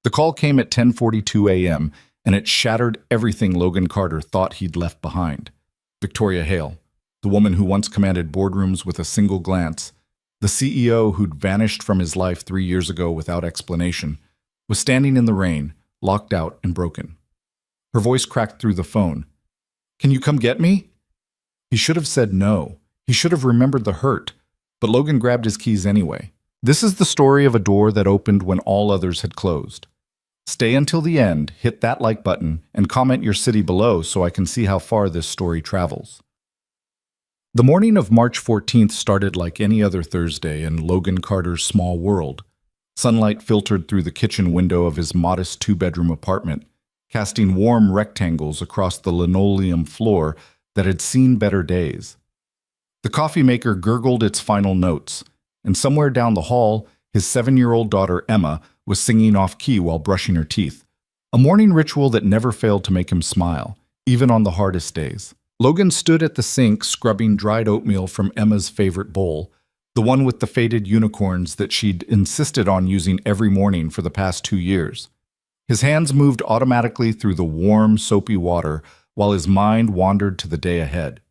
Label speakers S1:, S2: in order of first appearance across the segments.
S1: The call came at 10:42 a.m., and it shattered everything Logan Carter thought he'd left behind. Victoria Hale, the woman who once commanded boardrooms with a single glance, the CEO who'd vanished from his life 3 years ago without explanation, was standing in the rain, locked out and broken. Her voice cracked through the phone. "Can you come get me?" He should have said no. He should have remembered the hurt, but Logan grabbed his keys anyway. This is the story of a door that opened when all others had closed. Stay until the end, hit that like button, and comment your city below so I can see how far this story travels. The morning of March 14th started like any other Thursday in Logan Carter's small world. Sunlight filtered through the kitchen window of his modest two-bedroom apartment, casting warm rectangles across the linoleum floor that had seen better days. The coffee maker gurgled its final notes, and somewhere down the hall, his 7-year-old daughter Emma was singing off-key while brushing her teeth, a morning ritual that never failed to make him smile, even on the hardest days. Logan stood at the sink scrubbing dried oatmeal from Emma's favorite bowl, the one with the faded unicorns that she'd insisted on using every morning for the past 2 years. His hands moved automatically through the warm, soapy water while his mind wandered to the day ahead.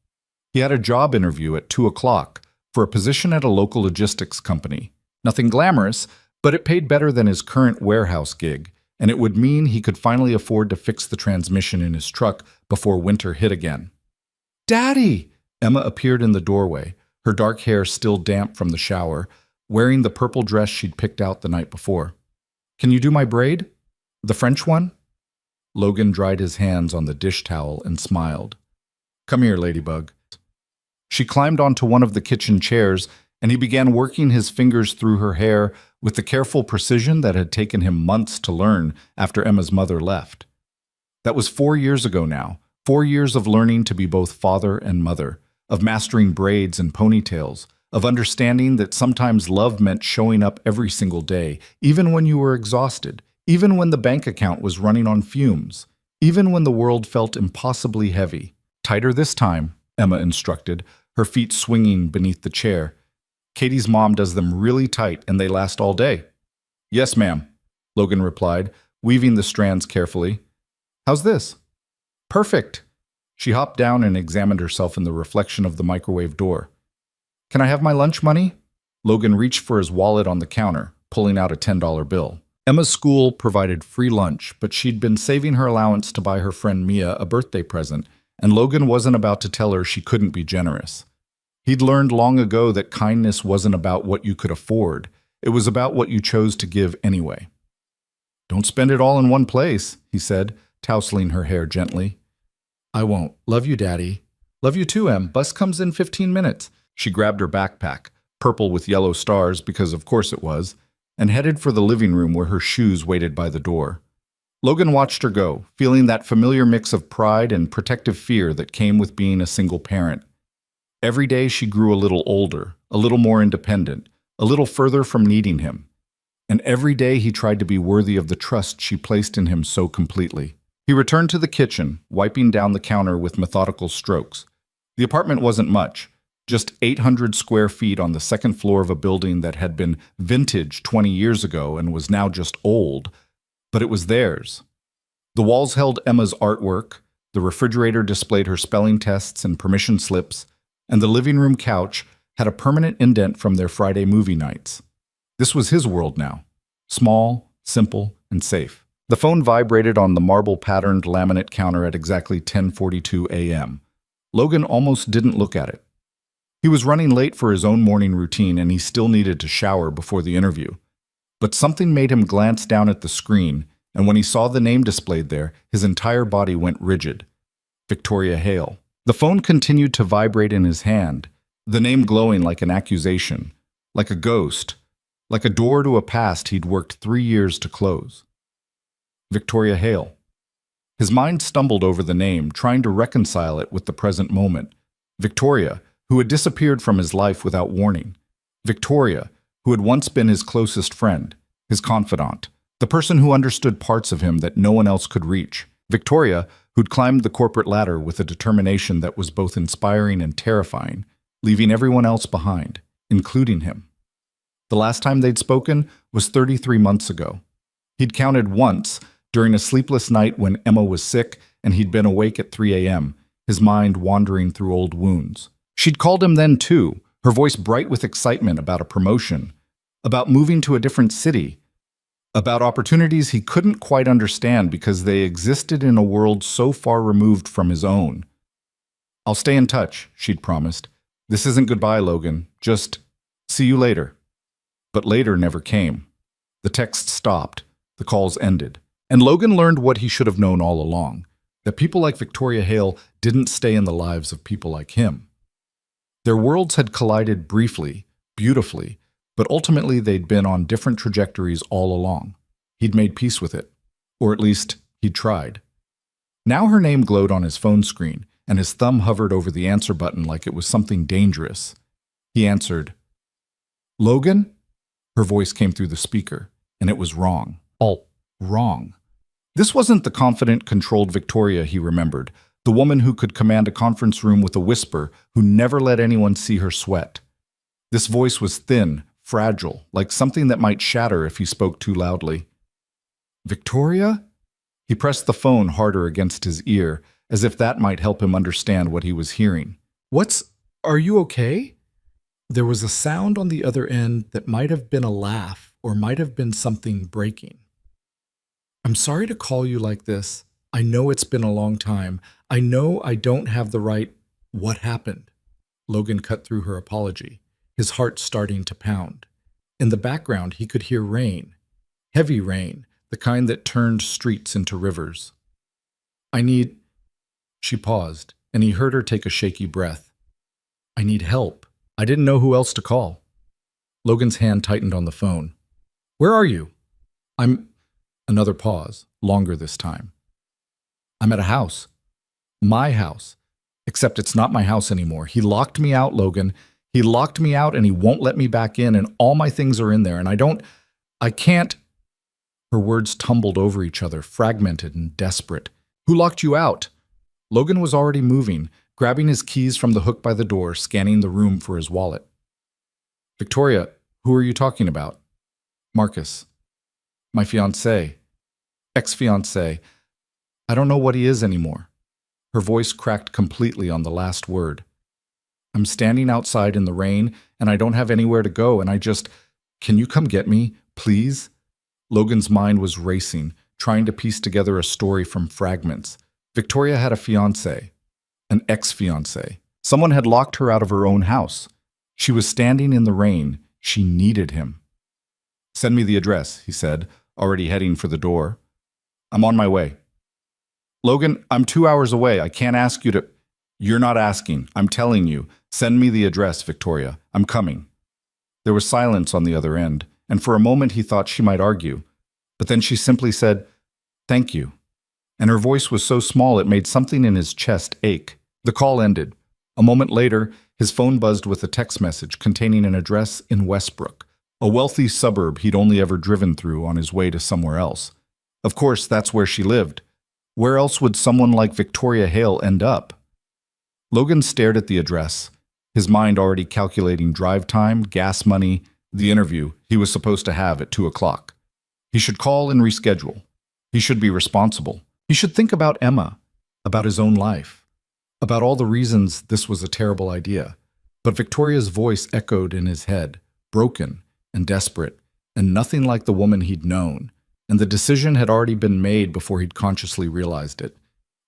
S1: He had a job interview at 2 o'clock for a position at a local logistics company. Nothing glamorous, but it paid better than his current warehouse gig, and it would mean he could finally afford to fix the transmission in his truck before winter hit again. "Daddy!" Emma appeared in the doorway, her dark hair still damp from the shower, wearing the purple dress she'd picked out the night before. "Can you do my braid? The French one?" Logan dried his hands on the dish towel and smiled. "Come here, Ladybug." She climbed onto one of the kitchen chairs, and he began working his fingers through her hair with the careful precision that had taken him months to learn after Emma's mother left. That was 4 years ago now, 4 years of learning to be both father and mother, of mastering braids and ponytails, of understanding that sometimes love meant showing up every single day, even when you were exhausted, even when the bank account was running on fumes, even when the world felt impossibly heavy. "Tighter this time," Emma instructed, her feet swinging beneath the chair. "Katie's mom does them really tight and they last all day." "Yes, ma'am," Logan replied, weaving the strands carefully. "How's this?" "Perfect." She hopped down and examined herself in the reflection of the microwave door. "Can I have my lunch money?" Logan reached for his wallet on the counter, pulling out a $10 bill. Emma's school provided free lunch, but she'd been saving her allowance to buy her friend Mia a birthday present, and Logan wasn't about to tell her she couldn't be generous. He'd learned long ago that kindness wasn't about what you could afford. It was about what you chose to give anyway. "Don't spend it all in one place," he said, tousling her hair gently. "I won't. Love you, Daddy." "Love you too, Em. Bus comes in 15 minutes. She grabbed her backpack, purple with yellow stars because of course it was, and headed for the living room where her shoes waited by the door. Logan watched her go, feeling that familiar mix of pride and protective fear that came with being a single parent. Every day she grew a little older, a little more independent, a little further from needing him. And every day he tried to be worthy of the trust she placed in him so completely. He returned to the kitchen, wiping down the counter with methodical strokes. The apartment wasn't much, just 800 square feet on the second floor of a building that had been vintage 20 years ago and was now just old, but it was theirs. The walls held Emma's artwork, the refrigerator displayed her spelling tests and permission slips, and the living room couch had a permanent indent from their Friday movie nights. This was his world now, small, simple, and safe. The phone vibrated on the marble-patterned laminate counter at exactly 10:42 a.m. Logan almost didn't look at it. He was running late for his own morning routine, and he still needed to shower before the interview. But something made him glance down at the screen, and when he saw the name displayed there, his entire body went rigid. Victoria Hale. The phone continued to vibrate in his hand, the name glowing like an accusation, like a ghost, like a door to a past he'd worked 3 years to close. Victoria Hale. His mind stumbled over the name, trying to reconcile it with the present moment. Victoria, who had disappeared from his life without warning. Victoria, who had once been his closest friend, his confidant, the person who understood parts of him that no one else could reach. Victoria, who'd climbed the corporate ladder with a determination that was both inspiring and terrifying, leaving everyone else behind, including him. The last time they'd spoken was 33 months ago. He'd counted once, during a sleepless night when Emma was sick and he'd been awake at 3 a.m., his mind wandering through old wounds. She'd called him then too, her voice bright with excitement about a promotion, about moving to a different city, about opportunities he couldn't quite understand because they existed in a world so far removed from his own. "I'll stay in touch," she'd promised. "This isn't goodbye, Logan. Just see you later." But later never came. The texts stopped, the calls ended, and Logan learned what he should have known all along, that people like Victoria Hale didn't stay in the lives of people like him. Their worlds had collided briefly, beautifully, but ultimately they'd been on different trajectories all along. He'd made peace with it, or at least he'd tried. Now her name glowed on his phone screen, and his thumb hovered over the answer button like it was something dangerous. He answered, "Logan?" Her voice came through the speaker, and it was wrong. All wrong. This wasn't the confident, controlled Victoria he remembered, the woman who could command a conference room with a whisper, who never let anyone see her sweat. This voice was thin, fragile, like something that might shatter if he spoke too loudly. "Victoria?" He pressed the phone harder against his ear, as if that might help him understand what he was hearing. Are you okay?" There was a sound on the other end that might have been a laugh or might have been something breaking. "I'm sorry to call you like this. I know it's been a long time. I know I don't have the right—" "What happened?" Logan cut through her apology, his heart starting to pound. In the background, he could hear rain. Heavy rain, the kind that turned streets into rivers. She paused, and he heard her take a shaky breath. "I need help. I didn't know who else to call." Logan's hand tightened on the phone. "Where are you?" Another pause, longer this time. "I'm at a house. My house. Except it's not my house anymore. He locked me out, Logan. He locked me out and he won't let me back in, and all my things are in there, and I can't—" Her words tumbled over each other, fragmented and desperate. "Who locked you out?" Logan was already moving, grabbing his keys from the hook by the door, scanning the room for his wallet. "Victoria, who are you talking about?" "Marcus. My fiancé. Ex-fiancé. I don't know what he is anymore." Her voice cracked completely on the last word. "I'm standing outside in the rain, and I don't have anywhere to go, and can you come get me, please?" Logan's mind was racing, trying to piece together a story from fragments. Victoria had a fiancé, an ex-fiancé. Someone had locked her out of her own house. She was standing in the rain. She needed him. "Send me the address," he said, already heading for the door. "I'm on my way." "Logan, I'm 2 hours away. I can't ask you to—" "You're not asking. I'm telling you. Send me the address, Victoria. I'm coming." There was silence on the other end, and for a moment he thought she might argue. But then she simply said, "Thank you." And her voice was so small it made something in his chest ache. The call ended. A moment later, his phone buzzed with a text message containing an address in Westbrook, a wealthy suburb he'd only ever driven through on his way to somewhere else. Of course, that's where she lived. Where else would someone like Victoria Hale end up? Logan stared at the address, his mind already calculating drive time, gas money, the interview he was supposed to have at 2 o'clock. He should call and reschedule. He should be responsible. He should think about Emma, about his own life, about all the reasons this was a terrible idea. But Victoria's voice echoed in his head, broken and desperate, and nothing like the woman he'd known, and the decision had already been made before he'd consciously realized it.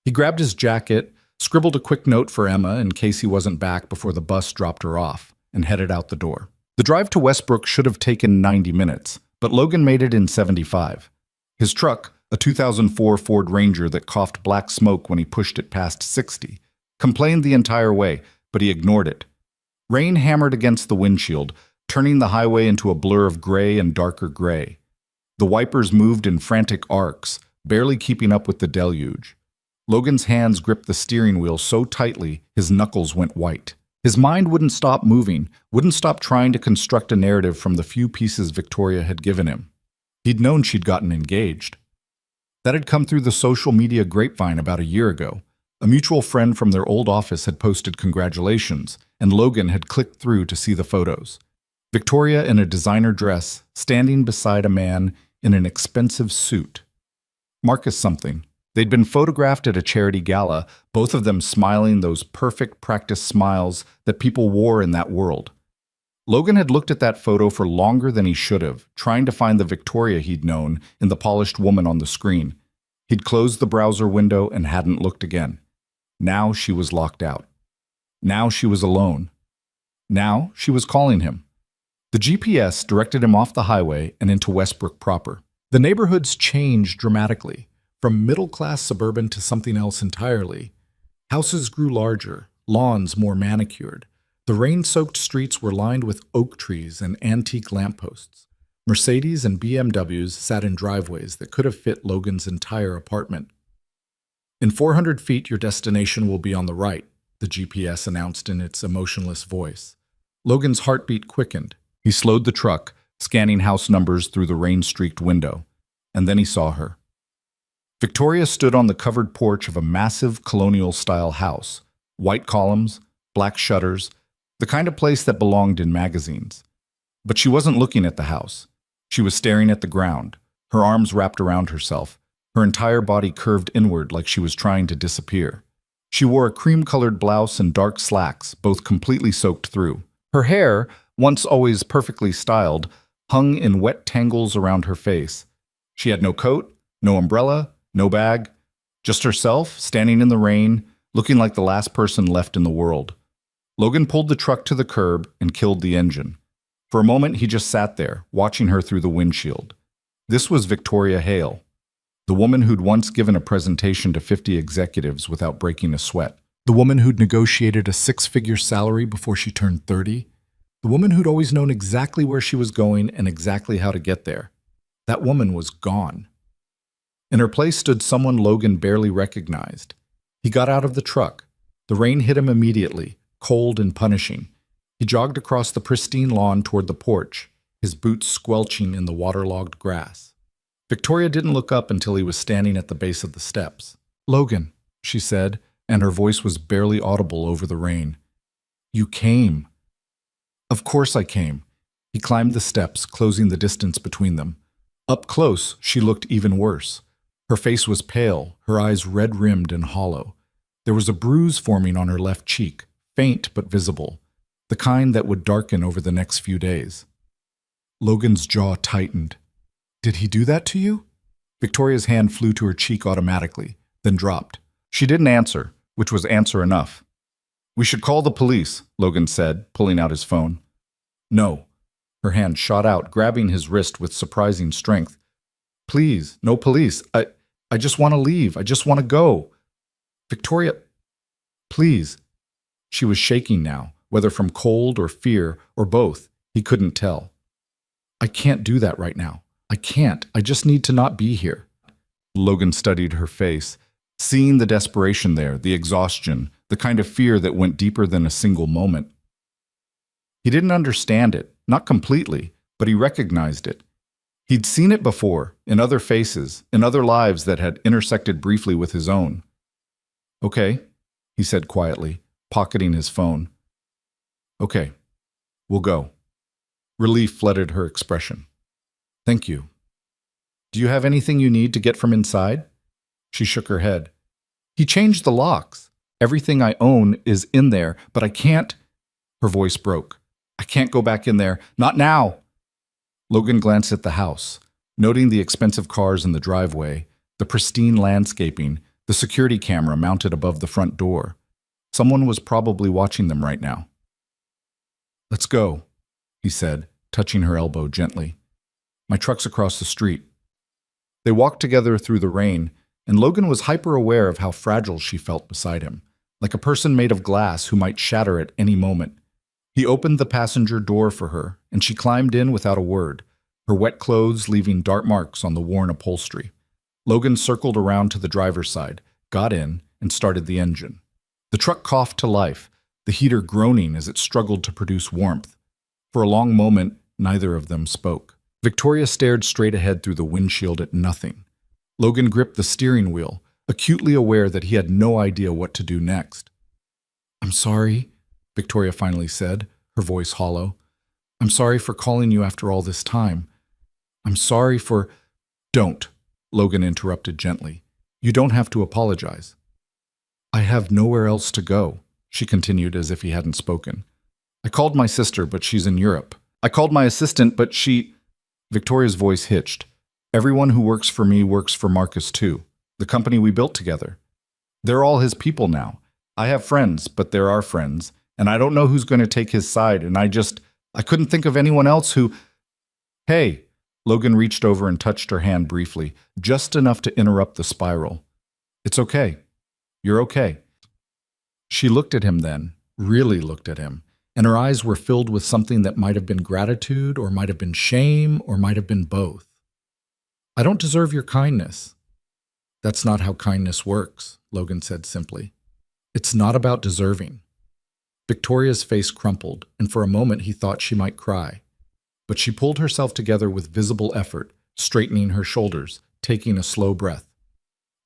S1: He grabbed his jacket, scribbled a quick note for Emma in case he wasn't back before the bus dropped her off, and headed out the door. The drive to Westbrook should have taken 90 minutes, but Logan made it in 75. His truck, a 2004 Ford Ranger that coughed black smoke when he pushed it past 60, complained the entire way, but he ignored it. Rain hammered against the windshield, turning the highway into a blur of gray and darker gray. The wipers moved in frantic arcs, barely keeping up with the deluge. Logan's hands gripped the steering wheel so tightly his knuckles went white. His mind wouldn't stop moving, wouldn't stop trying to construct a narrative from the few pieces Victoria had given him. He'd known she'd gotten engaged. That had come through the social media grapevine about a year ago. A mutual friend from their old office had posted congratulations, and Logan had clicked through to see the photos. Victoria in a designer dress, standing beside a man in an expensive suit. Marcus something. They'd been photographed at a charity gala, both of them smiling those perfect practice smiles that people wore in that world. Logan had looked at that photo for longer than he should have, trying to find the Victoria he'd known in the polished woman on the screen. He'd closed the browser window and hadn't looked again. Now she was locked out. Now she was alone. Now she was calling him. The GPS directed him off the highway and into Westbrook proper. The neighborhoods changed dramatically, from middle-class suburban to something else entirely. Houses grew larger, lawns more manicured. The rain-soaked streets were lined with oak trees and antique lampposts. Mercedes and BMWs sat in driveways that could have fit Logan's entire apartment. In 400 feet, your destination will be on the right, the GPS announced in its emotionless voice. Logan's heartbeat quickened. He slowed the truck, scanning house numbers through the rain-streaked window, and then he saw her. Victoria stood on the covered porch of a massive colonial-style house. White columns, black shutters, the kind of place that belonged in magazines. But she wasn't looking at the house. She was staring at the ground, her arms wrapped around herself, her entire body curved inward like she was trying to disappear. She wore a cream-colored blouse and dark slacks, both completely soaked through. Her hair, once always perfectly styled, hung in wet tangles around her face. She had no coat, no umbrella, no bag, just herself, standing in the rain, looking like the last person left in the world. Logan pulled the truck to the curb and killed the engine. For a moment, he just sat there, watching her through the windshield. This was Victoria Hale, the woman who'd once given a presentation to 50 executives without breaking a sweat. The woman who'd negotiated a six-figure salary before she turned 30. The woman who'd always known exactly where she was going and exactly how to get there. That woman was gone. In her place stood someone Logan barely recognized. He got out of the truck. The rain hit him immediately, cold and punishing. He jogged across the pristine lawn toward the porch, his boots squelching in the waterlogged grass. Victoria didn't look up until he was standing at the base of the steps. "Logan," she said, and her voice was barely audible over the rain. "You came." "Of course I came." He climbed the steps, closing the distance between them. Up close, she looked even worse. Her face was pale, her eyes red-rimmed and hollow. There was a bruise forming on her left cheek, faint but visible, the kind that would darken over the next few days. Logan's jaw tightened. "Did he do that to you?" Victoria's hand flew to her cheek automatically, then dropped. She didn't answer, which was answer enough. "We should call the police," Logan said, pulling out his phone. "No." Her hand shot out, grabbing his wrist with surprising strength. "Please, no police. I just want to leave. I just want to go." "Victoria, please." She was shaking now, whether from cold or fear or both, he couldn't tell. "I can't do that right now. I can't. I just need to not be here." Logan studied her face, seeing the desperation there, the exhaustion, the kind of fear that went deeper than a single moment. He didn't understand it, not completely, but he recognized it. He'd seen it before, in other faces, in other lives that had intersected briefly with his own. "Okay," he said quietly, pocketing his phone. "Okay, we'll go." Relief flooded her expression. "Thank you. Do you have anything you need to get from inside?" She shook her head. "He changed the locks. Everything I own is in there, but I can't—" Her voice broke. "I can't go back in there. Not now." Logan glanced at the house, noting the expensive cars in the driveway, the pristine landscaping, the security camera mounted above the front door. Someone was probably watching them right now. "Let's go," he said, touching her elbow gently. "My truck's across the street." They walked together through the rain, and Logan was hyper-aware of how fragile she felt beside him, like a person made of glass who might shatter at any moment. He opened the passenger door for her, and she climbed in without a word, her wet clothes leaving dark marks on the worn upholstery. Logan circled around to the driver's side, got in, and started the engine. The truck coughed to life, the heater groaning as it struggled to produce warmth. For a long moment, neither of them spoke. Victoria stared straight ahead through the windshield at nothing. Logan gripped the steering wheel, acutely aware that he had no idea what to do next. "I'm sorry," Victoria finally said, her voice hollow. "I'm sorry for calling you after all this time. I'm sorry for—" Don't, Logan interrupted gently. You don't have to apologize. I have nowhere else to go, she continued as if he hadn't spoken. I called my sister, but she's in Europe. I called my assistant, but she... Victoria's voice hitched. Everyone who works for me works for Marcus too, the company we built together. They're all his people now. I have friends, but they're our friends, and I don't know who's going to take his side, and I couldn't think of anyone else who... Hey, Logan reached over and touched her hand briefly, just enough to interrupt the spiral. It's okay. You're okay. She looked at him then, really looked at him, and her eyes were filled with something that might have been gratitude, or might have been shame, or might have been both. I don't deserve your kindness. That's not how kindness works, Logan said simply. It's not about deserving. Victoria's face crumpled, and for a moment he thought she might cry. But she pulled herself together with visible effort, straightening her shoulders, taking a slow breath.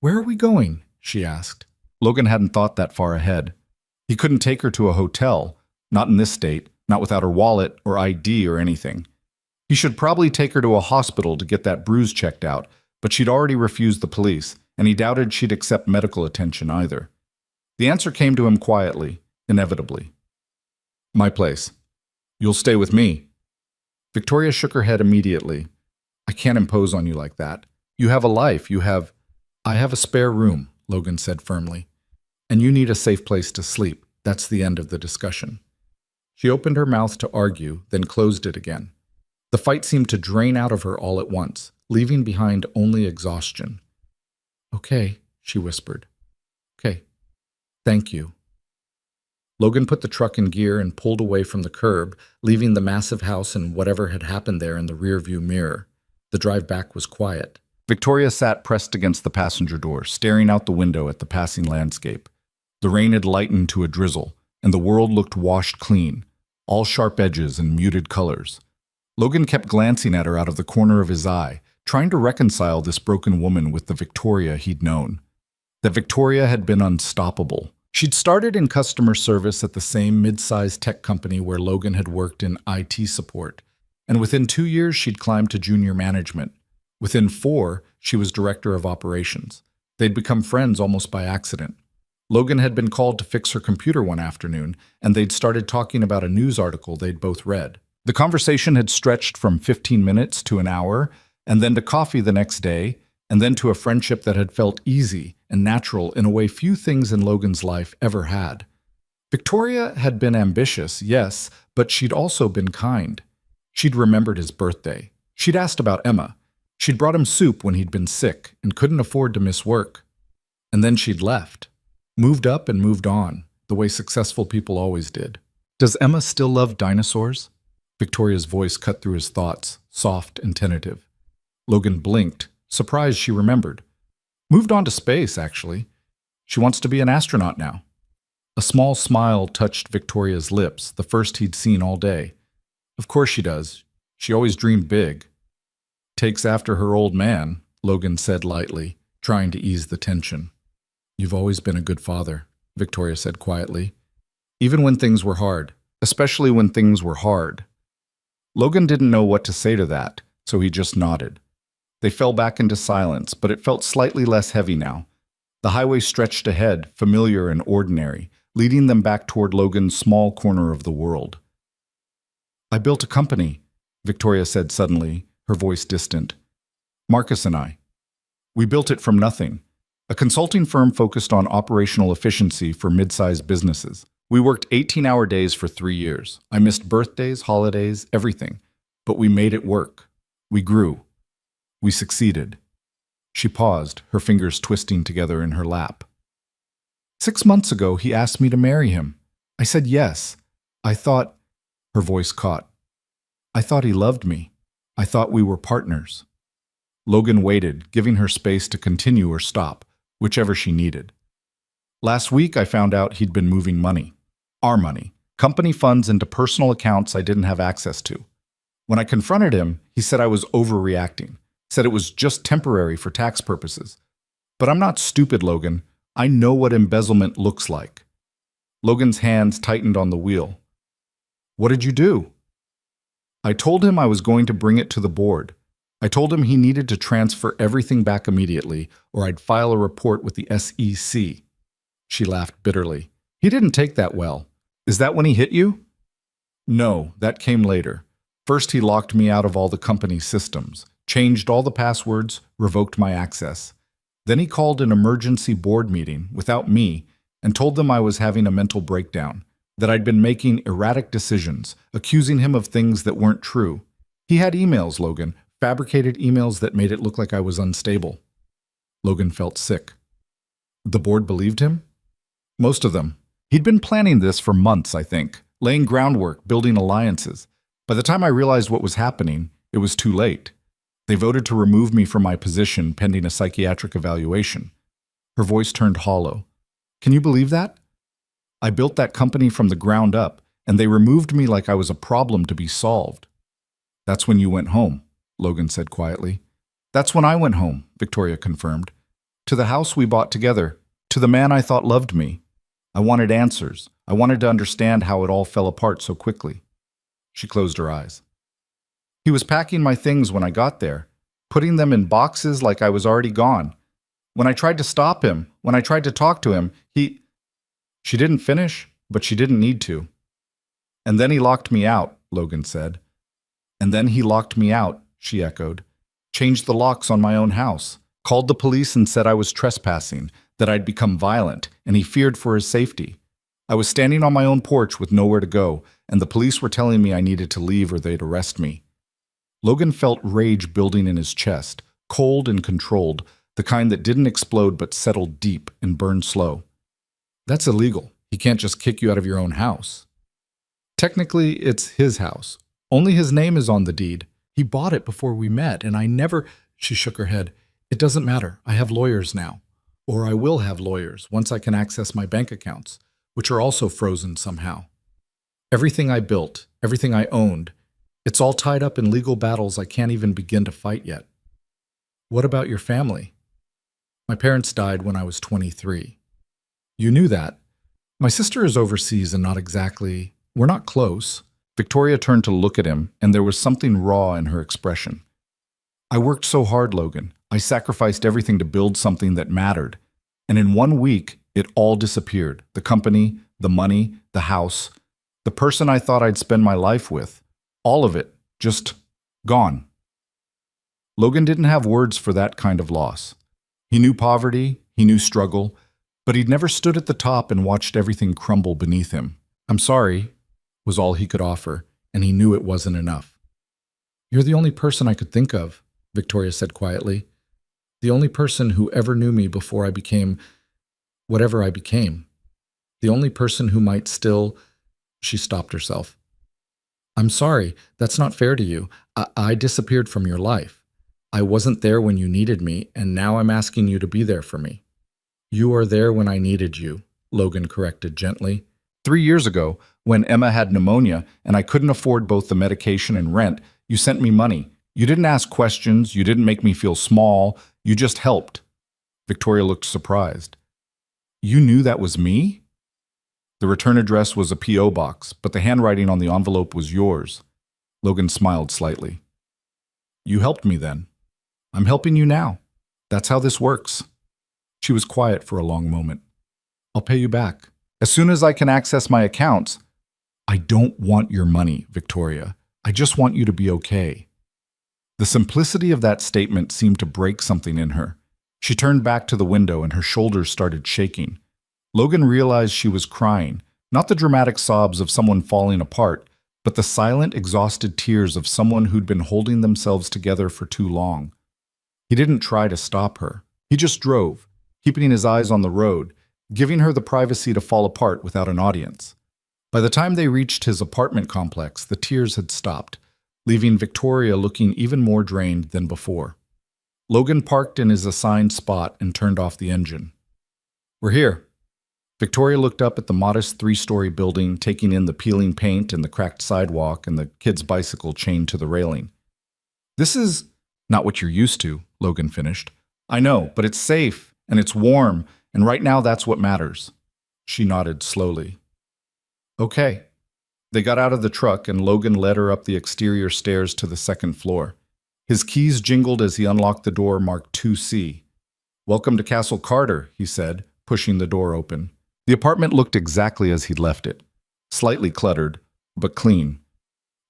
S1: Where are we going? She asked. Logan hadn't thought that far ahead. He couldn't take her to a hotel, not in this state, not without her wallet or ID or anything. He should probably take her to a hospital to get that bruise checked out, but she'd already refused the police, and he doubted she'd accept medical attention either. The answer came to him quietly, inevitably. My place. You'll stay with me. Victoria shook her head immediately. I can't impose on you like that. You have a life, I have a spare room, Logan said firmly. And you need a safe place to sleep. That's the end of the discussion. She opened her mouth to argue, then closed it again. The fight seemed to drain out of her all at once, leaving behind only exhaustion. Okay, she whispered. Okay. Thank you. Logan put the truck in gear and pulled away from the curb, leaving the massive house and whatever had happened there in the rearview mirror. The drive back was quiet. Victoria sat pressed against the passenger door, staring out the window at the passing landscape. The rain had lightened to a drizzle, and the world looked washed clean, all sharp edges and muted colors. Logan kept glancing at her out of the corner of his eye, trying to reconcile this broken woman with the Victoria he'd known. That Victoria had been unstoppable. She'd started in customer service at the same mid-sized tech company where Logan had worked in IT support, and within 2 years she'd climbed to junior management. Within 4, she was director of operations. They'd become friends almost by accident. Logan had been called to fix her computer one afternoon, and they'd started talking about a news article they'd both read. The conversation had stretched from 15 minutes to an hour, and then to coffee the next day, and then to a friendship that had felt easy and natural in a way few things in Logan's life ever had. Victoria had been ambitious, yes, but she'd also been kind. She'd remembered his birthday. She'd asked about Emma. She'd brought him soup when he'd been sick and couldn't afford to miss work. And then she'd left. Moved up and moved on, the way successful people always did. Does Emma still love dinosaurs? Victoria's voice cut through his thoughts, soft and tentative. Logan blinked, surprised she remembered. Moved on to space, actually. She wants to be an astronaut now. A small smile touched Victoria's lips, the first he'd seen all day. Of course she does. She always dreamed big. Takes after her old man, Logan said lightly, trying to ease the tension. You've always been a good father, Victoria said quietly. Even when things were hard, especially when things were hard. Logan didn't know what to say to that, so he just nodded. They fell back into silence, but it felt slightly less heavy now. The highway stretched ahead, familiar and ordinary, leading them back toward Logan's small corner of the world. I built a company, Victoria said suddenly, her voice distant. Marcus and I. We built it from nothing. A consulting firm focused on operational efficiency for mid-sized businesses. We worked 18-hour days for 3 years. I missed birthdays, holidays, everything. But we made it work. We grew. We succeeded. She paused, her fingers twisting together in her lap. 6 months ago, he asked me to marry him. I said yes. I thought... Her voice caught. I thought he loved me. I thought we were partners. Logan waited, giving her space to continue or stop, whichever she needed. Last week, I found out he'd been moving money. Our money. Company funds into personal accounts I didn't have access to. When I confronted him, he said I was overreacting. Said it was just temporary for tax purposes. But I'm not stupid, Logan. I know what embezzlement looks like. Logan's hands tightened on the wheel. What did you do? I told him I was going to bring it to the board. I told him he needed to transfer everything back immediately, or I'd file a report with the SEC. She laughed bitterly. He didn't take that well. Is that when he hit you? No, that came later. First, he locked me out of all the company's systems, changed all the passwords, revoked my access. Then he called an emergency board meeting without me and told them I was having a mental breakdown, that I'd been making erratic decisions, accusing him of things that weren't true. He had emails, Logan, fabricated emails that made it look like I was unstable. Logan felt sick. The board believed him? Most of them. He'd been planning this for months, I think, laying groundwork, building alliances. By the time I realized what was happening, it was too late. They voted to remove me from my position pending a psychiatric evaluation. Her voice turned hollow. Can you believe that? I built that company from the ground up, and they removed me like I was a problem to be solved. That's when you went home, Logan said quietly. That's when I went home, Victoria confirmed. To the house we bought together, to the man I thought loved me. I wanted answers. I wanted to understand how it all fell apart so quickly. She closed her eyes. He was packing my things when I got there, putting them in boxes like I was already gone. When I tried to stop him, when I tried to talk to him, She didn't finish, but she didn't need to. And then he locked me out, Logan said. And then he locked me out, she echoed. Changed the locks on my own house. Called the police and said I was trespassing, that I'd become violent, and he feared for his safety. I was standing on my own porch with nowhere to go, and the police were telling me I needed to leave or they'd arrest me. Logan felt rage building in his chest, cold and controlled, the kind that didn't explode but settled deep and burned slow. That's illegal. He can't just kick you out of your own house. Technically, it's his house. Only his name is on the deed. He bought it before we met, and I never— She shook her head. It doesn't matter. I have lawyers now. Or I will have lawyers once I can access my bank accounts, which are also frozen somehow. Everything I built, everything I owned, it's all tied up in legal battles I can't even begin to fight yet. What about your family? My parents died when I was 23. You knew that. My sister is overseas and not exactly— We're not close. Victoria turned to look at him, and there was something raw in her expression. I worked so hard, Logan. I sacrificed everything to build something that mattered. And in 1 week, it all disappeared. The company, the money, the house, the person I thought I'd spend my life with. All of it, just gone. Logan didn't have words for that kind of loss. He knew poverty, he knew struggle, but he'd never stood at the top and watched everything crumble beneath him. I'm sorry, was all he could offer, and he knew it wasn't enough. You're the only person I could think of, Victoria said quietly. The only person who ever knew me before I became whatever I became. The only person who might still— She stopped herself. I'm sorry, that's not fair to you. I disappeared from your life. I wasn't there when you needed me, and now I'm asking you to be there for me. You are there when I needed you, Logan corrected gently. 3 years ago, when Emma had pneumonia and I couldn't afford both the medication and rent, you sent me money. You didn't ask questions, you didn't make me feel small, you just helped. Victoria looked surprised. You knew that was me? The return address was a P.O. box, but the handwriting on the envelope was yours. Logan smiled slightly. You helped me then. I'm helping you now. That's how this works. She was quiet for a long moment. I'll pay you back. As soon as I can access my accounts. I don't want your money, Victoria. I just want you to be okay. The simplicity of that statement seemed to break something in her. She turned back to the window and her shoulders started shaking. Logan realized she was crying, not the dramatic sobs of someone falling apart, but the silent, exhausted tears of someone who'd been holding themselves together for too long. He didn't try to stop her. He just drove, keeping his eyes on the road, giving her the privacy to fall apart without an audience. By the time they reached his apartment complex, the tears had stopped, leaving Victoria looking even more drained than before. Logan parked in his assigned spot and turned off the engine. We're here. Victoria looked up at the modest 3-story building, taking in the peeling paint and the cracked sidewalk and the kid's bicycle chained to the railing. This is not what you're used to, Logan finished. I know, but it's safe and it's warm, and right now that's what matters. She nodded slowly. Okay. They got out of the truck and Logan led her up the exterior stairs to the second floor. His keys jingled as he unlocked the door marked 2C. "Welcome to Castle Carter," he said, pushing the door open. The apartment looked exactly as he'd left it, slightly cluttered, but clean,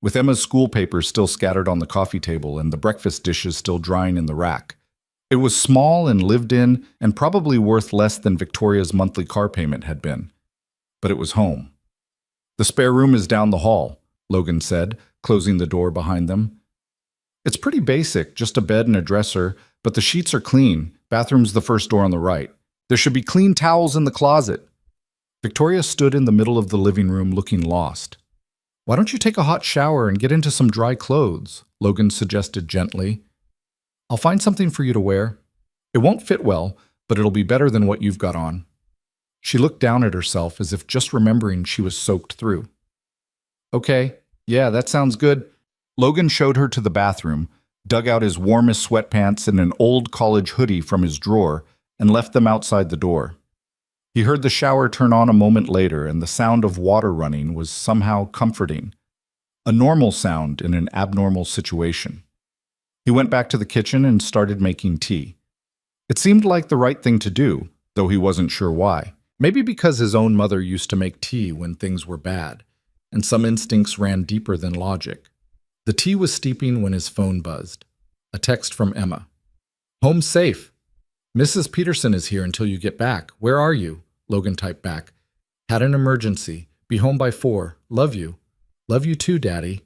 S1: with Emma's school papers still scattered on the coffee table and the breakfast dishes still drying in the rack. It was small and lived in, and probably worth less than Victoria's monthly car payment had been. But it was home. "The spare room is down the hall," Logan said, closing the door behind them. "It's pretty basic, just a bed and a dresser, but the sheets are clean. Bathroom's the first door on the right. There should be clean towels in the closet." Victoria stood in the middle of the living room looking lost. "Why don't you take a hot shower and get into some dry clothes?" Logan suggested gently. "I'll find something for you to wear. It won't fit well, but it'll be better than what you've got on." She looked down at herself as if just remembering she was soaked through. "Okay, yeah, that sounds good." Logan showed her to the bathroom, dug out his warmest sweatpants and an old college hoodie from his drawer, and left them outside the door. He heard the shower turn on a moment later, and the sound of water running was somehow comforting. A normal sound in an abnormal situation. He went back to the kitchen and started making tea. It seemed like the right thing to do, though he wasn't sure why. Maybe because his own mother used to make tea when things were bad, and some instincts ran deeper than logic. The tea was steeping when his phone buzzed. A text from Emma. "Home safe. Mrs. Peterson is here until you get back. Where are you?" Logan typed back. "Had an emergency. Be home by 4. Love you. Love you too, Daddy."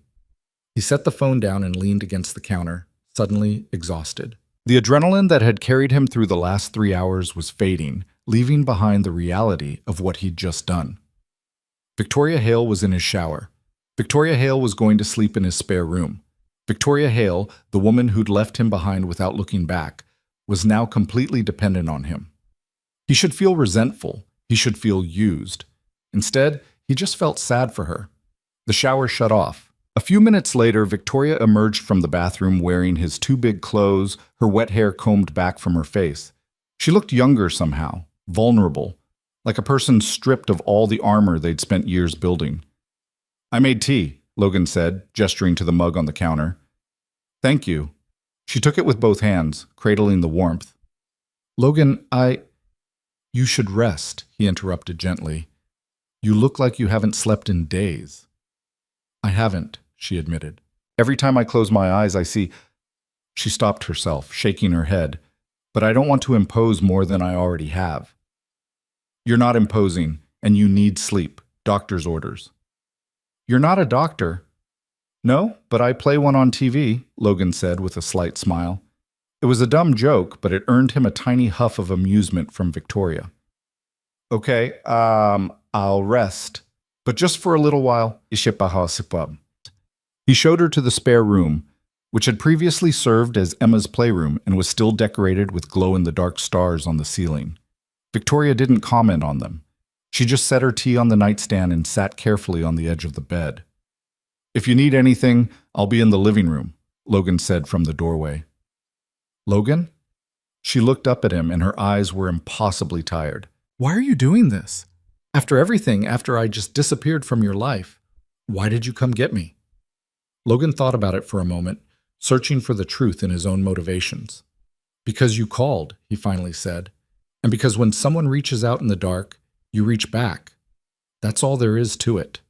S1: He set the phone down and leaned against the counter, suddenly exhausted. The adrenaline that had carried him through the last 3 hours was fading, leaving behind the reality of what he'd just done. Victoria Hale was in his shower. Victoria Hale was going to sleep in his spare room. Victoria Hale, the woman who'd left him behind without looking back, was now completely dependent on him. He should feel resentful. He should feel used. Instead, he just felt sad for her. The shower shut off. A few minutes later, Victoria emerged from the bathroom wearing his too big clothes, her wet hair combed back from her face. She looked younger somehow, vulnerable, like a person stripped of all the armor they'd spent years building. "I made tea," Logan said, gesturing to the mug on the counter. "Thank you." She took it with both hands, cradling the warmth. "Logan, You should rest," he interrupted gently. "You look like you haven't slept in days." "I haven't," she admitted. "Every time I close my eyes, I see—" She stopped herself, shaking her head. "But I don't want to impose more than I already have." "You're not imposing, and you need sleep. Doctor's orders." "You're not a doctor." "No, but I play one on TV," Logan said with a slight smile. It was a dumb joke, but it earned him a tiny huff of amusement from Victoria. "Okay, I'll rest. But just for a little while." He showed her to the spare room, which had previously served as Emma's playroom and was still decorated with glow-in-the-dark stars on the ceiling. Victoria didn't comment on them. She just set her tea on the nightstand and sat carefully on the edge of the bed. "If you need anything, I'll be in the living room," Logan said from the doorway. "Logan?" She looked up at him and her eyes were impossibly tired. "Why are you doing this? After everything, after I just disappeared from your life, why did you come get me?" Logan thought about it for a moment, searching for the truth in his own motivations. "Because you called," he finally said. "And because when someone reaches out in the dark, you reach back. That's all there is to it."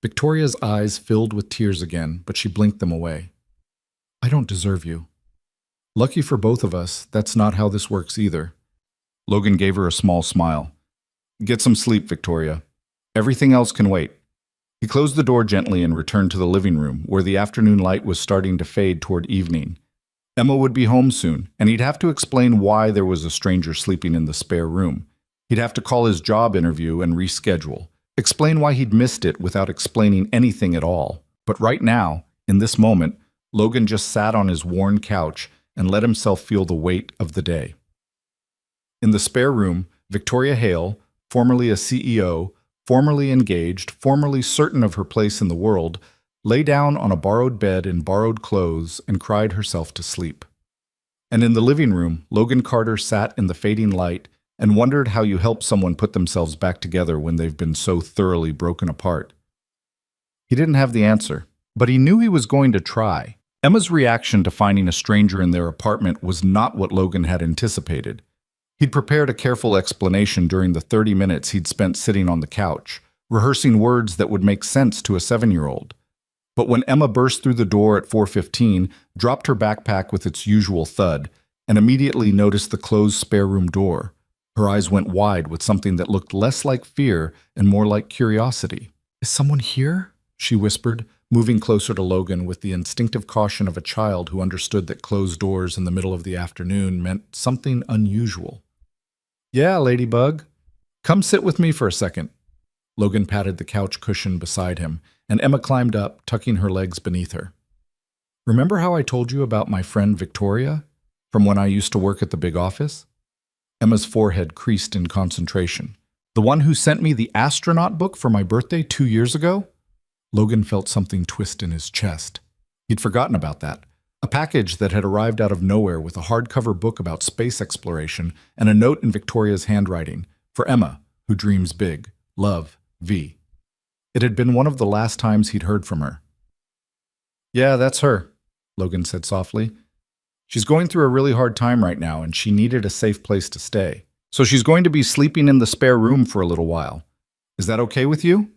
S1: Victoria's eyes filled with tears again, but she blinked them away. "I don't deserve you." "Lucky for both of us, that's not how this works either." Logan gave her a small smile. "Get some sleep, Victoria. Everything else can wait." He closed the door gently and returned to the living room, where the afternoon light was starting to fade toward evening. Emma would be home soon, and he'd have to explain why there was a stranger sleeping in the spare room. He'd have to call his job interview and reschedule, explain why he'd missed it without explaining anything at all. But right now, in this moment, Logan just sat on his worn couch and let himself feel the weight of the day. In the spare room, Victoria Hale, formerly a CEO, formerly engaged, formerly certain of her place in the world, lay down on a borrowed bed in borrowed clothes and cried herself to sleep. And in the living room, Logan Carter sat in the fading light and wondered how you help someone put themselves back together when they've been so thoroughly broken apart. He didn't have the answer, but he knew he was going to try. Emma's reaction to finding a stranger in their apartment was not what Logan had anticipated. He'd prepared a careful explanation during the 30 minutes he'd spent sitting on the couch, rehearsing words that would make sense to a 7-year-old. But when Emma burst through the door at 4:15, dropped her backpack with its usual thud, and immediately noticed the closed spare room door, her eyes went wide with something that looked less like fear and more like curiosity. "Is someone here?" she whispered, moving closer to Logan with the instinctive caution of a child who understood that closed doors in the middle of the afternoon meant something unusual. "Yeah, Ladybug. Come sit with me for a second." Logan patted the couch cushion beside him, and Emma climbed up, tucking her legs beneath her. "Remember how I told you about my friend Victoria, from when I used to work at the big office?" Emma's forehead creased in concentration. "The one who sent me the astronaut book for my birthday 2 years ago?" Logan felt something twist in his chest. He'd forgotten about that. A package that had arrived out of nowhere with a hardcover book about space exploration and a note in Victoria's handwriting, "For Emma, who dreams big. Love, V." It had been one of the last times he'd heard from her. "Yeah, that's her," Logan said softly. "She's going through a really hard time right now, and she needed a safe place to stay. So she's going to be sleeping in the spare room for a little while. Is that okay with you?"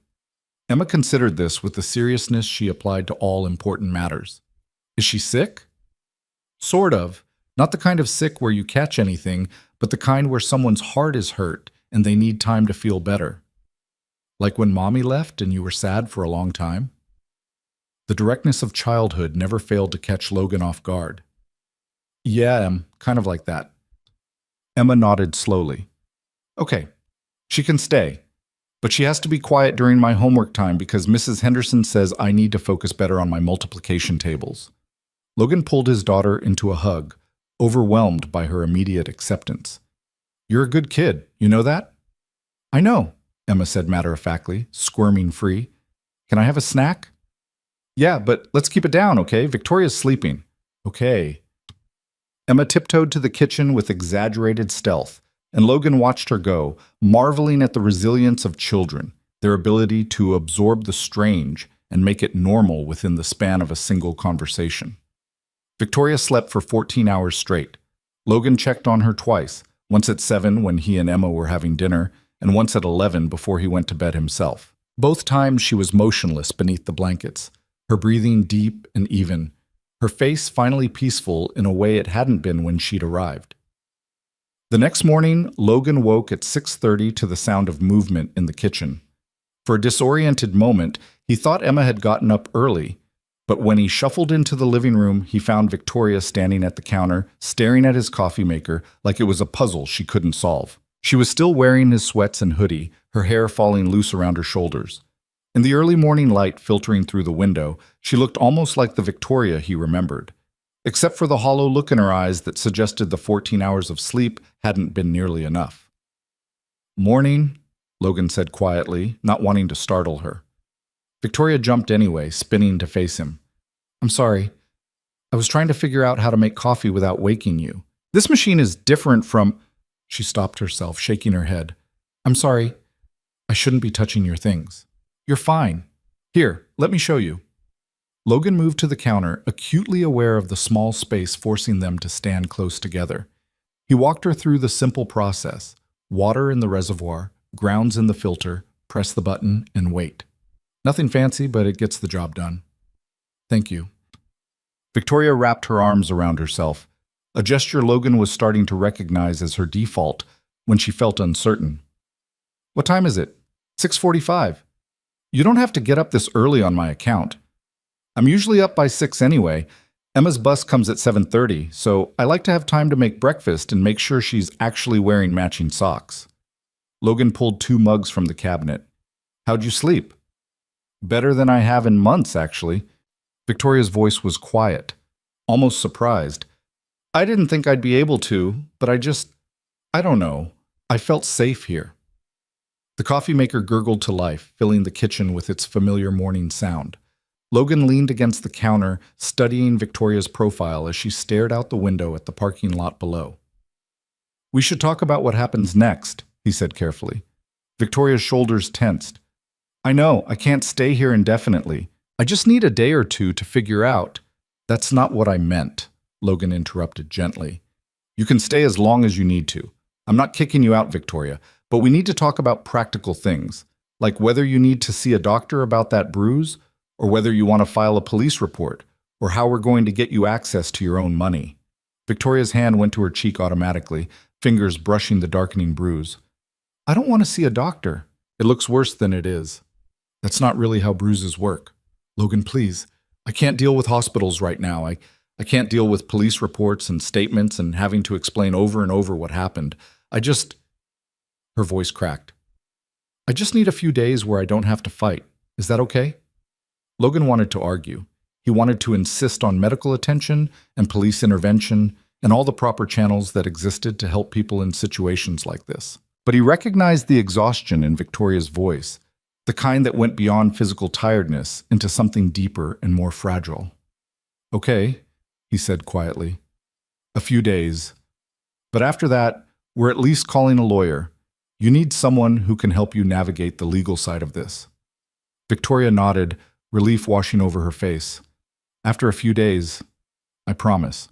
S1: Emma considered this with the seriousness she applied to all important matters. "Is she sick?" "Sort of. Not the kind of sick where you catch anything, but the kind where someone's heart is hurt and they need time to feel better. Like when Mommy left and you were sad for a long time?" The directness of childhood never failed to catch Logan off guard. "Yeah, kind of like that." Emma nodded slowly. "Okay, she can stay. But she has to be quiet during my homework time because Mrs. Henderson says I need to focus better on my multiplication tables." Logan pulled his daughter into a hug, overwhelmed by her immediate acceptance. "You're a good kid, you know that?" "I know," Emma said matter-of-factly, squirming free. "Can I have a snack?" "Yeah, but let's keep it down, okay? Victoria's sleeping." "Okay." Emma tiptoed to the kitchen with exaggerated stealth, and Logan watched her go, marveling at the resilience of children, their ability to absorb the strange and make it normal within the span of a single conversation. Victoria slept for 14 hours straight. Logan checked on her twice, once at 7 when he and Emma were having dinner, and once at 11 before he went to bed himself. Both times she was motionless beneath the blankets, her breathing deep and even, her face finally peaceful in a way it hadn't been when she'd arrived. The next morning, Logan woke at 6:30 to the sound of movement in the kitchen. For a disoriented moment, he thought Emma had gotten up early, but when he shuffled into the living room, he found Victoria standing at the counter, staring at his coffee maker like it was a puzzle she couldn't solve. She was still wearing his sweats and hoodie, her hair falling loose around her shoulders. In the early morning light filtering through the window, she looked almost like the Victoria he remembered, except for the hollow look in her eyes that suggested the 14 hours of sleep hadn't been nearly enough. "Morning," Logan said quietly, not wanting to startle her. Victoria jumped anyway, spinning to face him. "I'm sorry. I was trying to figure out how to make coffee without waking you. This machine is different from—" She stopped herself, shaking her head. "I'm sorry. I shouldn't be touching your things." "You're fine. Here, let me show you." Logan moved to the counter, acutely aware of the small space forcing them to stand close together. He walked her through the simple process: water in the reservoir, grounds in the filter, press the button, and wait. Nothing fancy, but it gets the job done. "Thank you." Victoria wrapped her arms around herself, a gesture Logan was starting to recognize as her default when she felt uncertain. "What time is it?" 6:45. "You don't have to get up this early on my account. I'm usually up by 6 anyway. Emma's bus comes at 7:30, so I like to have time to make breakfast and make sure she's actually wearing matching socks." Logan pulled 2 mugs from the cabinet. "How'd you sleep?" "Better than I have in months, actually." Victoria's voice was quiet, almost surprised. "I didn't think I'd be able to, but I don't know. I felt safe here." The coffee maker gurgled to life, filling the kitchen with its familiar morning sound. Logan leaned against the counter, studying Victoria's profile as she stared out the window at the parking lot below. "We should talk about what happens next," he said carefully. Victoria's shoulders tensed. "I know, I can't stay here indefinitely. I just need a day or two to figure out." That's not what I meant, Logan interrupted gently. You can stay as long as you need to. I'm not kicking you out, Victoria, but we need to talk about practical things, like whether you need to see a doctor about that bruise, or whether you want to file a police report, or how we're going to get you access to your own money. Victoria's hand went to her cheek automatically, fingers brushing the darkening bruise. I don't want to see a doctor. It looks worse than it is. That's not really how bruises work. Logan, please. I can't deal with hospitals right now. I can't deal with police reports and statements and having to explain over and over what happened. Her voice cracked. I just need a few days where I don't have to fight. Is that okay? Logan wanted to argue. He wanted to insist on medical attention and police intervention and all the proper channels that existed to help people in situations like this. But he recognized the exhaustion in Victoria's voice, the kind that went beyond physical tiredness into something deeper and more fragile. Okay, he said quietly. A few days. But after that, we're at least calling a lawyer. You need someone who can help you navigate the legal side of this. Victoria nodded, relief washing over her face. After a few days, I promise.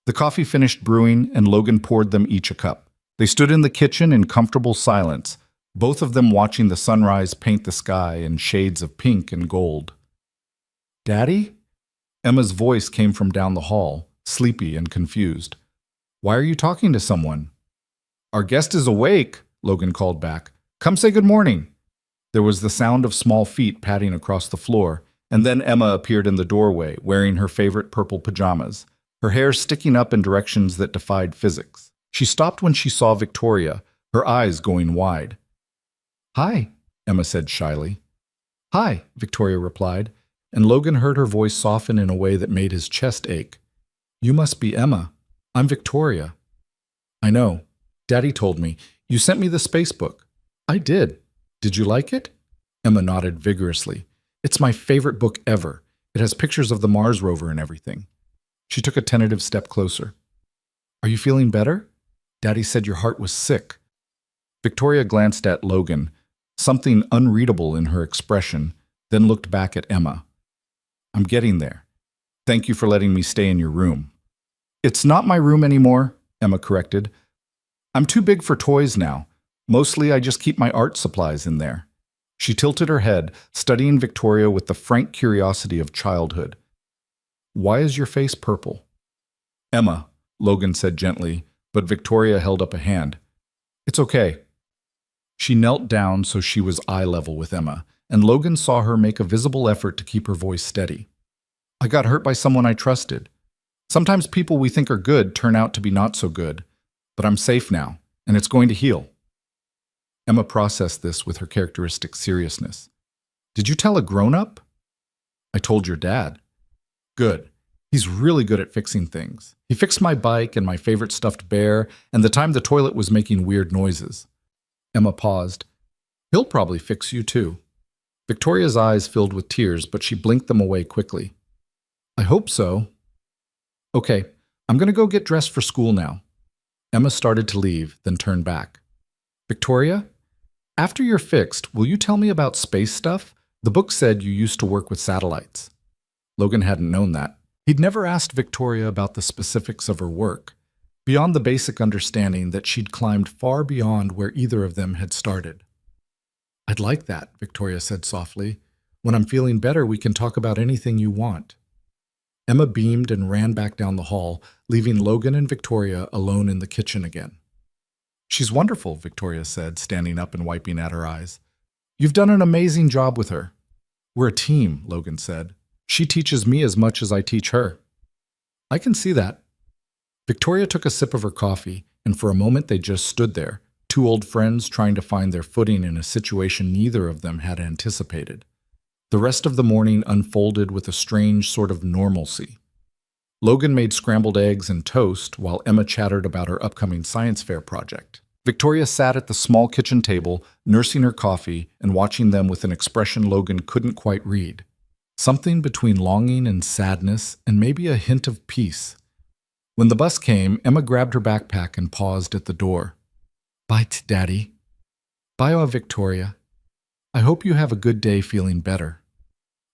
S1: The coffee finished brewing, and Logan poured them each a cup. They stood in the kitchen in comfortable silence, both of them watching the sunrise paint the sky in shades of pink and gold. Daddy? Emma's voice came from down the hall, sleepy and confused. Why are you talking to someone? Our guest is awake, Logan called back. Come say good morning. There was the sound of small feet padding across the floor, and then Emma appeared in the doorway, wearing her favorite purple pajamas, her hair sticking up in directions that defied physics. She stopped when she saw Victoria, her eyes going wide. Hi, Emma said shyly. Hi, Victoria replied, and Logan heard her voice soften in a way that made his chest ache. You must be Emma. I'm Victoria. I know. Daddy told me. You sent me the space book. I did. Did you like it? Emma nodded vigorously. It's my favorite book ever. It has pictures of the Mars rover and everything. She took a tentative step closer. Are you feeling better? Daddy said your heart was sick. Victoria glanced at Logan, something unreadable in her expression, then looked back at Emma. I'm getting there. Thank you for letting me stay in your room. It's not my room anymore, Emma corrected. I'm too big for toys now. Mostly I just keep my art supplies in there. She tilted her head, studying Victoria with the frank curiosity of childhood. Why is your face purple? Emma, Logan said gently, but Victoria held up a hand. It's okay. She knelt down so she was eye level with Emma, and Logan saw her make a visible effort to keep her voice steady. I got hurt by someone I trusted. Sometimes people we think are good turn out to be not so good, but I'm safe now, and it's going to heal. Emma processed this with her characteristic seriousness. Did you tell a grown-up? I told your dad. Good. He's really good at fixing things. He fixed my bike and my favorite stuffed bear, and the time the toilet was making weird noises. Emma paused. He'll probably fix you too. Victoria's eyes filled with tears, but she blinked them away quickly. I hope so. Okay, I'm going to go get dressed for school now. Emma started to leave, then turned back. Victoria? After you're fixed, will you tell me about space stuff? The book said you used to work with satellites. Logan hadn't known that. He'd never asked Victoria about the specifics of her work, beyond the basic understanding that she'd climbed far beyond where either of them had started. I'd like that, Victoria said softly. When I'm feeling better, we can talk about anything you want. Emma beamed and ran back down the hall, leaving Logan and Victoria alone in the kitchen again. She's wonderful, Victoria said, standing up and wiping at her eyes. You've done an amazing job with her. We're a team, Logan said. She teaches me as much as I teach her. I can see that. Victoria took a sip of her coffee, and for a moment they just stood there, two old friends trying to find their footing in a situation neither of them had anticipated. The rest of the morning unfolded with a strange sort of normalcy. Logan made scrambled eggs and toast while Emma chattered about her upcoming science fair project. Victoria sat at the small kitchen table, nursing her coffee and watching them with an expression Logan couldn't quite read. Something between longing and sadness and maybe a hint of peace. When the bus came, Emma grabbed her backpack and paused at the door. Bye, Daddy. Bye, Victoria. I hope you have a good day feeling better.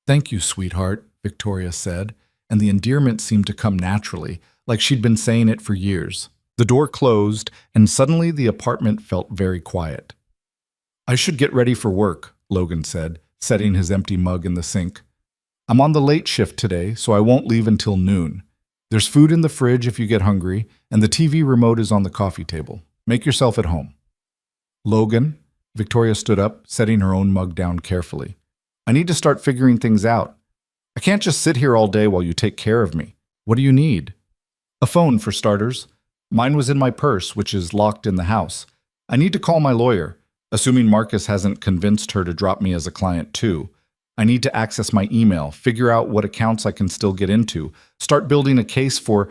S1: Thank you, sweetheart, Victoria said, and the endearment seemed to come naturally, like she'd been saying it for years. The door closed, and suddenly the apartment felt very quiet. "I should get ready for work," Logan said, setting his empty mug in the sink. "I'm on the late shift today, so I won't leave until noon. There's food in the fridge if you get hungry, and the TV remote is on the coffee table. Make yourself at home." "Logan," Victoria stood up, setting her own mug down carefully. "I need to start figuring things out. I can't just sit here all day while you take care of me. What do you need?" "A phone, for starters. Mine was in my purse, which is locked in the house. I need to call my lawyer, assuming Marcus hasn't convinced her to drop me as a client too. I need to access my email, figure out what accounts I can still get into, start building a case for—"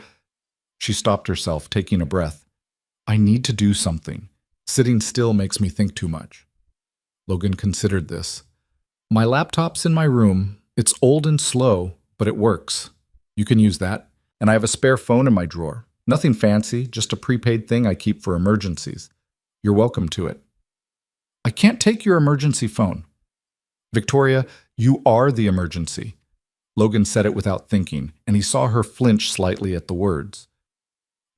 S1: She stopped herself, taking a breath. "I need to do something. Sitting still makes me think too much." Logan considered this. "My laptop's in my room. It's old and slow, but it works. You can use that. And I have a spare phone in my drawer. Nothing fancy, just a prepaid thing I keep for emergencies. You're welcome to it." "I can't take your emergency phone." "Victoria, you are the emergency." Logan said it without thinking, and he saw her flinch slightly at the words.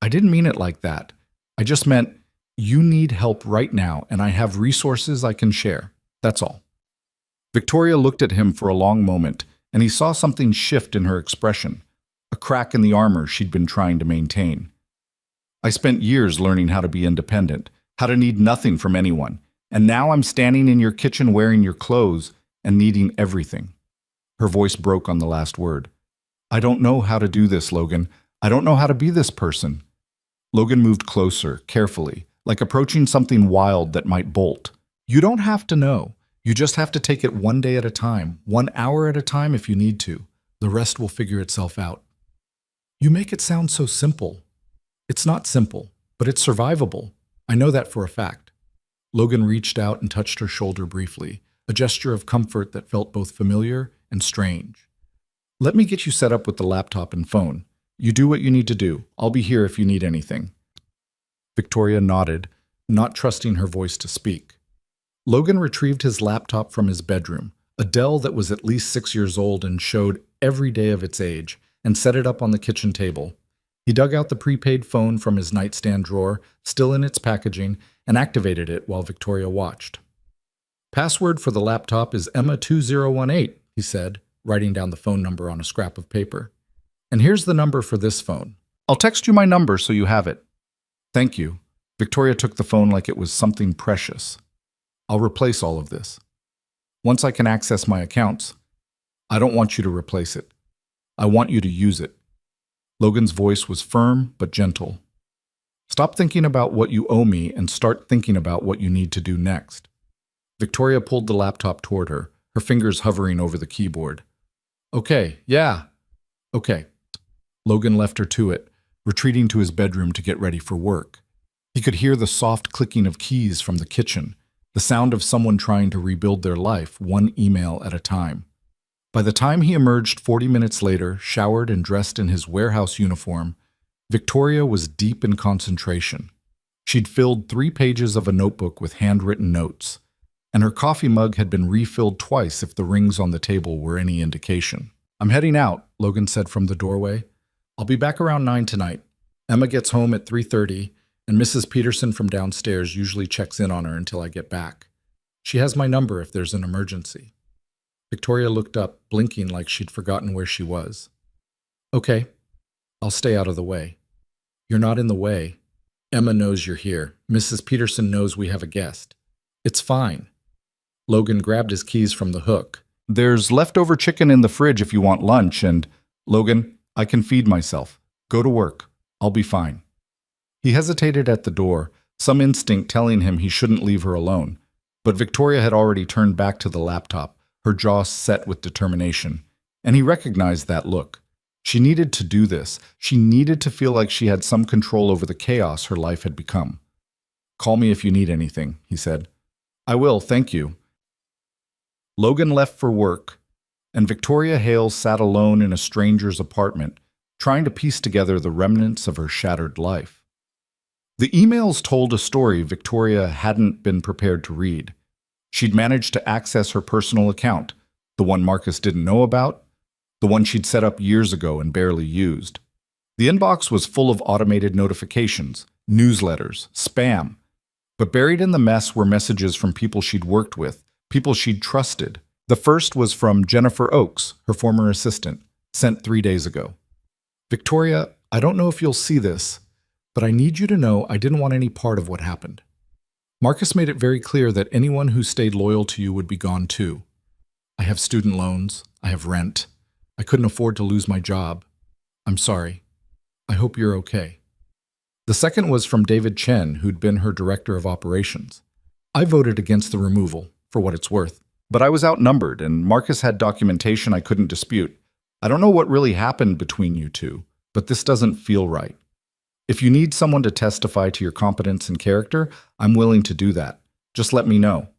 S1: "I didn't mean it like that. I just meant you need help right now, and I have resources I can share. That's all." Victoria looked at him for a long moment, and he saw something shift in her expression, a crack in the armor she'd been trying to maintain. "I spent years learning how to be independent, how to need nothing from anyone, and now I'm standing in your kitchen wearing your clothes and needing everything." Her voice broke on the last word. "I don't know how to do this, Logan. I don't know how to be this person." Logan moved closer, carefully, like approaching something wild that might bolt. "You don't have to know. You just have to take it one day at a time, 1 hour at a time if you need to. The rest will figure itself out." "You make it sound so simple." "It's not simple, but it's survivable. I know that for a fact." Logan reached out and touched her shoulder briefly, a gesture of comfort that felt both familiar and strange. "Let me get you set up with the laptop and phone. You do what you need to do. I'll be here if you need anything." Victoria nodded, not trusting her voice to speak. Logan retrieved his laptop from his bedroom, a Dell that was at least 6 years old and showed every day of its age, and set it up on the kitchen table. He dug out the prepaid phone from his nightstand drawer, still in its packaging, and activated it while Victoria watched. "Password for the laptop is Emma2018, he said, writing down the phone number on a scrap of paper. "And here's the number for this phone. I'll text you my number so you have it." "Thank you." Victoria took the phone like it was something precious. "I'll replace all of this. Once I can access my accounts." "I don't want you to replace it. I want you to use it." Logan's voice was firm but gentle. "Stop thinking about what you owe me and start thinking about what you need to do next." Victoria pulled the laptop toward her, her fingers hovering over the keyboard. "Okay, yeah. Okay." Logan left her to it, retreating to his bedroom to get ready for work. He could hear the soft clicking of keys from the kitchen, the sound of someone trying to rebuild their life, one email at a time. By the time he emerged 40 minutes later, showered and dressed in his warehouse uniform, Victoria was deep in concentration. She'd filled 3 pages of a notebook with handwritten notes, and her coffee mug had been refilled twice if the rings on the table were any indication. "I'm heading out," Logan said from the doorway. "I'll be back around 9 tonight. Emma gets home at 3:30, and Mrs. Peterson from downstairs usually checks in on her until I get back. She has my number if there's an emergency." Victoria looked up, blinking like she'd forgotten where she was. "Okay, I'll stay out of the way." "You're not in the way. Emma knows you're here. Mrs. Peterson knows we have a guest. It's fine." Logan grabbed his keys from the hook. "There's leftover chicken in the fridge if you want lunch, and, Logan, I can feed myself. Go to work. I'll be fine." He hesitated at the door, some instinct telling him he shouldn't leave her alone. But Victoria had already turned back to the laptop, her jaw set with determination, and he recognized that look. She needed to do this. She needed to feel like she had some control over the chaos her life had become. "Call me if you need anything," he said. "I will, thank you." Logan left for work, and Victoria Hale sat alone in a stranger's apartment, trying to piece together the remnants of her shattered life. The emails told a story Victoria hadn't been prepared to read. She'd managed to access her personal account, the one Marcus didn't know about, the one she'd set up years ago and barely used. The inbox was full of automated notifications, newsletters, spam. But buried in the mess were messages from people she'd worked with, people she'd trusted. The first was from Jennifer Oakes, her former assistant, sent 3 days ago. Victoria, I don't know if you'll see this, but I need you to know I didn't want any part of what happened. Marcus made it very clear that anyone who stayed loyal to you would be gone too. I have student loans. I have rent. I couldn't afford to lose my job. I'm sorry. I hope you're okay. The second was from David Chen, who'd been her director of operations. I voted against the removal, for what it's worth. But I was outnumbered, and Marcus had documentation I couldn't dispute. I don't know what really happened between you two, but this doesn't feel right. If you need someone to testify to your competence and character, I'm willing to do that. Just let me know.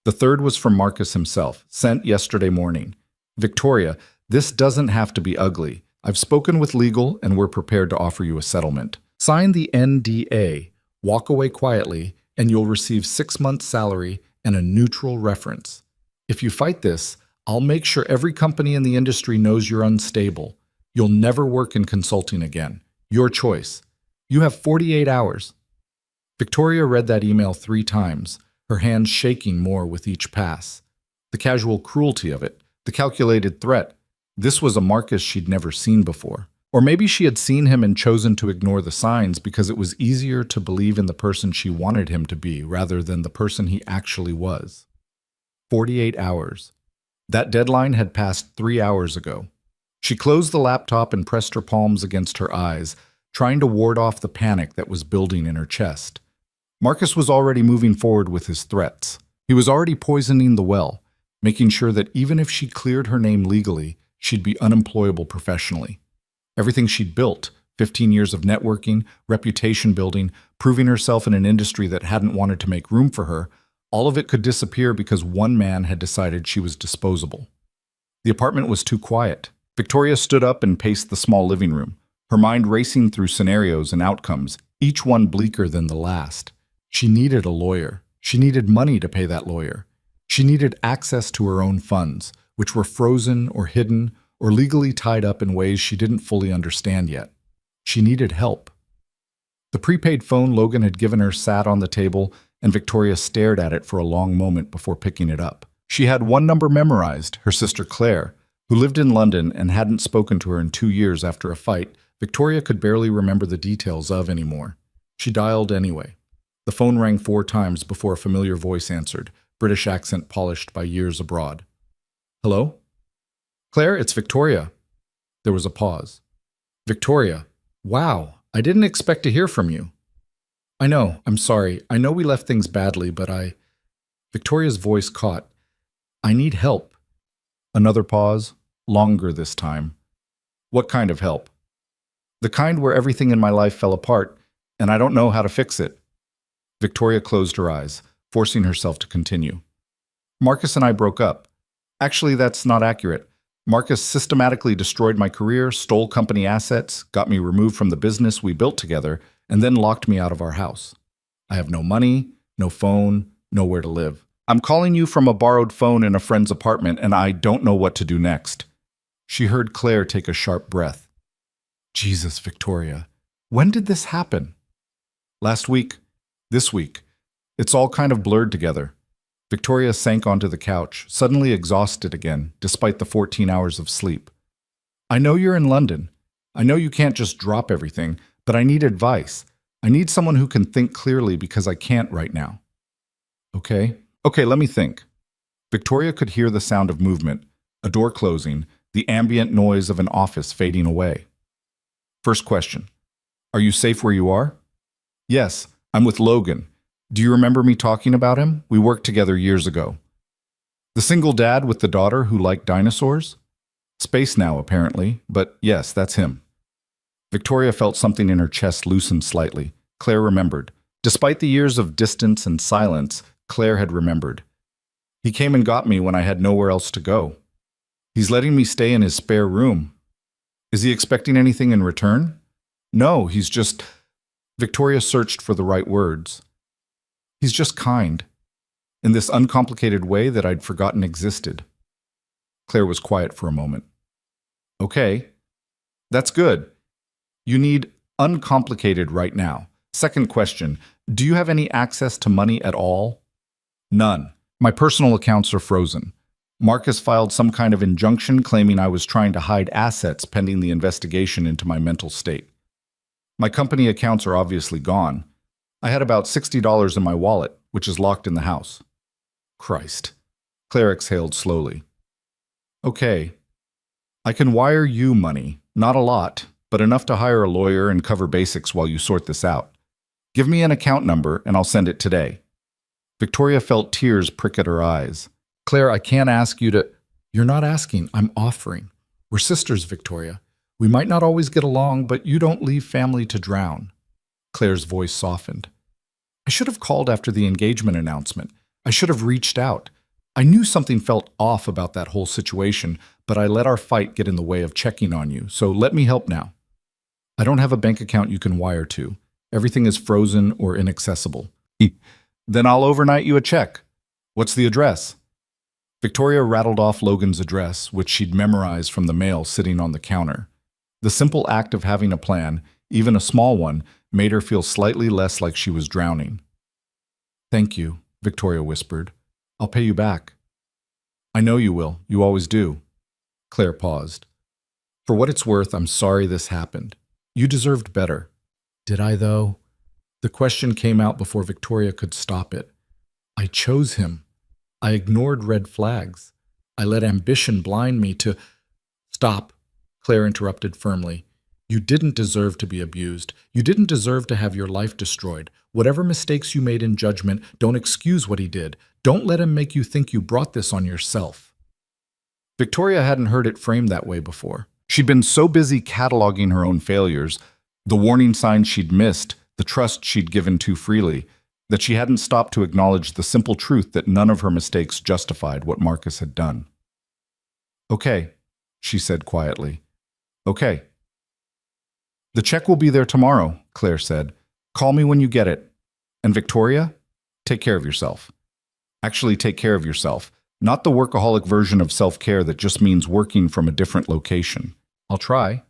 S1: The third was from Marcus himself, sent yesterday morning. Victoria, this doesn't have to be ugly. I've spoken with legal and we're prepared to offer you a settlement. Sign the NDA, walk away quietly, and you'll receive 6 months' salary and a neutral reference. If you fight this, I'll make sure every company in the industry knows you're unstable. You'll never work in consulting again. Your choice. You have 48 hours. Victoria read that email 3 times, her hands shaking more with each pass. The casual cruelty of it, the calculated threat. This was a Marcus she'd never seen before. Or maybe she had seen him and chosen to ignore the signs because it was easier to believe in the person she wanted him to be rather than the person he actually was. 48 hours. That deadline had passed 3 hours ago. She closed the laptop and pressed her palms against her eyes, trying to ward off the panic that was building in her chest. Marcus was already moving forward with his threats. He was already poisoning the well, making sure that even if she cleared her name legally, she'd be unemployable professionally. Everything she'd built, 15 years of networking, reputation building, proving herself in an industry that hadn't wanted to make room for her, all of it could disappear because one man had decided she was disposable. The apartment was too quiet. Victoria stood up and paced the small living room, her mind racing through scenarios and outcomes, each one bleaker than the last. She needed a lawyer. She needed money to pay that lawyer. She needed access to her own funds, which were frozen or hidden or legally tied up in ways she didn't fully understand yet. She needed help. The prepaid phone Logan had given her sat on the table, and Victoria stared at it for a long moment before picking it up. She had one number memorized, her sister Claire, who lived in London and hadn't spoken to her in 2 years after a fight Victoria could barely remember the details of anymore. She dialed anyway. The phone rang 4 times before a familiar voice answered, British accent polished by years abroad. Hello? Claire, it's Victoria. There was a pause. Victoria, wow, I didn't expect to hear from you. I know, I'm sorry. I know we left things badly, but Victoria's voice caught. I need help. Another pause, longer this time. What kind of help? The kind where everything in my life fell apart, and I don't know how to fix it. Victoria closed her eyes, forcing herself to continue. Marcus and I broke up. Actually, that's not accurate. Marcus systematically destroyed my career, stole company assets, got me removed from the business we built together, and then locked me out of our house. I have no money, no phone, nowhere to live. I'm calling you from a borrowed phone in a friend's apartment, and I don't know what to do next. She heard Claire take a sharp breath. Jesus, Victoria, when did this happen? Last week. This week. It's all kind of blurred together. Victoria sank onto the couch, suddenly exhausted again, despite the 14 hours of sleep. I know you're in London. I know you can't just drop everything, but I need advice. I need someone who can think clearly because I can't right now. Okay, let me think. Victoria could hear the sound of movement, a door closing, the ambient noise of an office fading away. First question. Are you safe where you are? Yes, I'm with Logan. Do you remember me talking about him? We worked together years ago. The single dad with the daughter who liked dinosaurs? Space now, apparently, but yes, that's him. Victoria felt something in her chest loosen slightly. Claire remembered. Despite the years of distance and silence, Claire had remembered. He came and got me when I had nowhere else to go. He's letting me stay in his spare room. Is he expecting anything in return? No, he's just... Victoria searched for the right words. He's just kind, in this uncomplicated way that I'd forgotten existed. Claire was quiet for a moment. Okay, that's good. You need uncomplicated right now. Second question, do you have any access to money at all? None. My personal accounts are frozen. Marcus filed some kind of injunction claiming I was trying to hide assets pending the investigation into my mental state. My company accounts are obviously gone. I had about $60 in my wallet, which is locked in the house. Christ. Claire exhaled slowly. Okay. I can wire you money. Not a lot, but enough to hire a lawyer and cover basics while you sort this out. Give me an account number and I'll send it today. Victoria felt tears prick at her eyes. Claire, I can't ask you to... You're not asking, I'm offering. We're sisters, Victoria. We might not always get along, but you don't leave family to drown. Claire's voice softened. I should have called after the engagement announcement. I should have reached out. I knew something felt off about that whole situation, but I let our fight get in the way of checking on you, so let me help now. I don't have a bank account you can wire to. Everything is frozen or inaccessible. Then I'll overnight you a check. What's the address? Victoria rattled off Logan's address, which she'd memorized from the mail sitting on the counter. The simple act of having a plan, even a small one, made her feel slightly less like she was drowning. Thank you, Victoria whispered. I'll pay you back. I know you will. You always do. Claire paused. For what it's worth, I'm sorry this happened. You deserved better. Did I, though? The question came out before Victoria could stop it. I chose him. I ignored red flags. I let ambition blind me to... Stop, Claire interrupted firmly. You didn't deserve to be abused. You didn't deserve to have your life destroyed. Whatever mistakes you made in judgment, don't excuse what he did. Don't let him make you think you brought this on yourself. Victoria hadn't heard it framed that way before. She'd been so busy cataloging her own failures, the warning signs she'd missed, the trust she'd given too freely, that she hadn't stopped to acknowledge the simple truth that none of her mistakes justified what Marcus had done. Okay, she said quietly. Okay. The check will be there tomorrow, Claire said. Call me when you get it. And Victoria, take care of yourself. Actually, take care of yourself. Not the workaholic version of self-care that just means working from a different location. I'll try.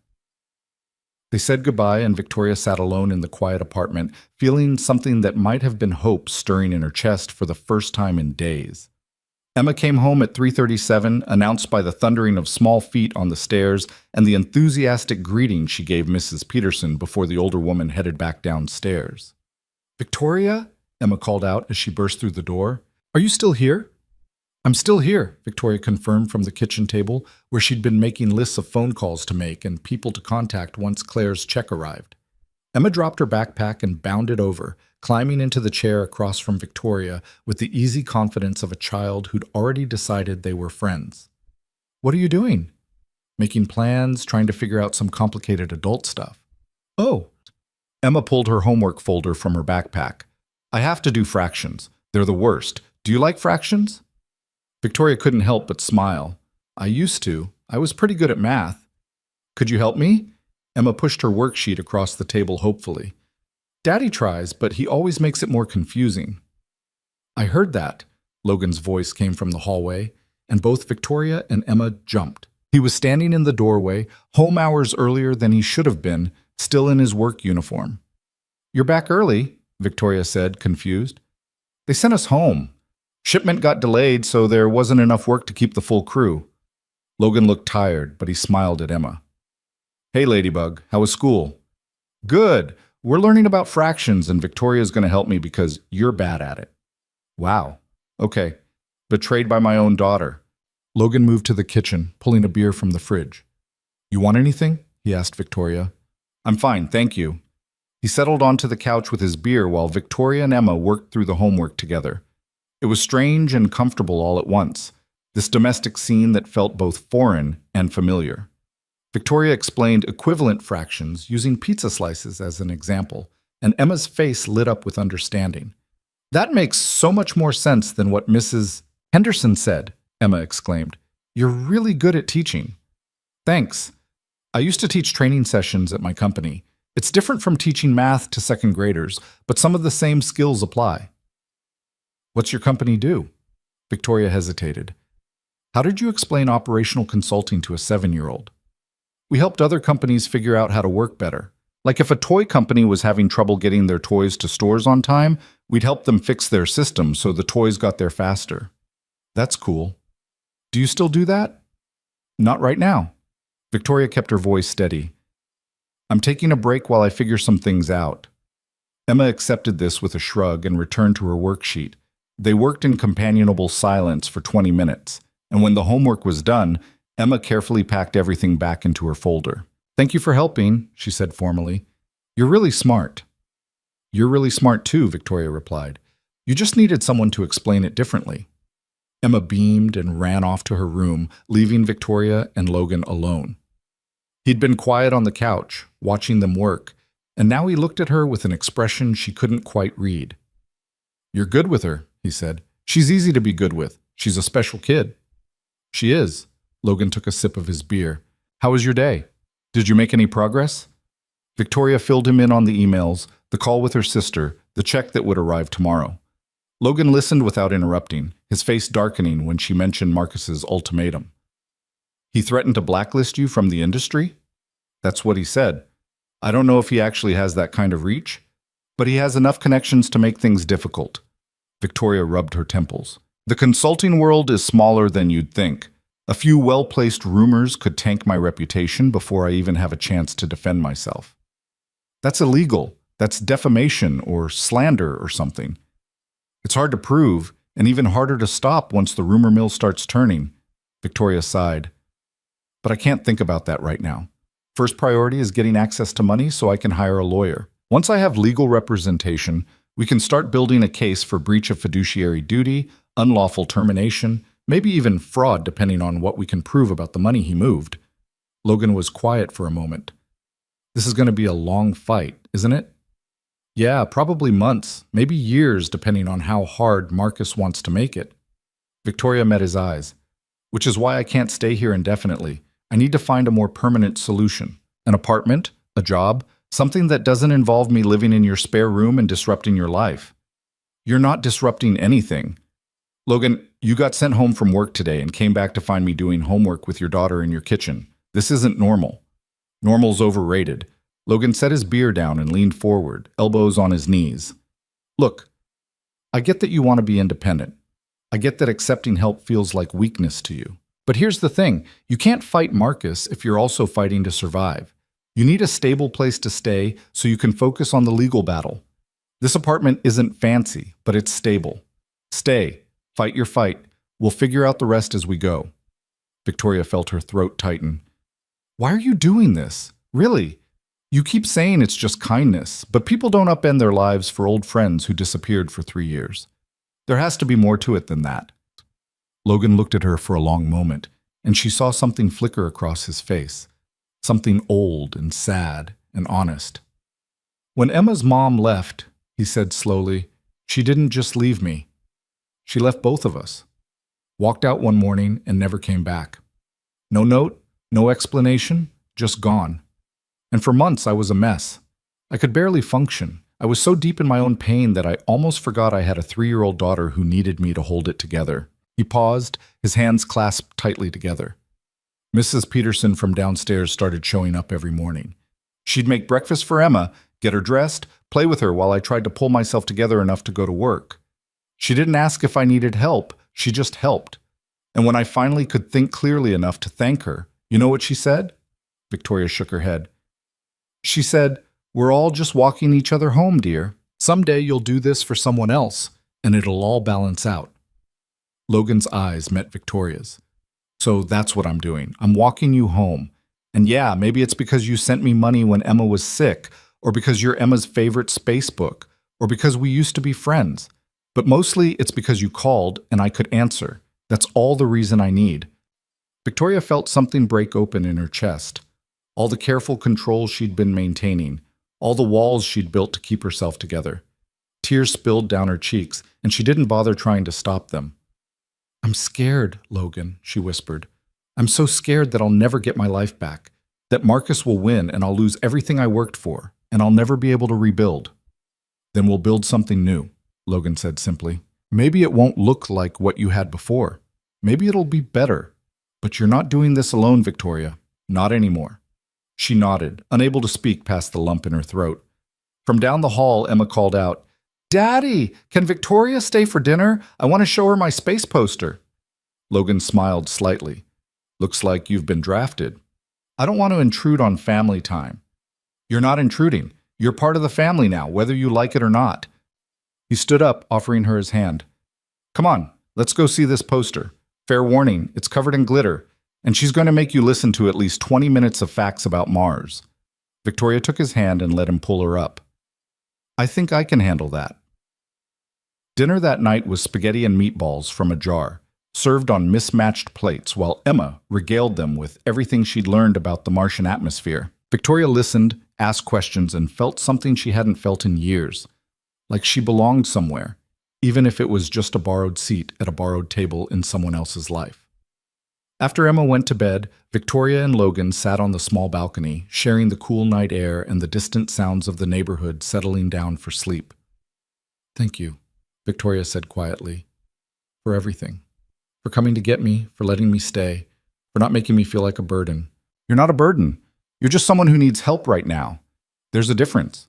S1: They said goodbye, and Victoria sat alone in the quiet apartment, feeling something that might have been hope stirring in her chest for the first time in days. Emma came home at 3:37, announced by the thundering of small feet on the stairs and the enthusiastic greeting she gave Mrs. Peterson before the older woman headed back downstairs. Victoria? Emma called out as she burst through the door. Are you still here? I'm still here, Victoria confirmed from the kitchen table, where she'd been making lists of phone calls to make and people to contact once Claire's check arrived. Emma dropped her backpack and bounded over, climbing into the chair across from Victoria with the easy confidence of a child who'd already decided they were friends. What are you doing? Making plans, trying to figure out some complicated adult stuff. Oh. Emma pulled her homework folder from her backpack. I have to do fractions. They're the worst. Do you like fractions? Victoria couldn't help but smile. I used to. I was pretty good at math. Could you help me? Emma pushed her worksheet across the table hopefully. Daddy tries, but he always makes it more confusing. I heard that. Logan's voice came from the hallway, and both Victoria and Emma jumped. He was standing in the doorway, home hours earlier than he should have been, still in his work uniform. You're back early, Victoria said, confused. They sent us home. Shipment got delayed, so there wasn't enough work to keep the full crew. Logan looked tired, but he smiled at Emma. Hey, Ladybug, how was school? Good. We're learning about fractions, and Victoria's going to help me because you're bad at it. Wow. Okay. Betrayed by my own daughter. Logan moved to the kitchen, pulling a beer from the fridge. You want anything? He asked Victoria. I'm fine, thank you. He settled onto the couch with his beer while Victoria and Emma worked through the homework together. It was strange and comfortable all at once, this domestic scene that felt both foreign and familiar. Victoria explained equivalent fractions using pizza slices as an example, and Emma's face lit up with understanding. That makes so much more sense than what Mrs. Henderson said, Emma exclaimed. You're really good at teaching. Thanks. I used to teach training sessions at my company. It's different from teaching math to second graders, but some of the same skills apply. What's your company do? Victoria hesitated. How did you explain operational consulting to a 7-year-old? We helped other companies figure out how to work better. Like if a toy company was having trouble getting their toys to stores on time, we'd help them fix their system so the toys got there faster. That's cool. Do you still do that? Not right now. Victoria kept her voice steady. I'm taking a break while I figure some things out. Emma accepted this with a shrug and returned to her worksheet. They worked in companionable silence for 20 minutes, and when the homework was done, Emma carefully packed everything back into her folder. Thank you for helping, she said formally. You're really smart. You're really smart too, Victoria replied. You just needed someone to explain it differently. Emma beamed and ran off to her room, leaving Victoria and Logan alone. He'd been quiet on the couch, watching them work, and now he looked at her with an expression she couldn't quite read. You're good with her, he said. She's easy to be good with. She's a special kid. She is. Logan took a sip of his beer. How was your day? Did you make any progress? Victoria filled him in on the emails, the call with her sister, the check that would arrive tomorrow. Logan listened without interrupting, his face darkening when she mentioned Marcus's ultimatum. He threatened to blacklist you from the industry? That's what he said. I don't know if he actually has that kind of reach, but he has enough connections to make things difficult. Victoria rubbed her temples. The consulting world is smaller than you'd think. A few well-placed rumors could tank my reputation before I even have a chance to defend myself. That's illegal. That's defamation or slander or something. It's hard to prove, and even harder to stop once the rumor mill starts turning. Victoria sighed. But I can't think about that right now. First priority is getting access to money so I can hire a lawyer. Once I have legal representation, we can start building a case for breach of fiduciary duty, unlawful termination, maybe even fraud depending on what we can prove about the money he moved. Logan was quiet for a moment. This is going to be a long fight, isn't it? Yeah, probably months, maybe years depending on how hard Marcus wants to make it. Victoria met his eyes. Which is why I can't stay here indefinitely. I need to find a more permanent solution. An apartment, a job, something that doesn't involve me living in your spare room and disrupting your life. You're not disrupting anything. Logan, you got sent home from work today and came back to find me doing homework with your daughter in your kitchen. This isn't normal. Normal's overrated. Logan set his beer down and leaned forward, elbows on his knees. Look, I get that you want to be independent. I get that accepting help feels like weakness to you. But here's the thing, you can't fight Marcus if you're also fighting to survive. You need a stable place to stay so you can focus on the legal battle. This apartment isn't fancy, but it's stable. Stay. Fight your fight. We'll figure out the rest as we go. Victoria felt her throat tighten. Why are you doing this? Really? You keep saying it's just kindness, but people don't upend their lives for old friends who disappeared for 3 years. There has to be more to it than that. Logan looked at her for a long moment, and she saw something flicker across his face. Something old and sad and honest. When Emma's mom left, he said slowly, she didn't just leave me. She left both of us. Walked out one morning and never came back. No note, no explanation, just gone. And for months I was a mess. I could barely function. I was so deep in my own pain that I almost forgot I had a 3-year-old daughter who needed me to hold it together. He paused, his hands clasped tightly together. Mrs. Peterson from downstairs started showing up every morning. She'd make breakfast for Emma, get her dressed, play with her while I tried to pull myself together enough to go to work. She didn't ask if I needed help, she just helped. And when I finally could think clearly enough to thank her, you know what she said? Victoria shook her head. She said, "We're all just walking each other home, dear. Someday you'll do this for someone else, and it'll all balance out." Logan's eyes met Victoria's. So that's what I'm doing. I'm walking you home. And yeah, maybe it's because you sent me money when Emma was sick, or because you're Emma's favorite space book, or because we used to be friends. But mostly it's because you called and I could answer. That's all the reason I need. Victoria felt something break open in her chest. All the careful control she'd been maintaining, all the walls she'd built to keep herself together. Tears spilled down her cheeks, and she didn't bother trying to stop them. "I'm scared, Logan," she whispered. "I'm so scared that I'll never get my life back, that Marcus will win and I'll lose everything I worked for, and I'll never be able to rebuild." "Then we'll build something new," Logan said simply. "Maybe it won't look like what you had before. Maybe it'll be better. But you're not doing this alone, Victoria. Not anymore." She nodded, unable to speak past the lump in her throat. From down the hall, Emma called out, "Daddy, can Victoria stay for dinner? I want to show her my space poster." Logan smiled slightly. "Looks like you've been drafted." "I don't want to intrude on family time." "You're not intruding. You're part of the family now, whether you like it or not." He stood up, offering her his hand. "Come on, let's go see this poster. Fair warning, it's covered in glitter, and she's going to make you listen to at least 20 minutes of facts about Mars." Victoria took his hand and let him pull her up. "I think I can handle that." Dinner that night was spaghetti and meatballs from a jar, served on mismatched plates, while Emma regaled them with everything she'd learned about the Martian atmosphere. Victoria listened, asked questions, and felt something she hadn't felt in years, like she belonged somewhere, even if it was just a borrowed seat at a borrowed table in someone else's life. After Emma went to bed, Victoria and Logan sat on the small balcony, sharing the cool night air and the distant sounds of the neighborhood settling down for sleep. "Thank you," Victoria said quietly, "for everything. For coming to get me, for letting me stay, for not making me feel like a burden." "You're not a burden. You're just someone who needs help right now. There's a difference."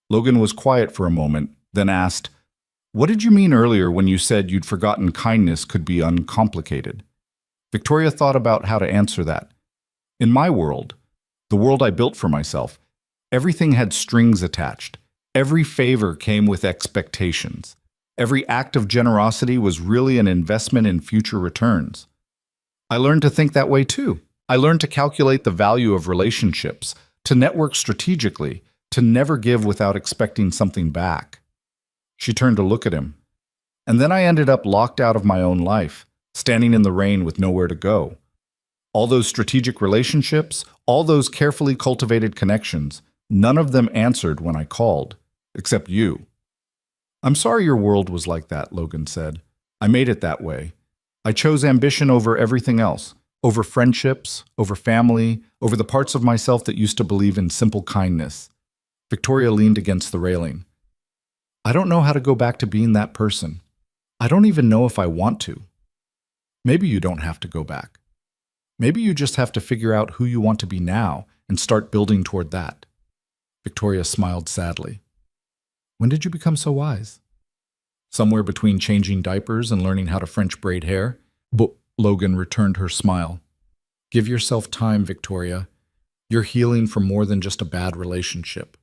S1: Logan was quiet for a moment, then asked, "What did you mean earlier when you said you'd forgotten kindness could be uncomplicated?" Victoria thought about how to answer that. "In my world, the world I built for myself, everything had strings attached. Every favor came with expectations. Every act of generosity was really an investment in future returns. I learned to think that way too. I learned to calculate the value of relationships, to network strategically, to never give without expecting something back." She turned to look at him. "And then I ended up locked out of my own life, standing in the rain with nowhere to go. All those strategic relationships, all those carefully cultivated connections, none of them answered when I called, except you." "I'm sorry your world was like that," Logan said. "I made it that way. I chose ambition over everything else, over friendships, over family, over the parts of myself that used to believe in simple kindness." Victoria leaned against the railing. "I don't know how to go back to being that person. I don't even know if I want to." "Maybe you don't have to go back. Maybe you just have to figure out who you want to be now and start building toward that." Victoria smiled sadly. "When did you become so wise?" "Somewhere between changing diapers and learning how to French braid hair." But Logan returned her smile. "Give yourself time, Victoria. You're healing from more than just a bad relationship.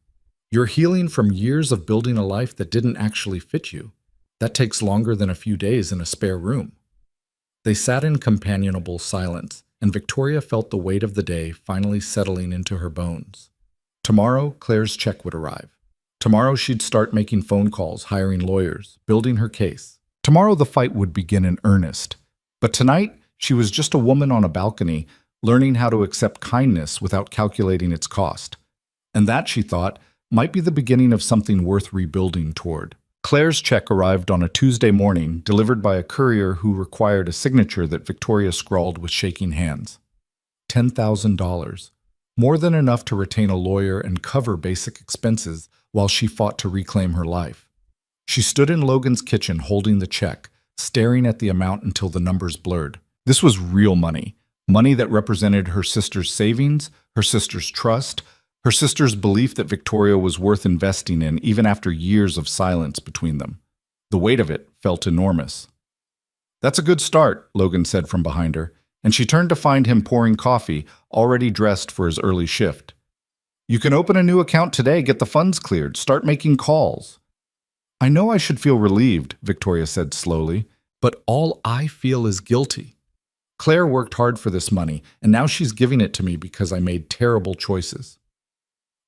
S1: You're healing from years of building a life that didn't actually fit you. That takes longer than a few days in a spare room." They sat in companionable silence, and Victoria felt the weight of the day finally settling into her bones. Tomorrow, Claire's check would arrive. Tomorrow she'd start making phone calls, hiring lawyers, building her case. Tomorrow the fight would begin in earnest. But tonight, she was just a woman on a balcony, learning how to accept kindness without calculating its cost. And that, she thought, might be the beginning of something worth rebuilding toward. Claire's check arrived on a Tuesday morning, delivered by a courier who required a signature that Victoria scrawled with shaking hands. $10,000. More than enough to retain a lawyer and cover basic expenses while she fought to reclaim her life. She stood in Logan's kitchen holding the check, staring at the amount until the numbers blurred. This was real money, money that represented her sister's savings, her sister's trust, her sister's belief that Victoria was worth investing in even after years of silence between them. The weight of it felt enormous. "That's a good start," Logan said from behind her, and she turned to find him pouring coffee, already dressed for his early shift. "You can open a new account today, get the funds cleared, start making calls." "I know I should feel relieved," Victoria said slowly, "but all I feel is guilty. Claire worked hard for this money, and now she's giving it to me because I made terrible choices.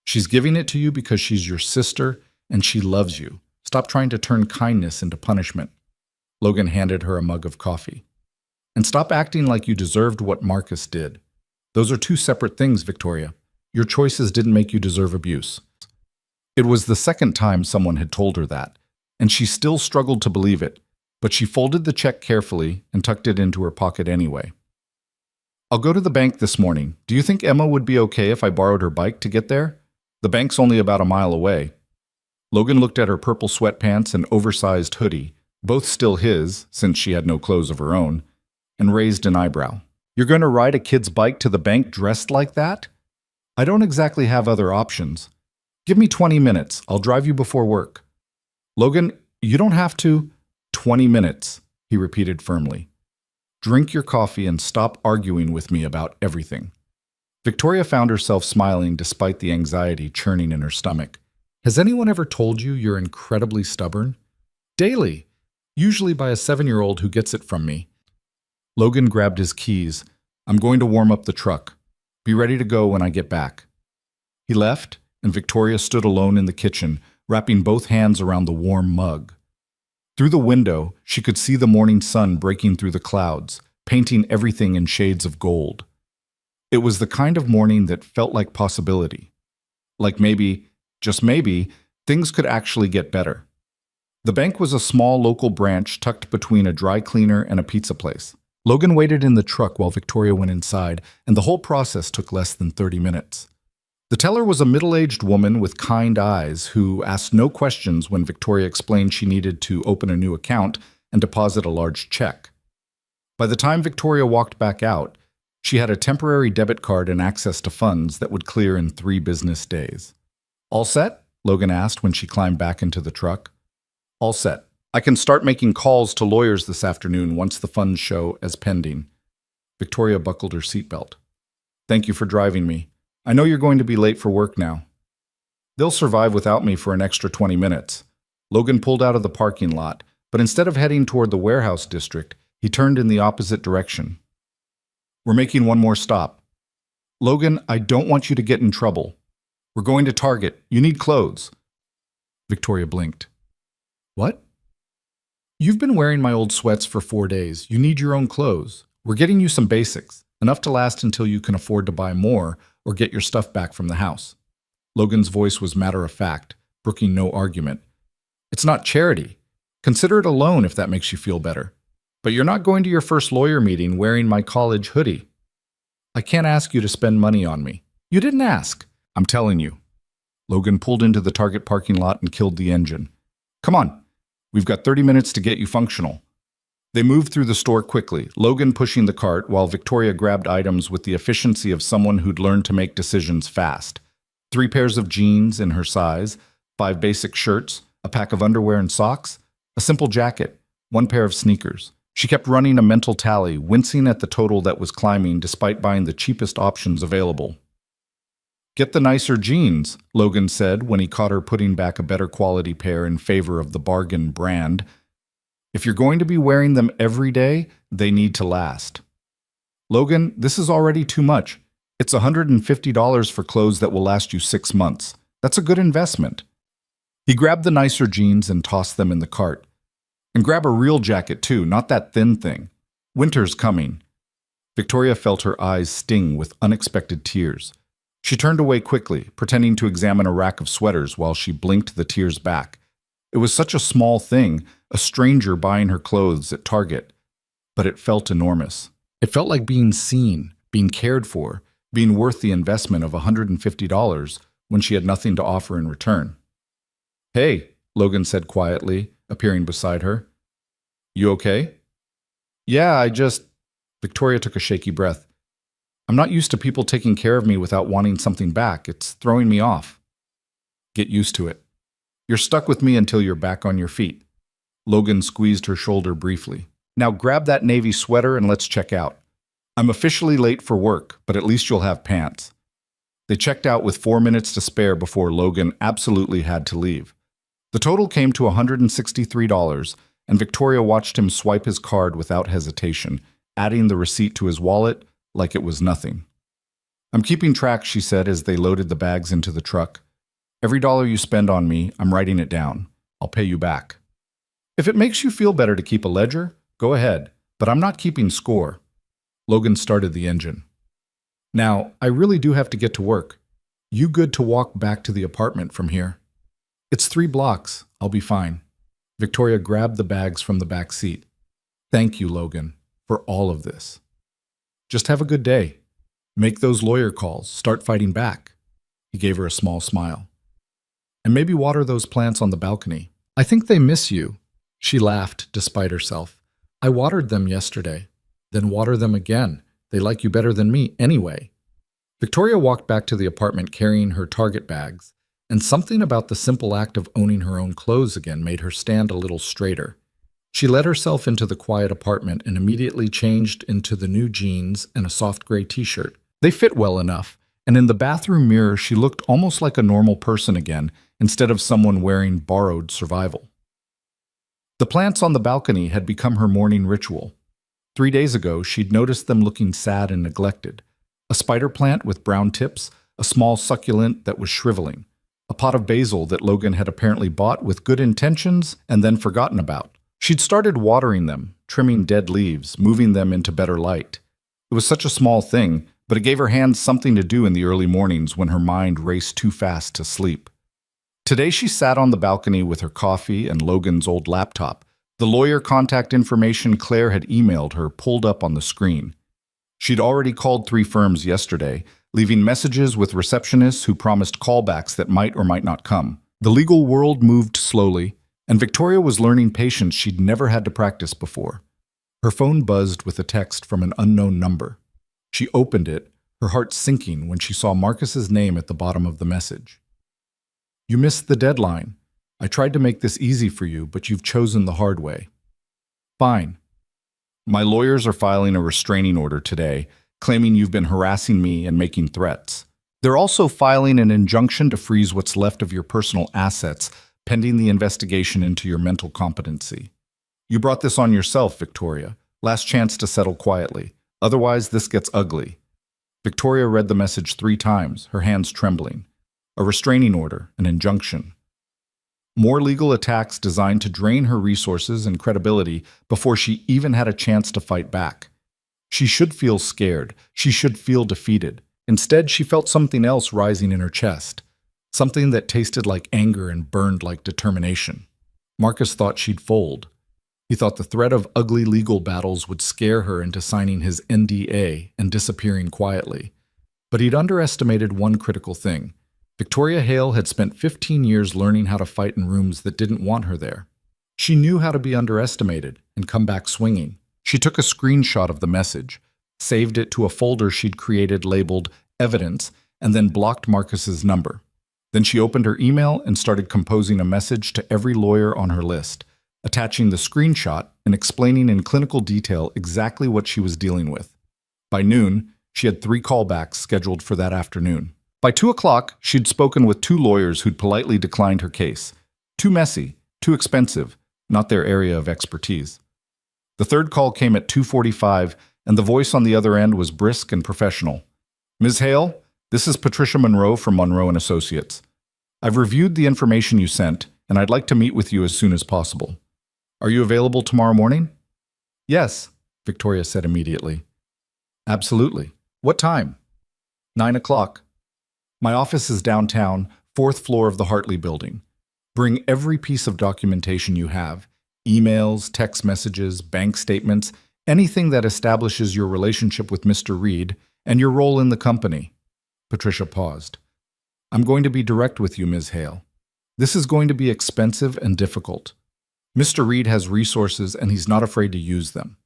S1: She's giving it to you because she's your sister and she loves you. Stop trying to turn kindness into punishment." Logan handed her a mug of coffee. "And stop acting like you deserved what Marcus did. Those are two separate things, Victoria. Your choices didn't make you deserve abuse." It was the second time someone had told her that, and she still struggled to believe it, but she folded the check carefully and tucked it into her pocket anyway. "I'll go to the bank this morning. Do you think Emma would be okay if I borrowed her bike to get there? The bank's only about a mile away." Logan looked at her purple sweatpants and oversized hoodie, both still his, since she had no clothes of her own, and raised an eyebrow. "You're going to ride a kid's bike to the bank dressed like that?" I don't exactly have other options. Give me 20 minutes. I'll drive you before work. Logan, you don't have to. 20 minutes, he repeated firmly. Drink your coffee and stop arguing with me about everything. Victoria found herself smiling despite the anxiety churning in her stomach. Has anyone ever told you you're incredibly stubborn? Daily, usually by a 7-year-old who gets it from me. Logan grabbed his keys. I'm going to warm up the truck. Be ready to go when I get back. He left, and Victoria stood alone in the kitchen, wrapping both hands around the warm mug. Through the window, she could see the morning sun breaking through the clouds, painting everything in shades of gold. It was the kind of morning that felt like possibility. Like maybe, just maybe, things could actually get better. The bank was a small local branch tucked between a dry cleaner and a pizza place. Logan waited in the truck while Victoria went inside, and the whole process took less than 30 minutes. The teller was a middle-aged woman with kind eyes who asked no questions when Victoria explained she needed to open a new account and deposit a large check. By the time Victoria walked back out, she had a temporary debit card and access to funds that would clear in 3 business days. All set? Logan asked when she climbed back into the truck. All set. I can start making calls to lawyers this afternoon once the funds show as pending. Victoria buckled her seatbelt. Thank you for driving me. I know you're going to be late for work now. They'll survive without me for an extra 20 minutes. Logan pulled out of the parking lot, but instead of heading toward the warehouse district, he turned in the opposite direction. We're making one more stop. Logan, I don't want you to get in trouble. We're going to Target. You need clothes. Victoria blinked. What? You've been wearing my old sweats for 4 days. You need your own clothes. We're getting you some basics, enough to last until you can afford to buy more or get your stuff back from the house. Logan's voice was matter-of-fact, brooking no argument. It's not charity. Consider it a loan if that makes you feel better. But you're not going to your first lawyer meeting wearing my college hoodie. I can't ask you to spend money on me. You didn't ask. I'm telling you. Logan pulled into the Target parking lot and killed the engine. Come on. We've got 30 minutes to get you functional. They moved through the store quickly, Logan pushing the cart while Victoria grabbed items with the efficiency of someone who'd learned to make decisions fast. 3 pairs of jeans in her size, 5 basic shirts, a pack of underwear and socks, a simple jacket, 1 pair of sneakers. She kept running a mental tally, wincing at the total that was climbing despite buying the cheapest options available. Get the nicer jeans, Logan said when he caught her putting back a better quality pair in favor of the bargain brand. If you're going to be wearing them every day, they need to last. Logan, this is already too much. It's $150 for clothes that will last you 6 months. That's a good investment. He grabbed the nicer jeans and tossed them in the cart. And grab a real jacket too, not that thin thing. Winter's coming. Victoria felt her eyes sting with unexpected tears. She turned away quickly, pretending to examine a rack of sweaters while she blinked the tears back. It was such a small thing, a stranger buying her clothes at Target. But it felt enormous. It felt like being seen, being cared for, being worth the investment of $150 when she had nothing to offer in return. Hey, Logan said quietly, appearing beside her. You okay? Yeah, Victoria took a shaky breath. I'm not used to people taking care of me without wanting something back. It's throwing me off. Get used to it. You're stuck with me until you're back on your feet. Logan squeezed her shoulder briefly. Now grab that navy sweater and let's check out. I'm officially late for work, but at least you'll have pants. They checked out with 4 minutes to spare before Logan absolutely had to leave. The total came to $163, and Victoria watched him swipe his card without hesitation, adding the receipt to his wallet like it was nothing. I'm keeping track, she said as they loaded the bags into the truck. Every dollar you spend on me, I'm writing it down. I'll pay you back. If it makes you feel better to keep a ledger, go ahead, but I'm not keeping score. Logan started the engine. Now, I really do have to get to work. You good to walk back to the apartment from here? It's 3 blocks. I'll be fine. Victoria grabbed the bags from the back seat. Thank you, Logan, for all of this. Just have a good day. Make those lawyer calls. Start fighting back. He gave her a small smile. And maybe water those plants on the balcony. I think they miss you. She laughed despite herself. I watered them yesterday. Then water them again. They like you better than me anyway. Victoria walked back to the apartment carrying her Target bags, and something about the simple act of owning her own clothes again made her stand a little straighter. She let herself into the quiet apartment and immediately changed into the new jeans and a soft gray t-shirt. They fit well enough, and in the bathroom mirror she looked almost like a normal person again, instead of someone wearing borrowed survival. The plants on the balcony had become her morning ritual. 3 days ago, she'd noticed them looking sad and neglected. A spider plant with brown tips, a small succulent that was shriveling, a pot of basil that Logan had apparently bought with good intentions and then forgotten about. She'd started watering them, trimming dead leaves, moving them into better light. It was such a small thing, but it gave her hands something to do in the early mornings when her mind raced too fast to sleep. Today she sat on the balcony with her coffee and Logan's old laptop. The lawyer contact information Claire had emailed her pulled up on the screen. She'd already called 3 firms yesterday, leaving messages with receptionists who promised callbacks that might or might not come. The legal world moved slowly, and Victoria was learning patience she'd never had to practice before. Her phone buzzed with a text from an unknown number. She opened it, her heart sinking when she saw Marcus's name at the bottom of the message. "You missed the deadline. I tried to make this easy for you, but you've chosen the hard way. Fine. My lawyers are filing a restraining order today, claiming you've been harassing me and making threats. They're also filing an injunction to freeze what's left of your personal assets, pending the investigation into your mental competency. You brought this on yourself, Victoria. Last chance to settle quietly. Otherwise, this gets ugly." Victoria read the message 3 times, her hands trembling. A restraining order, an injunction. More legal attacks designed to drain her resources and credibility before she even had a chance to fight back. She should feel scared. She should feel defeated. Instead, she felt something else rising in her chest. Something that tasted like anger and burned like determination. Marcus thought she'd fold. He thought the threat of ugly legal battles would scare her into signing his NDA and disappearing quietly. But he'd underestimated one critical thing. Victoria Hale had spent 15 years learning how to fight in rooms that didn't want her there. She knew how to be underestimated and come back swinging. She took a screenshot of the message, saved it to a folder she'd created labeled Evidence, and then blocked Marcus's number. Then she opened her email and started composing a message to every lawyer on her list, attaching the screenshot and explaining in clinical detail exactly what she was dealing with. By noon, she had 3 callbacks scheduled for that afternoon. By 2 o'clock, she'd spoken with 2 lawyers who'd politely declined her case. Too messy, too expensive, not their area of expertise. The 3rd call came at 2:45, and the voice on the other end was brisk and professional. "Ms. Hale, this is Patricia Monroe from Monroe & Associates. I've reviewed the information you sent, and I'd like to meet with you as soon as possible. Are you available tomorrow morning?" "Yes," Victoria said immediately. "Absolutely. What time?" 9 o'clock. "My office is downtown, 4th floor of the Hartley building. Bring every piece of documentation you have, emails, text messages, bank statements, anything that establishes your relationship with Mr. Reed and your role in the company." Patricia paused. "I'm going to be direct with you, Ms. Hale. This is going to be expensive and difficult. Mr. Reed has resources and he's not afraid to use them.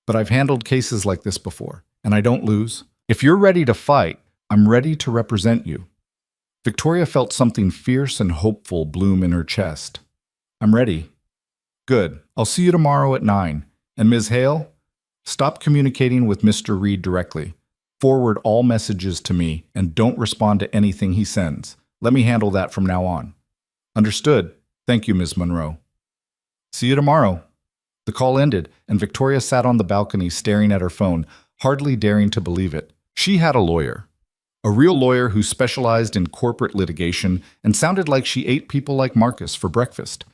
S1: But I've handled cases like this before, and I don't lose. If you're ready to fight, I'm ready to represent you." Victoria felt something fierce and hopeful bloom in her chest. "I'm ready." "Good. I'll see you tomorrow at 9. And Ms. Hale, stop communicating with Mr. Reed directly. Forward all messages to me and don't respond to anything he sends. Let me handle that from now on." "Understood. Thank you, Ms. Monroe." "See you tomorrow." The call ended, and Victoria sat on the balcony staring at her phone, hardly daring to believe it. She had a lawyer. A real lawyer who specialized in corporate litigation and sounded like she ate people like Marcus for breakfast.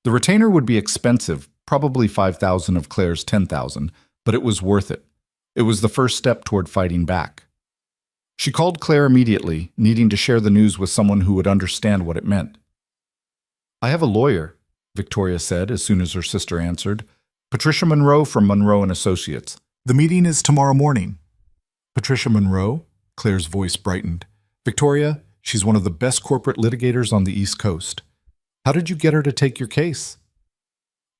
S1: The retainer would be expensive, probably $5,000 of Claire's $10,000, but it was worth it. It was the first step toward fighting back. She called Claire immediately, needing to share the news with someone who would understand what it meant. "I have a lawyer," Victoria said as soon as her sister answered. "Patricia Monroe from Monroe & Associates. The meeting is tomorrow morning." "Patricia Monroe?" Claire's voice brightened. "Victoria, she's one of the best corporate litigators on the East Coast. How did you get her to take your case?"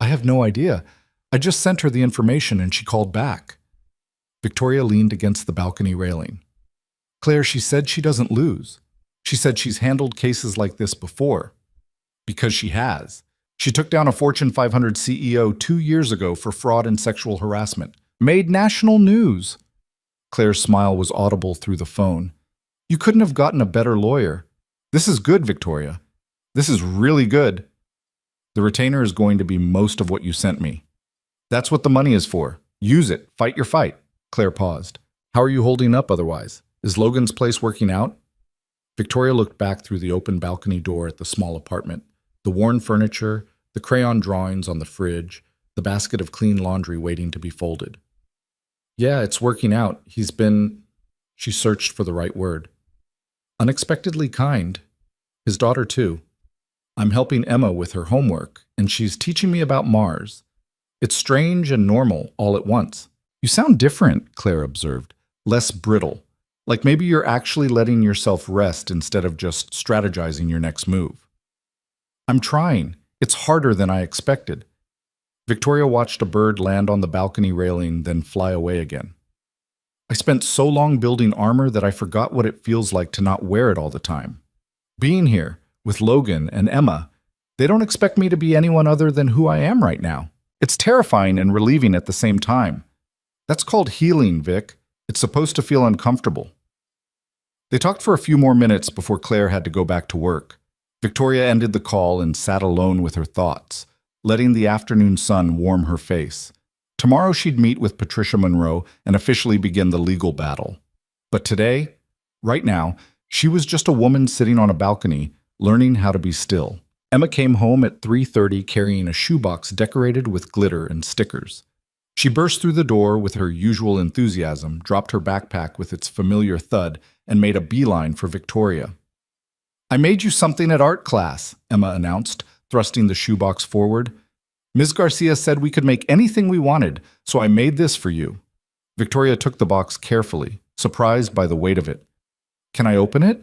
S1: "I have no idea. I just sent her the information and she called back." Victoria leaned against the balcony railing. Claire, she said she doesn't lose. She said she's handled cases like this before. Because she has. She took down a Fortune 500 CEO 2 years ago for fraud and sexual harassment. Made national news. Claire's smile was audible through the phone. You couldn't have gotten a better lawyer. This is good, Victoria. This is really good. The retainer is going to be most of what you sent me. That's what the money is for. Use it. Fight your fight. Claire paused. How are you holding up otherwise? Is Logan's place working out? Victoria looked back through the open balcony door at the small apartment. The worn furniture, the crayon drawings on the fridge, the basket of clean laundry waiting to be folded. Yeah, it's working out. He's been... She searched for the right word. Unexpectedly kind. His daughter, too. I'm helping Emma with her homework, and she's teaching me about Mars. It's strange and normal all at once. You sound different, Claire observed. Less brittle. Like maybe you're actually letting yourself rest instead of just strategizing your next move. I'm trying. It's harder than I expected. Victoria watched a bird land on the balcony railing, then fly away again. I spent so long building armor that I forgot what it feels like to not wear it all the time. Being here, with Logan and Emma, they don't expect me to be anyone other than who I am right now. It's terrifying and relieving at the same time. That's called healing, Vic. It's supposed to feel uncomfortable. They talked for a few more minutes before Claire had to go back to work. Victoria ended the call and sat alone with her thoughts, letting the afternoon sun warm her face. Tomorrow she'd meet with Patricia Monroe and officially begin the legal battle. But today, right now, she was just a woman sitting on a balcony, learning how to be still. Emma came home at 3:30 carrying a shoebox decorated with glitter and stickers. She burst through the door with her usual enthusiasm, dropped her backpack with its familiar thud, and made a beeline for Victoria. I made you something at art class, Emma announced, thrusting the shoebox forward. Ms. Garcia said we could make anything we wanted, so I made this for you. Victoria took the box carefully, surprised by the weight of it. Can I open it?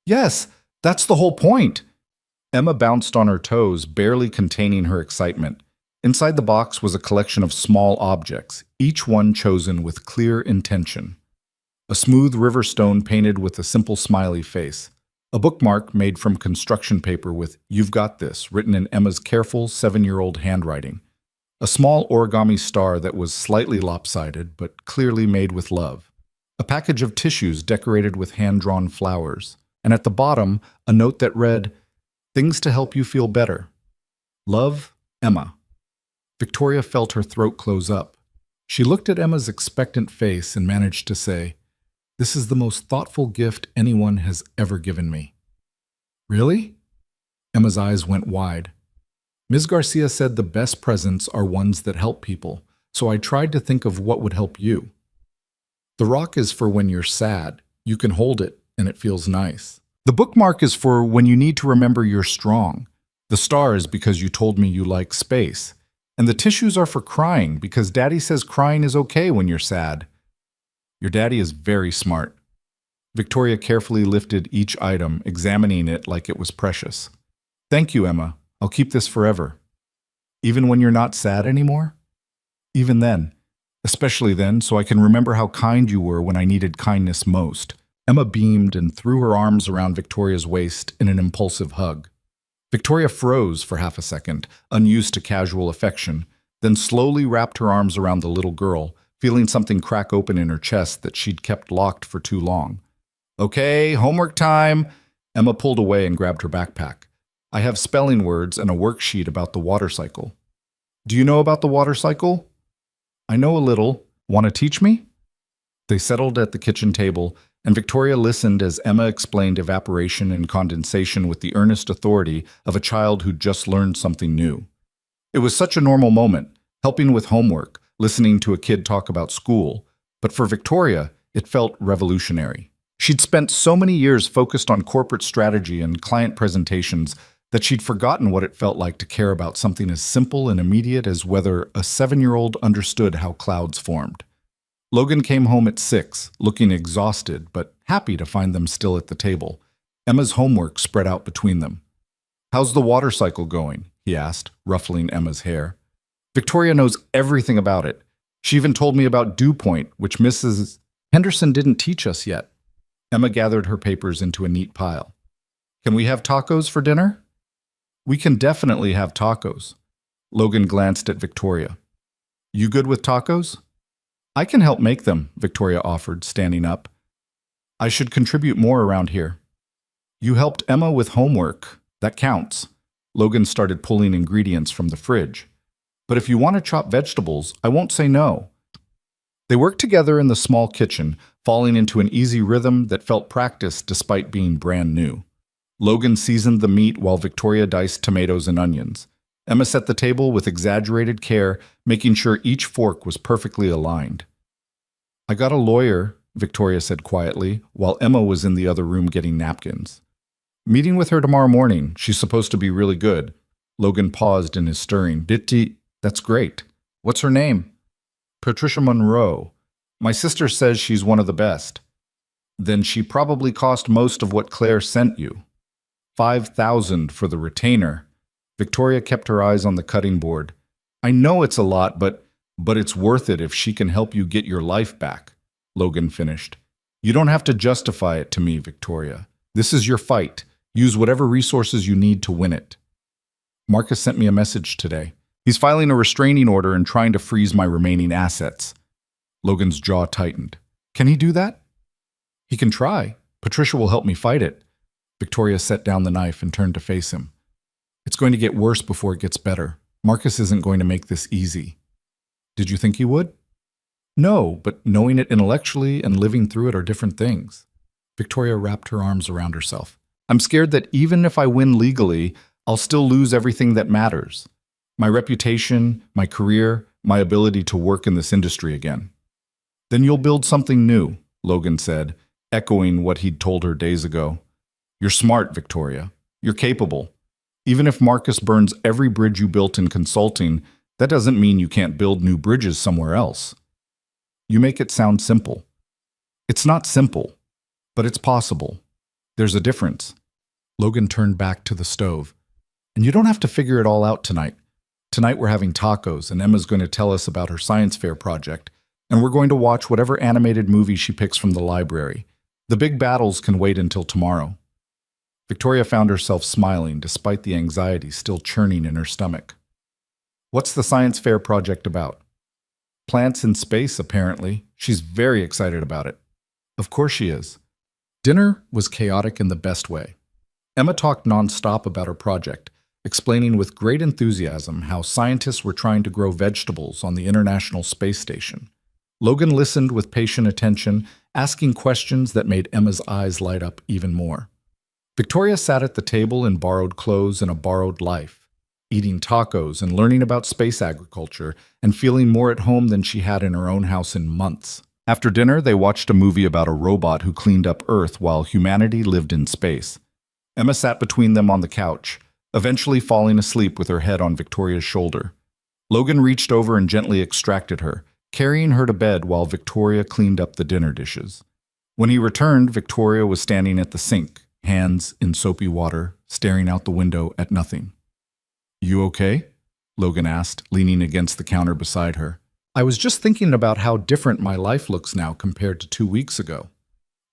S1: Yes, that's the whole point. Emma bounced on her toes, barely containing her excitement. Inside the box was a collection of small objects, each one chosen with clear intention. A smooth river stone painted with a simple smiley face. A bookmark made from construction paper with "You've got this" written in Emma's careful 7-year-old handwriting. A small origami star that was slightly lopsided, but clearly made with love. A package of tissues decorated with hand-drawn flowers. And at the bottom, a note that read, "Things to help you feel better. Love, Emma." Victoria felt her throat close up. She looked at Emma's expectant face and managed to say, "This is the most thoughtful gift anyone has ever given me." Really? Emma's eyes went wide. Ms. Garcia said the best presents are ones that help people, so I tried to think of what would help you. The rock is for when you're sad. You can hold it, and it feels nice. The bookmark is for when you need to remember you're strong. The star is because you told me you like space. And the tissues are for crying, because Daddy says crying is okay when you're sad. Your daddy is very smart. Victoria carefully lifted each item, examining it like it was precious. Thank you, Emma. I'll keep this forever. Even when you're not sad anymore? Even then. Especially then, so I can remember how kind you were when I needed kindness most. Emma beamed and threw her arms around Victoria's waist in an impulsive hug. Victoria froze for half a second, unused to casual affection, then slowly wrapped her arms around the little girl, feeling something crack open in her chest that she'd kept locked for too long. Okay, homework time. Emma pulled away and grabbed her backpack. I have spelling words and a worksheet about the water cycle. Do you know about the water cycle? I know a little. Want to teach me? They settled at the kitchen table, and Victoria listened as Emma explained evaporation and condensation with the earnest authority of a child who'd just learned something new. It was such a normal moment, helping with homework, listening to a kid talk about school, but for Victoria, it felt revolutionary. She'd spent so many years focused on corporate strategy and client presentations that she'd forgotten what it felt like to care about something as simple and immediate as whether a 7-year-old understood how clouds formed. Logan came home at 6, looking exhausted, but happy to find them still at the table. Emma's homework spread out between them. How's the water cycle going? He asked, ruffling Emma's hair. Victoria knows everything about it. She even told me about dew point, which Mrs. Henderson didn't teach us yet. Emma gathered her papers into a neat pile. Can we have tacos for dinner? We can definitely have tacos. Logan glanced at Victoria. You good with tacos? I can help make them, Victoria offered, standing up. I should contribute more around here. You helped Emma with homework. That counts. Logan started pulling ingredients from the fridge. But if you want to chop vegetables, I won't say no. They worked together in the small kitchen, falling into an easy rhythm that felt practiced despite being brand new. Logan seasoned the meat while Victoria diced tomatoes and onions. Emma set the table with exaggerated care, making sure each fork was perfectly aligned. I got a lawyer, Victoria said quietly, while Emma was in the other room getting napkins. Meeting with her tomorrow morning. She's supposed to be really good. Logan paused in his stirring. That's great. What's her name? Patricia Monroe. My sister says she's one of the best. Then she probably cost most of what Claire sent you. $5,000 for the retainer. Victoria kept her eyes on the cutting board. I know it's a lot, but it's worth it if she can help you get your life back, Logan finished. You don't have to justify it to me, Victoria. This is your fight. Use whatever resources you need to win it. Marcus sent me a message today. He's filing a restraining order and trying to freeze my remaining assets. Logan's jaw tightened. Can he do that? He can try. Patricia will help me fight it. Victoria set down the knife and turned to face him. It's going to get worse before it gets better. Marcus isn't going to make this easy. Did you think he would? No, but knowing it intellectually and living through it are different things. Victoria wrapped her arms around herself. I'm scared that even if I win legally, I'll still lose everything that matters. My reputation, my career, my ability to work in this industry again. Then you'll build something new, Logan said, echoing what he'd told her days ago. You're smart, Victoria. You're capable. Even if Marcus burns every bridge you built in consulting, that doesn't mean you can't build new bridges somewhere else. You make it sound simple. It's not simple, but it's possible. There's a difference. Logan turned back to the stove. And you don't have to figure it all out tonight. Tonight we're having tacos, and Emma's going to tell us about her science fair project, and we're going to watch whatever animated movie she picks from the library. The big battles can wait until tomorrow. Victoria found herself smiling despite the anxiety still churning in her stomach. What's the science fair project about? Plants in space, apparently. She's very excited about it. Of course she is. Dinner was chaotic in the best way. Emma talked nonstop about her project, explaining with great enthusiasm how scientists were trying to grow vegetables on the International Space Station. Logan listened with patient attention, asking questions that made Emma's eyes light up even more. Victoria sat at the table in borrowed clothes and a borrowed life, eating tacos and learning about space agriculture and feeling more at home than she had in her own house in months. After dinner, they watched a movie about a robot who cleaned up Earth while humanity lived in space. Emma sat between them on the couch, eventually falling asleep with her head on Victoria's shoulder. Logan reached over and gently extracted her, carrying her to bed while Victoria cleaned up the dinner dishes. When he returned, Victoria was standing at the sink, hands in soapy water, staring out the window at nothing. You okay? Logan asked, leaning against the counter beside her. I was just thinking about how different my life looks now compared to 2 weeks ago.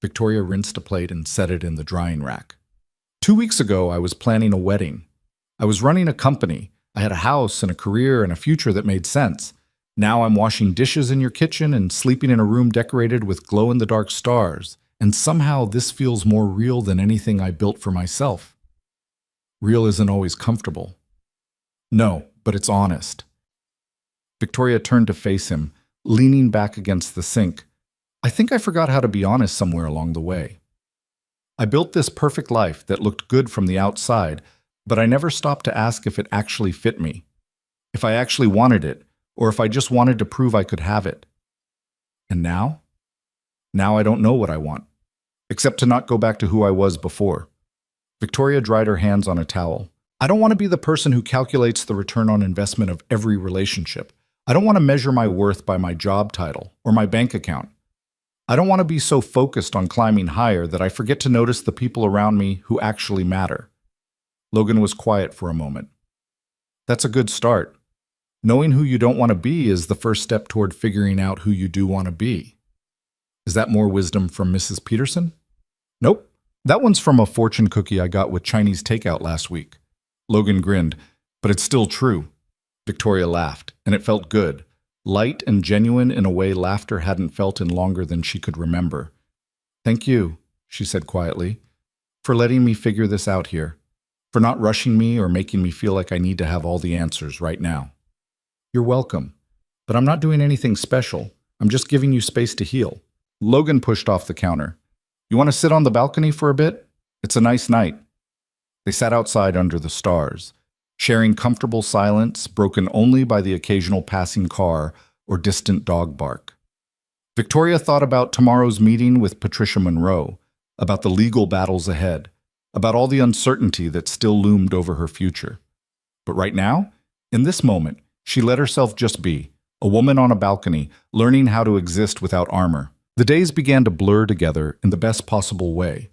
S1: Victoria rinsed a plate and set it in the drying rack. 2 weeks ago, I was planning a wedding. I was running a company. I had a house and a career and a future that made sense. Now I'm washing dishes in your kitchen and sleeping in a room decorated with glow-in-the-dark stars. And somehow this feels more real than anything I built for myself. Real isn't always comfortable. No, but it's honest. Victoria turned to face him, leaning back against the sink. I think I forgot how to be honest somewhere along the way. I built this perfect life that looked good from the outside, but I never stopped to ask if it actually fit me, if I actually wanted it, or if I just wanted to prove I could have it. And now? Now I don't know what I want, except to not go back to who I was before. Victoria dried her hands on a towel. I don't want to be the person who calculates the return on investment of every relationship. I don't want to measure my worth by my job title or my bank account. I don't want to be so focused on climbing higher that I forget to notice the people around me who actually matter. Logan was quiet for a moment. That's a good start. Knowing who you don't want to be is the first step toward figuring out who you do want to be. Is that more wisdom from Mrs. Peterson? Nope. That one's from a fortune cookie I got with Chinese takeout last week. Logan grinned. But it's still true. Victoria laughed, and it felt good. Light and genuine in a way laughter hadn't felt in longer than she could remember. Thank you, she said quietly, for letting me figure this out here, for not rushing me or making me feel like I need to have all the answers right now. You're welcome, but I'm not doing anything special. I'm just giving you space to heal. Logan pushed off the counter. You want to sit on the balcony for a bit? It's a nice night. They sat outside under the stars, sharing comfortable silence broken only by the occasional passing car or distant dog bark. Victoria thought about tomorrow's meeting with Patricia Monroe, about the legal battles ahead, about all the uncertainty that still loomed over her future. But right now, in this moment, she let herself just be, a woman on a balcony, learning how to exist without armor. The days began to blur together in the best possible way.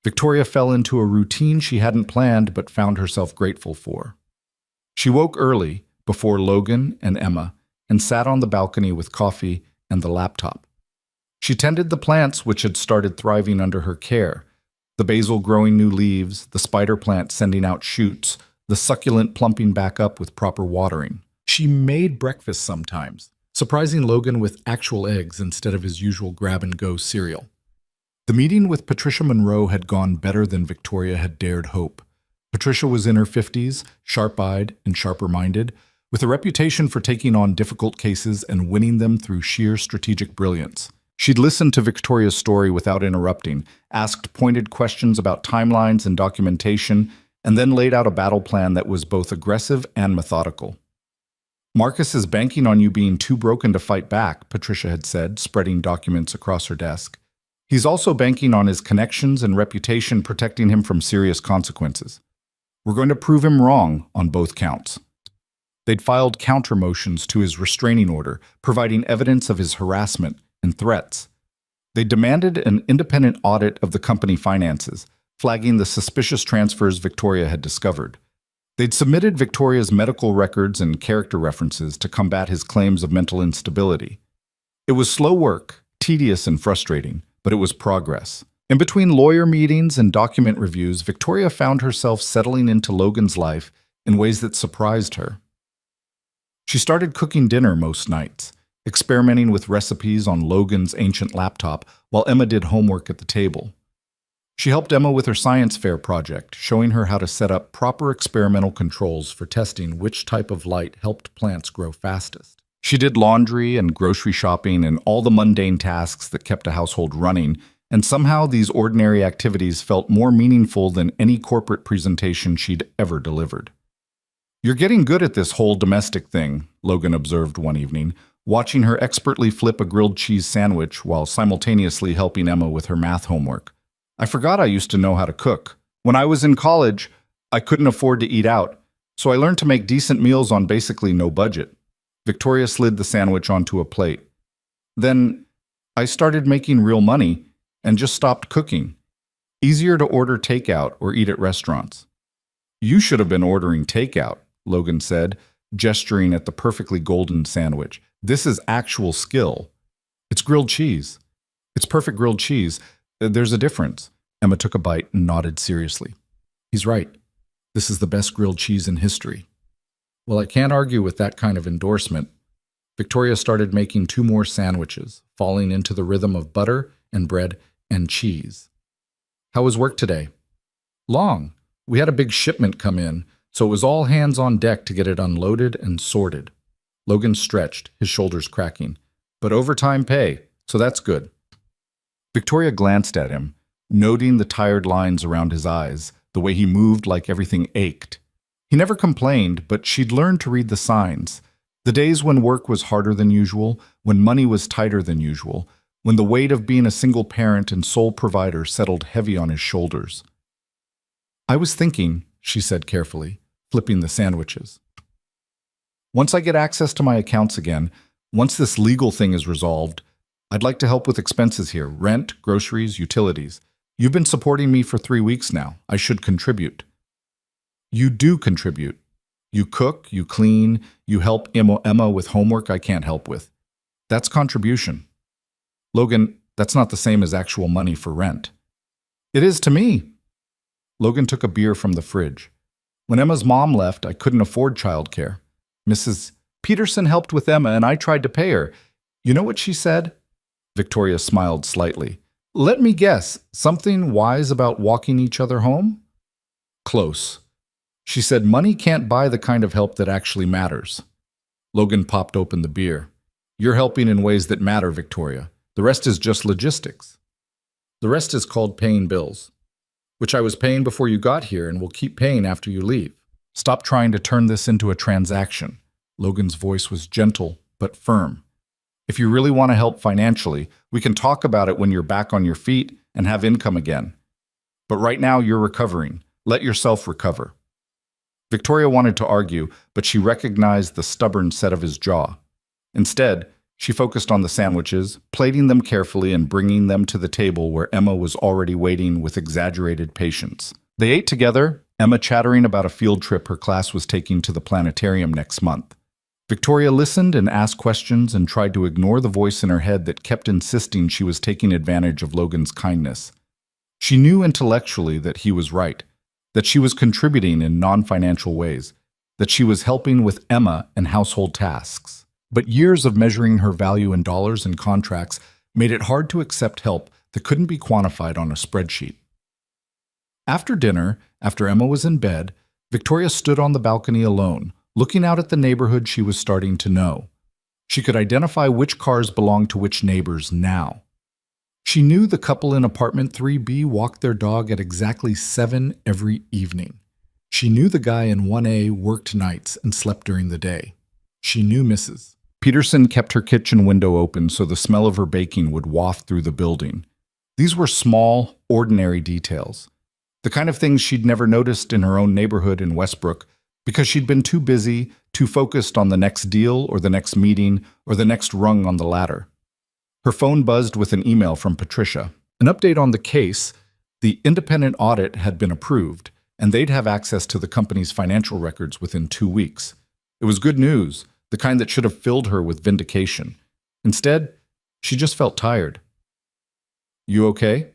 S1: Victoria fell into a routine she hadn't planned but found herself grateful for. She woke early, before Logan and Emma, and sat on the balcony with coffee and the laptop. She tended the plants which had started thriving under her care, the basil growing new leaves, the spider plant sending out shoots, the succulent plumping back up with proper watering. She made breakfast sometimes, surprising Logan with actual eggs instead of his usual grab-and-go cereal. The meeting with Patricia Monroe had gone better than Victoria had dared hope. Patricia was in her 50s, sharp-eyed and sharper-minded, with a reputation for taking on difficult cases and winning them through sheer strategic brilliance. She'd listened to Victoria's story without interrupting, asked pointed questions about timelines and documentation, and then laid out a battle plan that was both aggressive and methodical. Marcus is banking on you being too broken to fight back, Patricia had said, spreading documents across her desk. He's also banking on his connections and reputation protecting him from serious consequences. We're going to prove him wrong on both counts. They'd filed counter motions to his restraining order, providing evidence of his harassment and threats. They demanded an independent audit of the company finances, flagging the suspicious transfers Victoria had discovered. They'd submitted Victoria's medical records and character references to combat his claims of mental instability. It was slow work, tedious and frustrating, but it was progress. In between lawyer meetings and document reviews, Victoria found herself settling into Logan's life in ways that surprised her. She started cooking dinner most nights, experimenting with recipes on Logan's ancient laptop while Emma did homework at the table. She helped Emma with her science fair project, showing her how to set up proper experimental controls for testing which type of light helped plants grow fastest. She did laundry and grocery shopping and all the mundane tasks that kept a household running, and somehow these ordinary activities felt more meaningful than any corporate presentation she'd ever delivered. You're getting good at this whole domestic thing, Logan observed one evening, watching her expertly flip a grilled cheese sandwich while simultaneously helping Emma with her math homework. I forgot I used to know how to cook. When I was in college, I couldn't afford to eat out, so I learned to make decent meals on basically no budget. Victoria slid the sandwich onto a plate. Then I started making real money and just stopped cooking. Easier to order takeout or eat at restaurants. You should have been ordering takeout, Logan said, gesturing at the perfectly golden sandwich. This is actual skill. It's grilled cheese. It's perfect grilled cheese. There's a difference. Emma took a bite and nodded seriously. He's right. This is the best grilled cheese in history. Well, I can't argue with that kind of endorsement. Victoria started making 2 more sandwiches, falling into the rhythm of butter and bread and cheese. How was work today? Long. We had a big shipment come in, so it was all hands on deck to get it unloaded and sorted. Logan stretched, his shoulders cracking. But overtime pay, so that's good. Victoria glanced at him, noting the tired lines around his eyes, the way he moved like everything ached. He never complained, but she'd learned to read the signs. The days when work was harder than usual, when money was tighter than usual, when the weight of being a single parent and sole provider settled heavy on his shoulders. I was thinking, she said carefully, flipping the sandwiches. Once I get access to my accounts again, once this legal thing is resolved, I'd like to help with expenses here, rent, groceries, utilities. You've been supporting me for 3 weeks now. I should contribute. You do contribute. You cook, you clean, you help Emma with homework I can't help with. That's contribution. Logan, that's not the same as actual money for rent. It is to me. Logan took a beer from the fridge. When Emma's mom left, I couldn't afford childcare. Mrs. Peterson helped with Emma and I tried to pay her. You know what she said? Victoria smiled slightly. Let me guess, something wise about walking each other home? Close. She said money can't buy the kind of help that actually matters. Logan popped open the beer. You're helping in ways that matter, Victoria. The rest is just logistics. The rest is called paying bills, which I was paying before you got here and will keep paying after you leave. Stop trying to turn this into a transaction. Logan's voice was gentle but firm. If you really want to help financially, we can talk about it when you're back on your feet and have income again. But right now you're recovering. Let yourself recover. Victoria wanted to argue, but she recognized the stubborn set of his jaw. Instead, she focused on the sandwiches, plating them carefully and bringing them to the table where Emma was already waiting with exaggerated patience. They ate together, Emma chattering about a field trip her class was taking to the planetarium next month. Victoria listened and asked questions and tried to ignore the voice in her head that kept insisting she was taking advantage of Logan's kindness. She knew intellectually that he was right, that she was contributing in non-financial ways, that she was helping with Emma and household tasks. But years of measuring her value in dollars and contracts made it hard to accept help that couldn't be quantified on a spreadsheet. After dinner, after Emma was in bed, Victoria stood on the balcony alone, looking out at the neighborhood she was starting to know. She could identify which cars belonged to which neighbors now. She knew the couple in apartment 3B walked their dog at exactly 7 every evening. She knew the guy in 1A worked nights and slept during the day. She knew Mrs. Peterson kept her kitchen window open so the smell of her baking would waft through the building. These were small, ordinary details. The kind of things she'd never noticed in her own neighborhood in Westbrook because she'd been too busy, too focused on the next deal or the next meeting or the next rung on the ladder. Her phone buzzed with an email from Patricia. An update on the case: the independent audit had been approved, and they'd have access to the company's financial records within 2 weeks. It was good news, the kind that should have filled her with vindication. Instead, she just felt tired. You okay?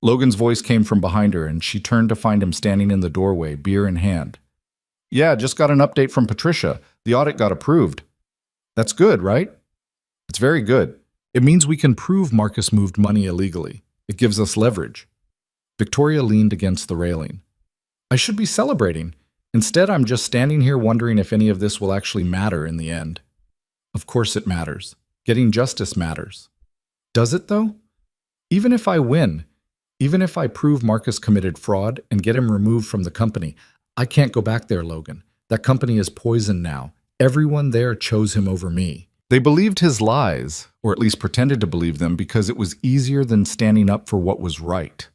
S1: Logan's voice came from behind her, and she turned to find him standing in the doorway, beer in hand. Yeah, just got an update from Patricia. The audit got approved. That's good, right? It's very good. It means we can prove Marcus moved money illegally. It gives us leverage. Victoria leaned against the railing. I should be celebrating. Instead, I'm just standing here wondering if any of this will actually matter in the end. Of course it matters. Getting justice matters. Does it, though? Even if I win, even if I prove Marcus committed fraud and get him removed from the company, I can't go back there, Logan. That company is poisoned now. Everyone there chose him over me. They believed his lies, or at least pretended to believe them, because it was easier than standing up for what was right.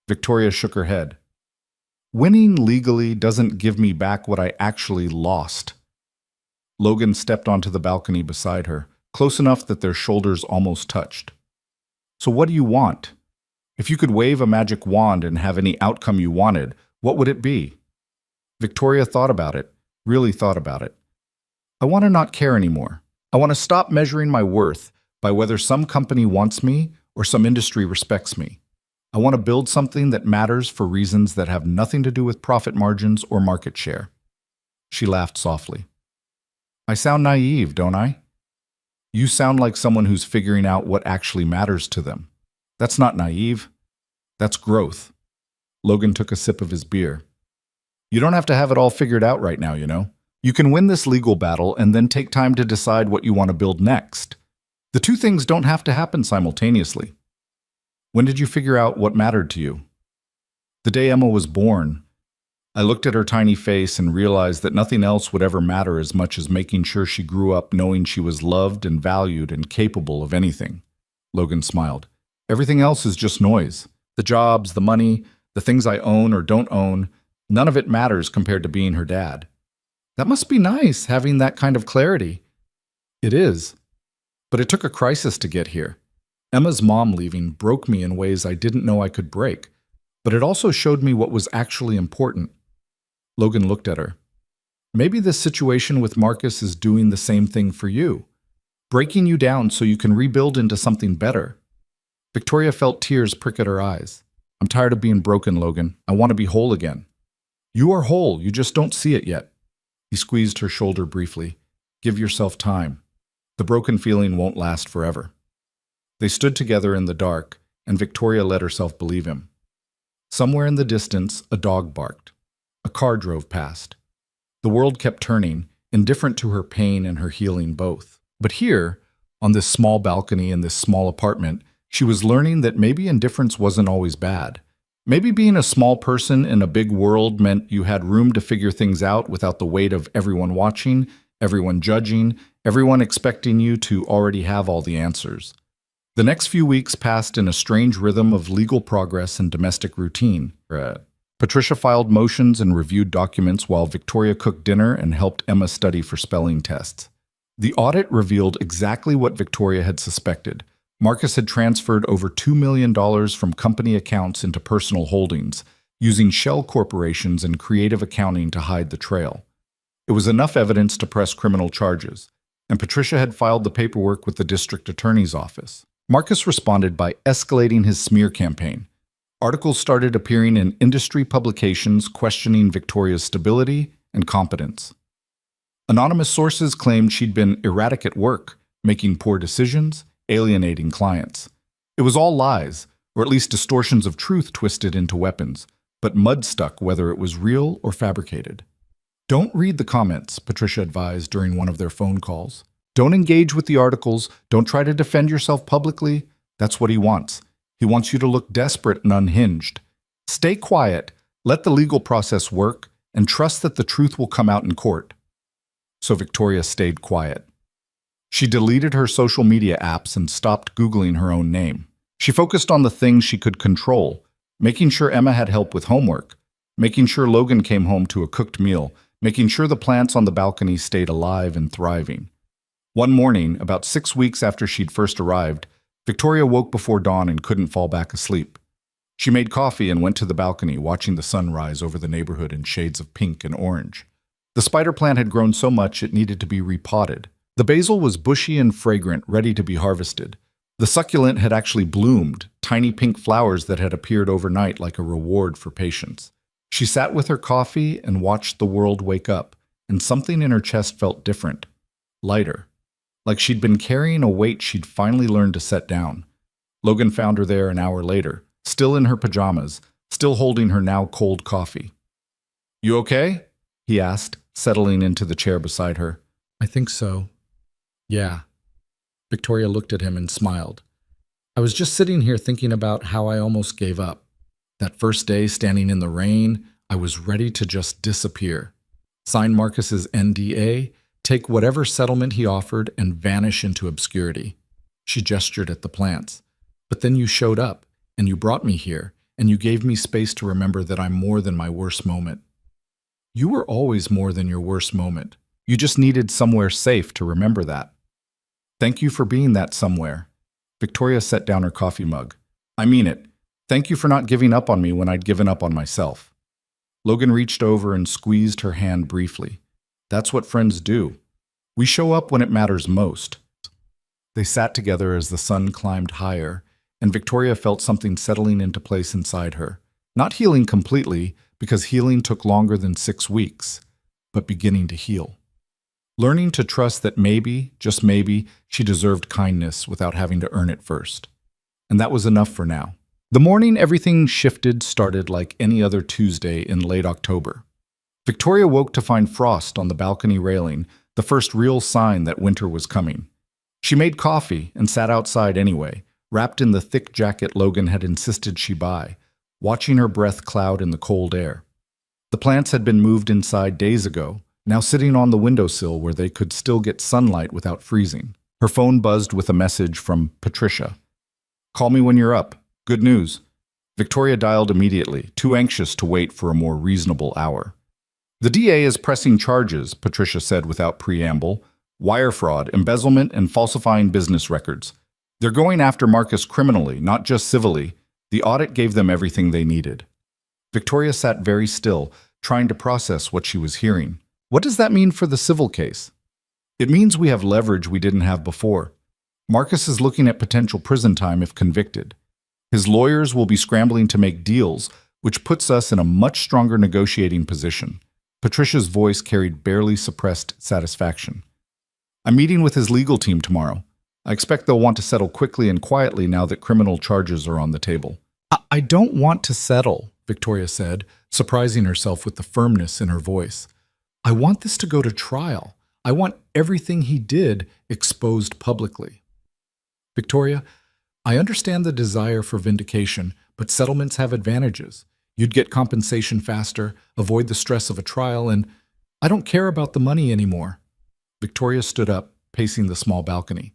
S1: Victoria shook her head. Winning legally doesn't give me back what I actually lost. Logan stepped onto the balcony beside her, close enough that their shoulders almost touched. So what do you want? If you could wave a magic wand and have any outcome you wanted, what would it be? Victoria thought about it, really thought about it. I want to not care anymore. I want to stop measuring my worth by whether some company wants me or some industry respects me. I want to build something that matters for reasons that have nothing to do with profit margins or market share. She laughed softly. I sound naive, don't I? You sound like someone who's figuring out what actually matters to them. That's not naive. That's growth. Logan took a sip of his beer. You don't have to have it all figured out right now, you know. You can win this legal battle and then take time to decide what you want to build next. The two things don't have to happen simultaneously. When did you figure out what mattered to you? The day Emma was born. I looked at her tiny face and realized that nothing else would ever matter as much as making sure she grew up knowing she was loved and valued and capable of anything. Logan smiled. Everything else is just noise. The jobs, the money, the things I own or don't own, none of it matters compared to being her dad. That must be nice, having that kind of clarity. It is. But it took a crisis to get here. Emma's mom leaving broke me in ways I didn't know I could break, but it also showed me what was actually important. Logan looked at her. Maybe this situation with Marcus is doing the same thing for you, breaking you down so you can rebuild into something better. Victoria felt tears prick at her eyes. I'm tired of being broken, Logan. I want to be whole again. You are whole, you just don't see it yet. He squeezed her shoulder briefly. Give yourself time. The broken feeling won't last forever. They stood together in the dark, and Victoria let herself believe him. Somewhere in the distance, a dog barked. A car drove past. The world kept turning, indifferent to her pain and her healing both. But here, on this small balcony in this small apartment, she was learning that maybe indifference wasn't always bad. Maybe being a small person in a big world meant you had room to figure things out without the weight of everyone watching, everyone judging, everyone expecting you to already have all the answers. The next few weeks passed in a strange rhythm of legal progress and domestic routine. Patricia filed motions and reviewed documents while Victoria cooked dinner and helped Emma study for spelling tests. The audit revealed exactly what Victoria had suspected. Marcus had transferred over $2 million from company accounts into personal holdings, using shell corporations and creative accounting to hide the trail. It was enough evidence to press criminal charges, and Patricia had filed the paperwork with the district attorney's office. Marcus responded by escalating his smear campaign. Articles started appearing in industry publications questioning Victoria's stability and competence. Anonymous sources claimed she'd been erratic at work, making poor decisions, alienating clients. It was all lies, or at least distortions of truth twisted into weapons, but mud stuck whether it was real or fabricated. Don't read the comments, Patricia advised during one of their phone calls. Don't engage with the articles. Don't try to defend yourself publicly. That's what he wants. He wants you to look desperate and unhinged. Stay quiet, let the legal process work, and trust that the truth will come out in court. So Victoria stayed quiet. She deleted her social media apps and stopped Googling her own name. She focused on the things she could control, making sure Emma had help with homework, making sure Logan came home to a cooked meal, making sure the plants on the balcony stayed alive and thriving. One morning, about 6 weeks after she'd first arrived, Victoria woke before dawn and couldn't fall back asleep. She made coffee and went to the balcony, watching the sun rise over the neighborhood in shades of pink and orange. The spider plant had grown so much it needed to be repotted. The basil was bushy and fragrant, ready to be harvested. The succulent had actually bloomed, tiny pink flowers that had appeared overnight like a reward for patience. She sat with her coffee and watched the world wake up, and something in her chest felt different, lighter. Like she'd been carrying a weight she'd finally learned to set down. Logan found her there an hour later, still in her pajamas, still holding her now cold coffee. "You okay?" he asked, settling into the chair beside her. "I think so. Yeah." Victoria looked at him and smiled. "I was just sitting here thinking about how I almost gave up. That first day standing in the rain, I was ready to just disappear. Sign Marcus's NDA, take whatever settlement he offered, and vanish into obscurity." She gestured at the plants. "But then you showed up, and you brought me here, and you gave me space to remember that I'm more than my worst moment." "You were always more than your worst moment. You just needed somewhere safe to remember that." "Thank you for being that somewhere." Victoria set down her coffee mug. "I mean it. Thank you for not giving up on me when I'd given up on myself." Logan reached over and squeezed her hand briefly. "That's what friends do. We show up when it matters most." They sat together as the sun climbed higher, and Victoria felt something settling into place inside her. Not healing completely, because healing took longer than 6 weeks, but beginning to heal. Learning to trust that maybe, just maybe, she deserved kindness without having to earn it first. And that was enough for now. The morning everything started like any other Tuesday in late October. Victoria woke to find frost on the balcony railing, the first real sign that winter was coming. She made coffee and sat outside anyway, wrapped in the thick jacket Logan had insisted she buy, watching her breath cloud in the cold air. The plants had been moved inside days ago, now sitting on the windowsill where they could still get sunlight without freezing. Her phone buzzed with a message from Patricia. "Call me when you're up. Good news." Victoria dialed immediately, too anxious to wait for a more reasonable hour. "The DA is pressing charges," Patricia said without preamble. "Wire fraud, embezzlement, and falsifying business records. They're going after Marcus criminally, not just civilly. The audit gave them everything they needed." Victoria sat very still, trying to process what she was hearing. What does that mean for the civil case? It means we have leverage we didn't have before. Marcus is looking at potential prison time if convicted. His lawyers will be scrambling to make deals, which puts us in a much stronger negotiating position. Patricia's voice carried barely suppressed satisfaction. I'm meeting with his legal team tomorrow. I expect they'll want to settle quickly and quietly now that criminal charges are on the table. I don't want to settle, Victoria said, surprising herself with the firmness in her voice. I want this to go to trial. I want everything he did exposed publicly. Victoria, I understand the desire for vindication, but settlements have advantages. You'd get compensation faster, avoid the stress of a trial, and I don't care about the money anymore. Victoria stood up, pacing the small balcony.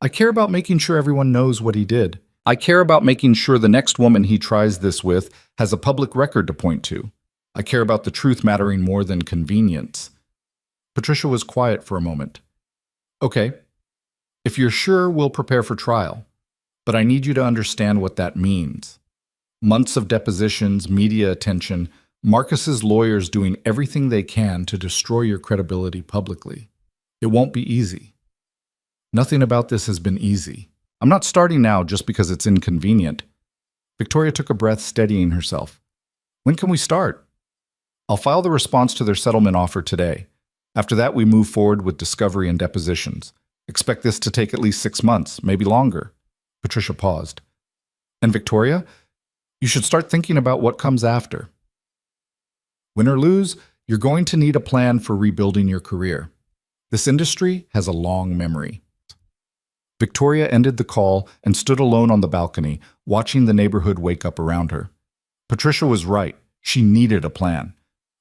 S1: I care about making sure everyone knows what he did. I care about making sure the next woman he tries this with has a public record to point to. I care about the truth mattering more than convenience. Patricia was quiet for a moment. Okay, if you're sure, we'll prepare for trial. But I need you to understand what that means. Months of depositions, media attention, Marcus's lawyers doing everything they can to destroy your credibility publicly. It won't be easy. Nothing about this has been easy. I'm not starting now just because it's inconvenient. Victoria took a breath, steadying herself. When can we start? I'll file the response to their settlement offer today. After that, we move forward with discovery and depositions. Expect this to take at least 6 months, maybe longer. Patricia paused. And Victoria, you should start thinking about what comes after. Win or lose, you're going to need a plan for rebuilding your career. This industry has a long memory. Victoria ended the call and stood alone on the balcony, watching the neighborhood wake up around her. Patricia was right. She needed a plan.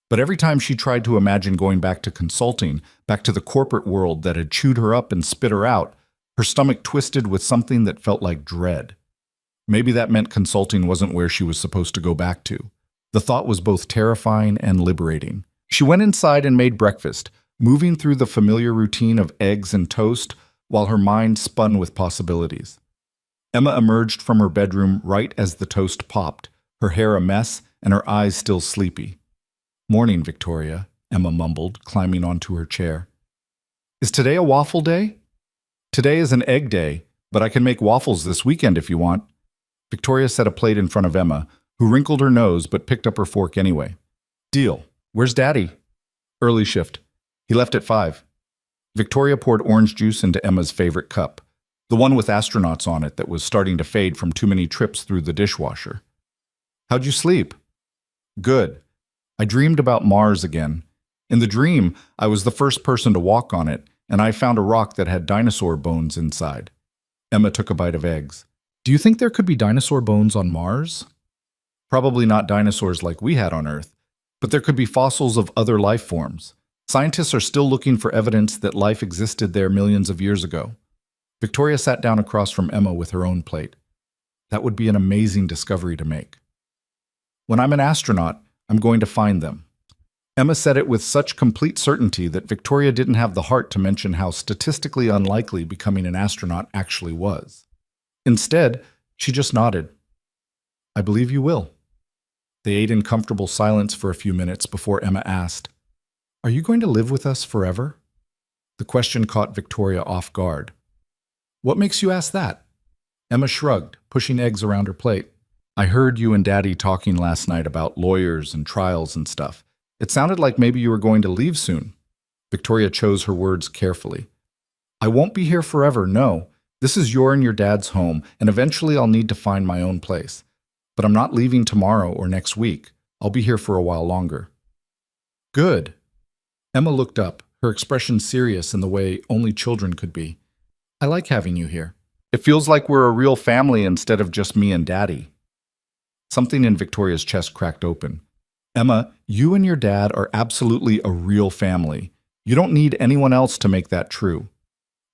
S1: But every time she tried to imagine going back to consulting, back to the corporate world that had chewed her up and spit her out, her stomach twisted with something that felt like dread. Maybe that meant consulting wasn't where she was supposed to go back to. The thought was both terrifying and liberating. She went inside and made breakfast, moving through the familiar routine of eggs and toast while her mind spun with possibilities. Emma emerged from her bedroom right as the toast popped, her hair a mess and her eyes still sleepy. Morning, Victoria, Emma mumbled, climbing onto her chair. Is today a waffle day? Today is an egg day, but I can make waffles this weekend if you want. Victoria set a plate in front of Emma, who wrinkled her nose but picked up her fork anyway. Deal. Where's Daddy? Early shift. He left at 5. Victoria poured orange juice into Emma's favorite cup, the one with astronauts on it that was starting to fade from too many trips through the dishwasher. How'd you sleep? Good. I dreamed about Mars again. In the dream, I was the first person to walk on it, and I found a rock that had dinosaur bones inside. Emma took a bite of eggs. Do you think there could be dinosaur bones on Mars? Probably not dinosaurs like we had on Earth, but there could be fossils of other life forms. Scientists are still looking for evidence that life existed there millions of years ago. Victoria sat down across from Emma with her own plate. That would be an amazing discovery to make. When I'm an astronaut, I'm going to find them. Emma said it with such complete certainty that Victoria didn't have the heart to mention how statistically unlikely becoming an astronaut actually was. Instead, she just nodded. I believe you will. They ate in comfortable silence for a few minutes before Emma asked, Are you going to live with us forever? The question caught Victoria off guard. What makes you ask that? Emma shrugged, pushing eggs around her plate. I heard you and Daddy talking last night about lawyers and trials and stuff. It sounded like maybe you were going to leave soon. Victoria chose her words carefully. I won't be here forever, no. This is your and your dad's home, and eventually I'll need to find my own place. But I'm not leaving tomorrow or next week. I'll be here for a while longer. Good. Emma looked up, her expression serious in the way only children could be. I like having you here. It feels like we're a real family instead of just me and Daddy. Something in Victoria's chest cracked open. Emma, you and your dad are absolutely a real family. You don't need anyone else to make that true.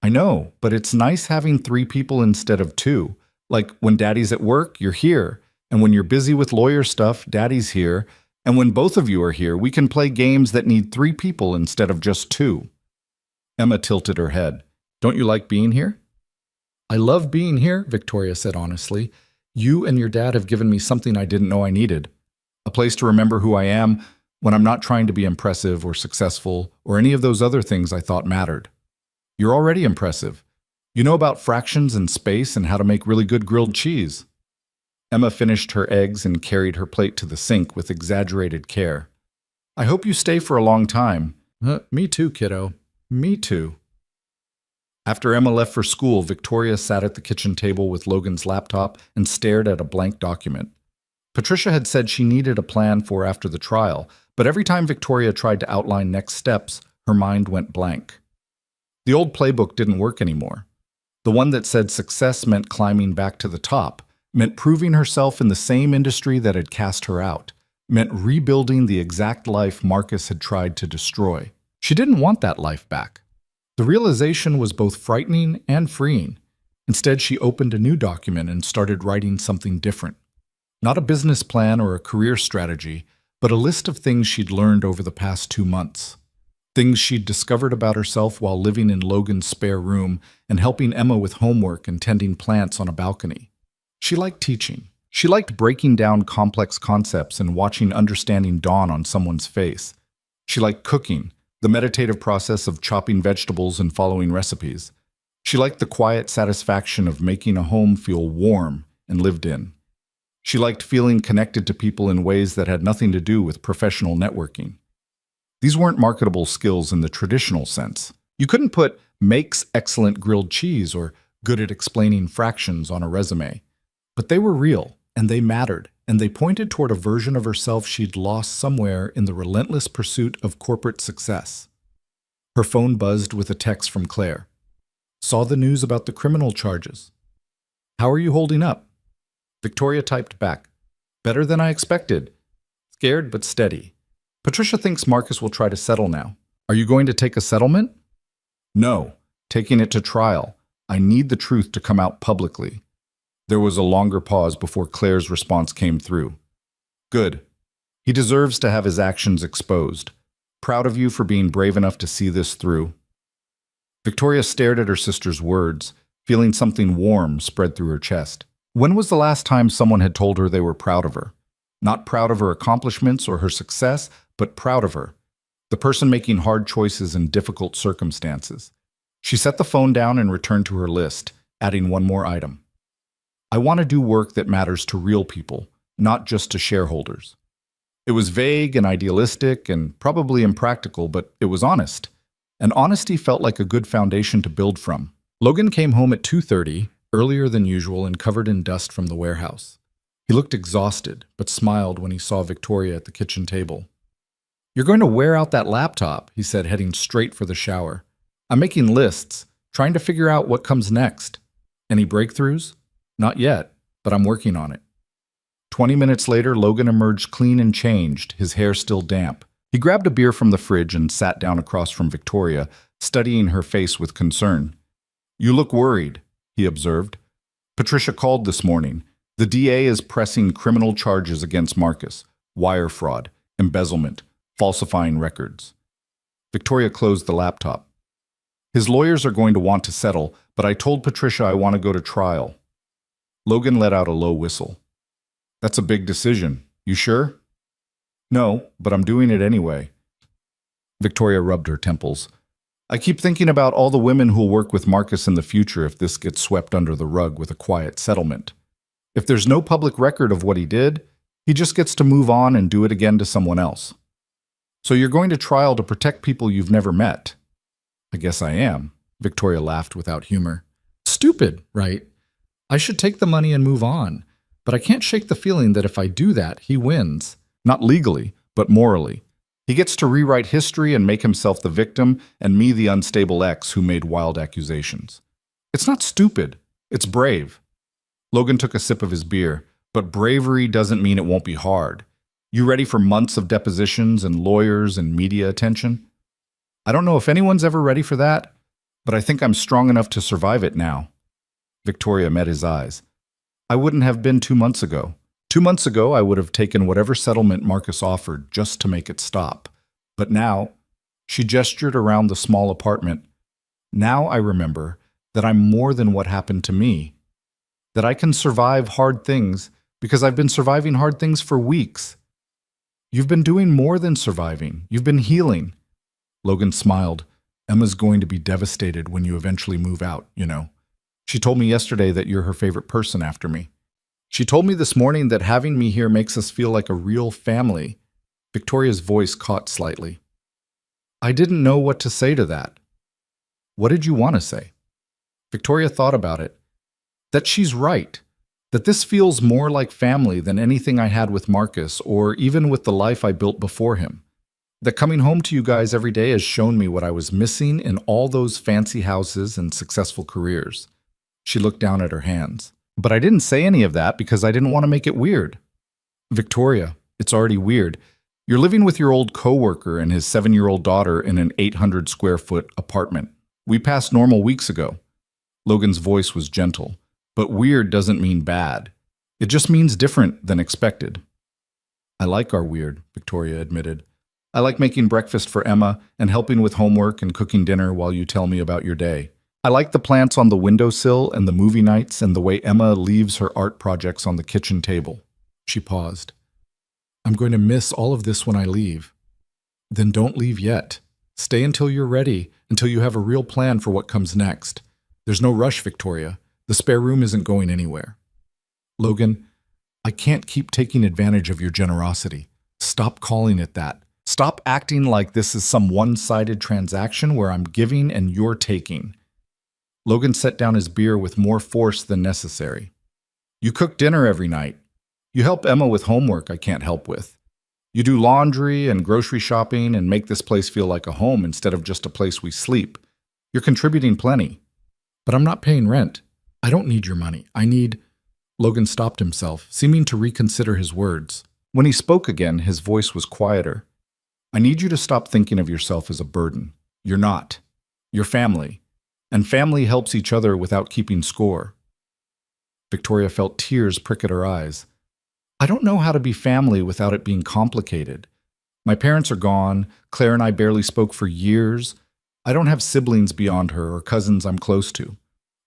S1: I know, but it's nice having 3 people instead of 2. Like when Daddy's at work, you're here. And when you're busy with lawyer stuff, Daddy's here. And when both of you are here, we can play games that need 3 people instead of just 2. Emma tilted her head. Don't you like being here? I love being here, Victoria said honestly. You and your dad have given me something I didn't know I needed. A place to remember who I am when I'm not trying to be impressive or successful or any of those other things I thought mattered. You're already impressive. You know about fractions and space and how to make really good grilled cheese. Emma finished her eggs and carried her plate to the sink with exaggerated care. I hope you stay for a long time. Me too, kiddo. Me too. After Emma left for school, Victoria sat at the kitchen table with Logan's laptop and stared at a blank document. Patricia had said she needed a plan for after the trial, but every time Victoria tried to outline next steps, her mind went blank. The old playbook didn't work anymore. The one that said success meant climbing back to the top, meant proving herself in the same industry that had cast her out, meant rebuilding the exact life Marcus had tried to destroy. She didn't want that life back. The realization was both frightening and freeing. Instead, she opened a new document and started writing something different. Not a business plan or a career strategy, but a list of things she'd learned over the past 2 months. Things she'd discovered about herself while living in Logan's spare room and helping Emma with homework and tending plants on a balcony. She liked teaching. She liked breaking down complex concepts and watching understanding dawn on someone's face. She liked cooking, the meditative process of chopping vegetables and following recipes. She liked the quiet satisfaction of making a home feel warm and lived in. She liked feeling connected to people in ways that had nothing to do with professional networking. These weren't marketable skills in the traditional sense. You couldn't put makes excellent grilled cheese or good at explaining fractions on a resume. But they were real, and they mattered, and they pointed toward a version of herself she'd lost somewhere in the relentless pursuit of corporate success. Her phone buzzed with a text from Claire. Saw the news about the criminal charges. How are you holding up? Victoria typed back. Better than I expected. Scared but steady. Patricia thinks Marcus will try to settle now. Are you going to take a settlement? No, taking it to trial. I need the truth to come out publicly. There was a longer pause before Claire's response came through. Good. He deserves to have his actions exposed. Proud of you for being brave enough to see this through. Victoria stared at her sister's words, feeling something warm spread through her chest. When was the last time someone had told her they were proud of her? Not proud of her accomplishments or her success, but proud of her. The person making hard choices in difficult circumstances. She set the phone down and returned to her list, adding one more item. I want to do work that matters to real people, not just to shareholders. It was vague and idealistic and probably impractical, but it was honest. And honesty felt like a good foundation to build from. Logan came home at 2:30, earlier than usual and covered in dust from the warehouse. He looked exhausted, but smiled when he saw Victoria at the kitchen table. You're going to wear out that laptop, he said, heading straight for the shower. I'm making lists, trying to figure out what comes next. Any breakthroughs? Not yet, but I'm working on it. 20 minutes later, Logan emerged clean and changed, his hair still damp. He grabbed a beer from the fridge and sat down across from Victoria, studying her face with concern. You look worried, he observed. Patricia called this morning. The DA is pressing criminal charges against Marcus. Wire fraud, embezzlement, falsifying records. Victoria closed the laptop. His lawyers are going to want to settle, but I told Patricia I want to go to trial. Logan let out a low whistle. That's a big decision. You sure? No, but I'm doing it anyway. Victoria rubbed her temples. I keep thinking about all the women who'll work with Marcus in the future if this gets swept under the rug with a quiet settlement. If there's no public record of what he did, he just gets to move on and do it again to someone else. So you're going to trial to protect people you've never met? I guess I am, Victoria laughed without humor. Stupid, right? I should take the money and move on, but I can't shake the feeling that if I do that, he wins. Not legally, but morally. He gets to rewrite history and make himself the victim, and me the unstable ex who made wild accusations. It's not stupid. It's brave. Logan took a sip of his beer, but bravery doesn't mean it won't be hard. You ready for months of depositions and lawyers and media attention? I don't know if anyone's ever ready for that, but I think I'm strong enough to survive it now. Victoria met his eyes. I wouldn't have been 2 months ago. 2 months ago, I would have taken whatever settlement Marcus offered just to make it stop. But now, she gestured around the small apartment. Now I remember that I'm more than what happened to me. That I can survive hard things because I've been surviving hard things for weeks. You've been doing more than surviving. You've been healing. Logan smiled. Emma's going to be devastated when you eventually move out, you know. She told me yesterday that you're her favorite person after me. She told me this morning that having me here makes us feel like a real family. Victoria's voice caught slightly. I didn't know what to say to that. What did you want to say? Victoria thought about it. That she's right. That this feels more like family than anything I had with Marcus or even with the life I built before him. That coming home to you guys every day has shown me what I was missing in all those fancy houses and successful careers. She looked down at her hands. But I didn't say any of that because I didn't want to make it weird. Victoria, it's already weird. You're living with your old coworker and his 7-year-old daughter in an 800 square foot apartment. We passed normal weeks ago. Logan's voice was gentle, but weird doesn't mean bad. It just means different than expected. I like our weird, Victoria admitted. I like making breakfast for Emma and helping with homework and cooking dinner while you tell me about your day. I like the plants on the windowsill and the movie nights and the way Emma leaves her art projects on the kitchen table. She paused. I'm going to miss all of this when I leave. Then don't leave yet. Stay until you're ready, until you have a real plan for what comes next. There's no rush, Victoria. The spare room isn't going anywhere. Logan, I can't keep taking advantage of your generosity. Stop calling it that. Stop acting like this is some one-sided transaction where I'm giving and you're taking. Logan set down his beer with more force than necessary. You cook dinner every night. You help Emma with homework I can't help with. You do laundry and grocery shopping and make this place feel like a home instead of just a place we sleep. You're contributing plenty. But I'm not paying rent. I don't need your money. I need... Logan stopped himself, seeming to reconsider his words. When he spoke again, his voice was quieter. I need you to stop thinking of yourself as a burden. You're not. You're family. And family helps each other without keeping score. Victoria felt tears prick at her eyes. I don't know how to be family without it being complicated. My parents are gone. Claire and I barely spoke for years. I don't have siblings beyond her or cousins I'm close to.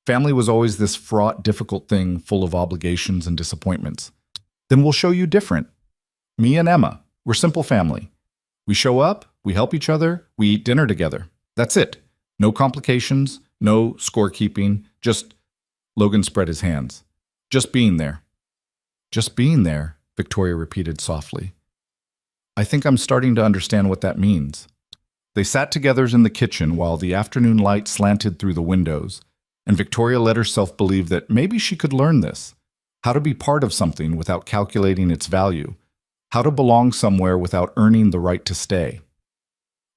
S1: Family was always this fraught, difficult thing full of obligations and disappointments. Then we'll show you different. Me and Emma, we're simple family. We show up, we help each other, we eat dinner together. That's it. No complications, no scorekeeping, just... Logan spread his hands. Just being there. Just being there, Victoria repeated softly. I think I'm starting to understand what that means. They sat together in the kitchen while the afternoon light slanted through the windows, and Victoria let herself believe that maybe she could learn this, how to be part of something without calculating its value, how to belong somewhere without earning the right to stay.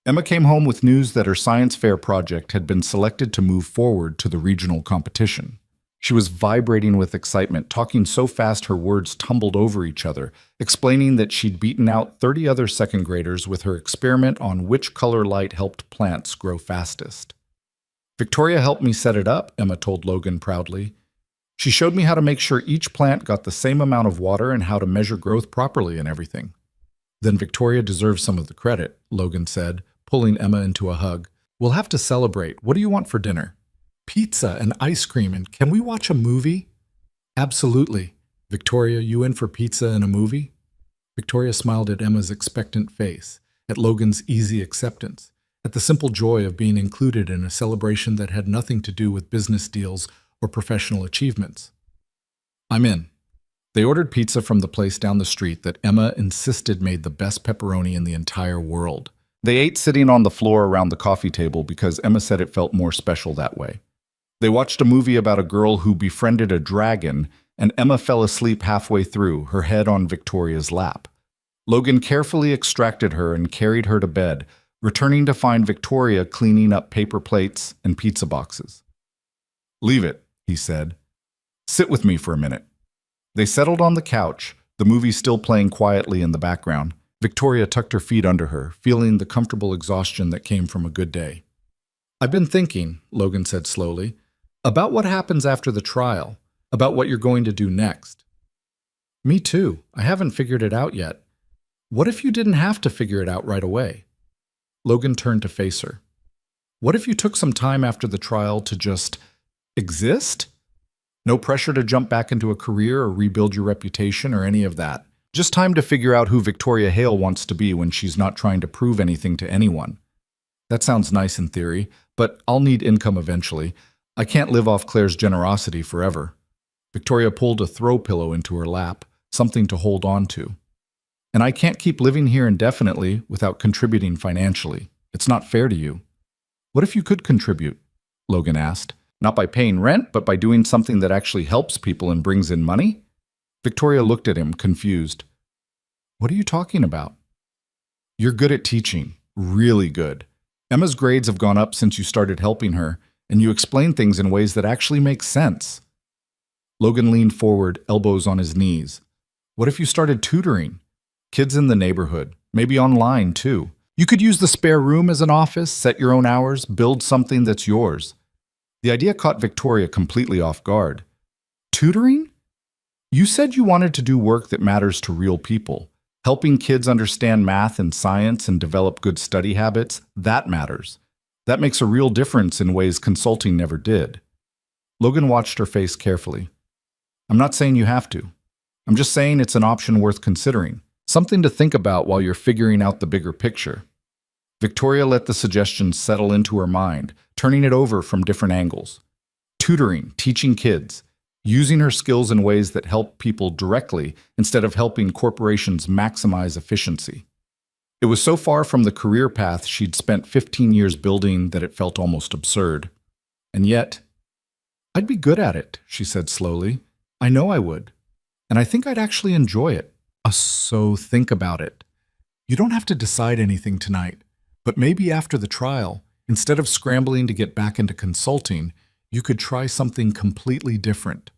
S1: Emma came home with news that her science fair project had been selected to move forward to the regional competition. She was vibrating with excitement, talking so fast her words tumbled over each other, explaining that she'd beaten out 30 other second graders with her experiment on which color light helped plants grow fastest. Victoria helped me set it up, Emma told Logan proudly. She showed me how to make sure each plant got the same amount of water and how to measure growth properly and everything. Then Victoria deserves some of the credit, Logan said, pulling Emma into a hug. We'll have to celebrate. What do you want for dinner? Pizza and ice cream, and can we watch a movie? Absolutely. Victoria, you in for pizza and a movie? Victoria smiled at Emma's expectant face, at Logan's easy acceptance, at the simple joy of being included in a celebration that had nothing to do with business deals or professional achievements. I'm in. They ordered pizza from the place down the street that Emma insisted made the best pepperoni in the entire world. They ate sitting on the floor around the coffee table because Emma said it felt more special that way. They watched a movie about a girl who befriended a dragon, and Emma fell asleep halfway through, her head on Victoria's lap. Logan carefully extracted her and carried her to bed, returning to find Victoria cleaning up paper plates and pizza boxes. Leave it, he said. Sit with me for a minute. They settled on the couch, the movie still playing quietly in the background. Victoria tucked her feet under her, feeling the comfortable exhaustion that came from a good day. I've been thinking, Logan said slowly, about what happens after the trial, about what you're going to do next. Me too. I haven't figured it out yet. What if you didn't have to figure it out right away? Logan turned to face her. What if you took some time after the trial to just exist? No pressure to jump back into a career or rebuild your reputation or any of that. Just time to figure out who Victoria Hale wants to be when she's not trying to prove anything to anyone. That sounds nice in theory, but I'll need income eventually. I can't live off Claire's generosity forever. Victoria pulled a throw pillow into her lap, something to hold on to. And I can't keep living here indefinitely without contributing financially. It's not fair to you. What if you could contribute? Logan asked. Not by paying rent, but by doing something that actually helps people and brings in money? Victoria looked at him, confused. What are you talking about? You're good at teaching. Really good. Emma's grades have gone up since you started helping her, and you explain things in ways that actually make sense. Logan leaned forward, elbows on his knees. What if you started tutoring? Kids in the neighborhood, maybe online too. You could use the spare room as an office, set your own hours, build something that's yours. The idea caught Victoria completely off guard. Tutoring? You said you wanted to do work that matters to real people. Helping kids understand math and science and develop good study habits, that matters. That makes a real difference in ways consulting never did. Logan watched her face carefully. I'm not saying you have to. I'm just saying it's an option worth considering. Something to think about while you're figuring out the bigger picture. Victoria let the suggestion settle into her mind, turning it over from different angles. Tutoring, teaching kids, using her skills in ways that help people directly instead of helping corporations maximize efficiency. It was so far from the career path she'd spent 15 years building that it felt almost absurd. And yet, I'd be good at it, she said slowly. I know I would. And I think I'd actually enjoy it. So think about it. You don't have to decide anything tonight, but maybe after the trial, instead of scrambling to get back into consulting, you could try something completely different.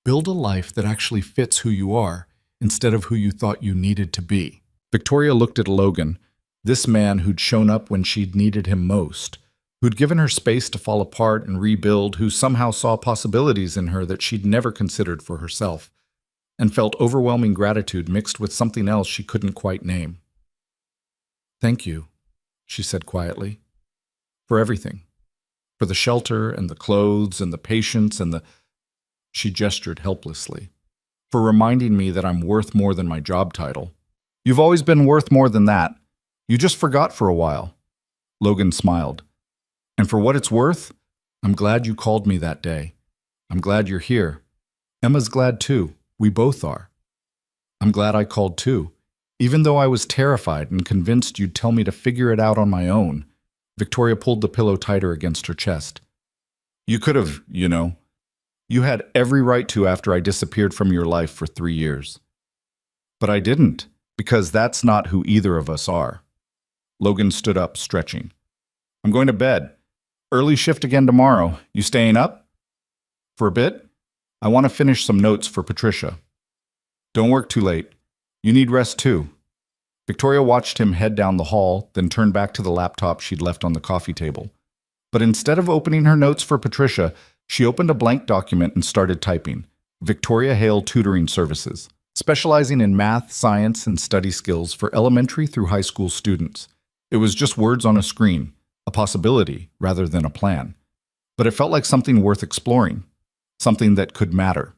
S1: Build a life that actually fits who you are instead of who you thought you needed to be. Victoria looked at Logan, this man who'd shown up when she'd needed him most, who'd given her space to fall apart and rebuild, who somehow saw possibilities in her that she'd never considered for herself, and felt overwhelming gratitude mixed with something else she couldn't quite name. Thank you, she said quietly, for everything. For the shelter and the clothes and the patience and the... She gestured helplessly. For reminding me that I'm worth more than my job title. You've always been worth more than that. You just forgot for a while. Logan smiled. And for what it's worth, I'm glad you called me that day. I'm glad you're here. Emma's glad too. We both are. I'm glad I called too. Even though I was terrified and convinced you'd tell me to figure it out on my own. Victoria pulled the pillow tighter against her chest. You could have, you know. You had every right to after I disappeared from your life for 3 years. But I didn't, because that's not who either of us are. Logan stood up, stretching. I'm going to bed. Early shift again tomorrow. You staying up? For a bit? I want to finish some notes for Patricia. Don't work too late. You need rest too. Victoria watched him head down the hall, then turned back to the laptop she'd left on the coffee table. But instead of opening her notes for Patricia, she opened a blank document and started typing. Victoria Hale Tutoring Services, specializing in math, science, and study skills for elementary through high school students. It was just words on a screen, a possibility rather than a plan. But it felt like something worth exploring, something that could matter.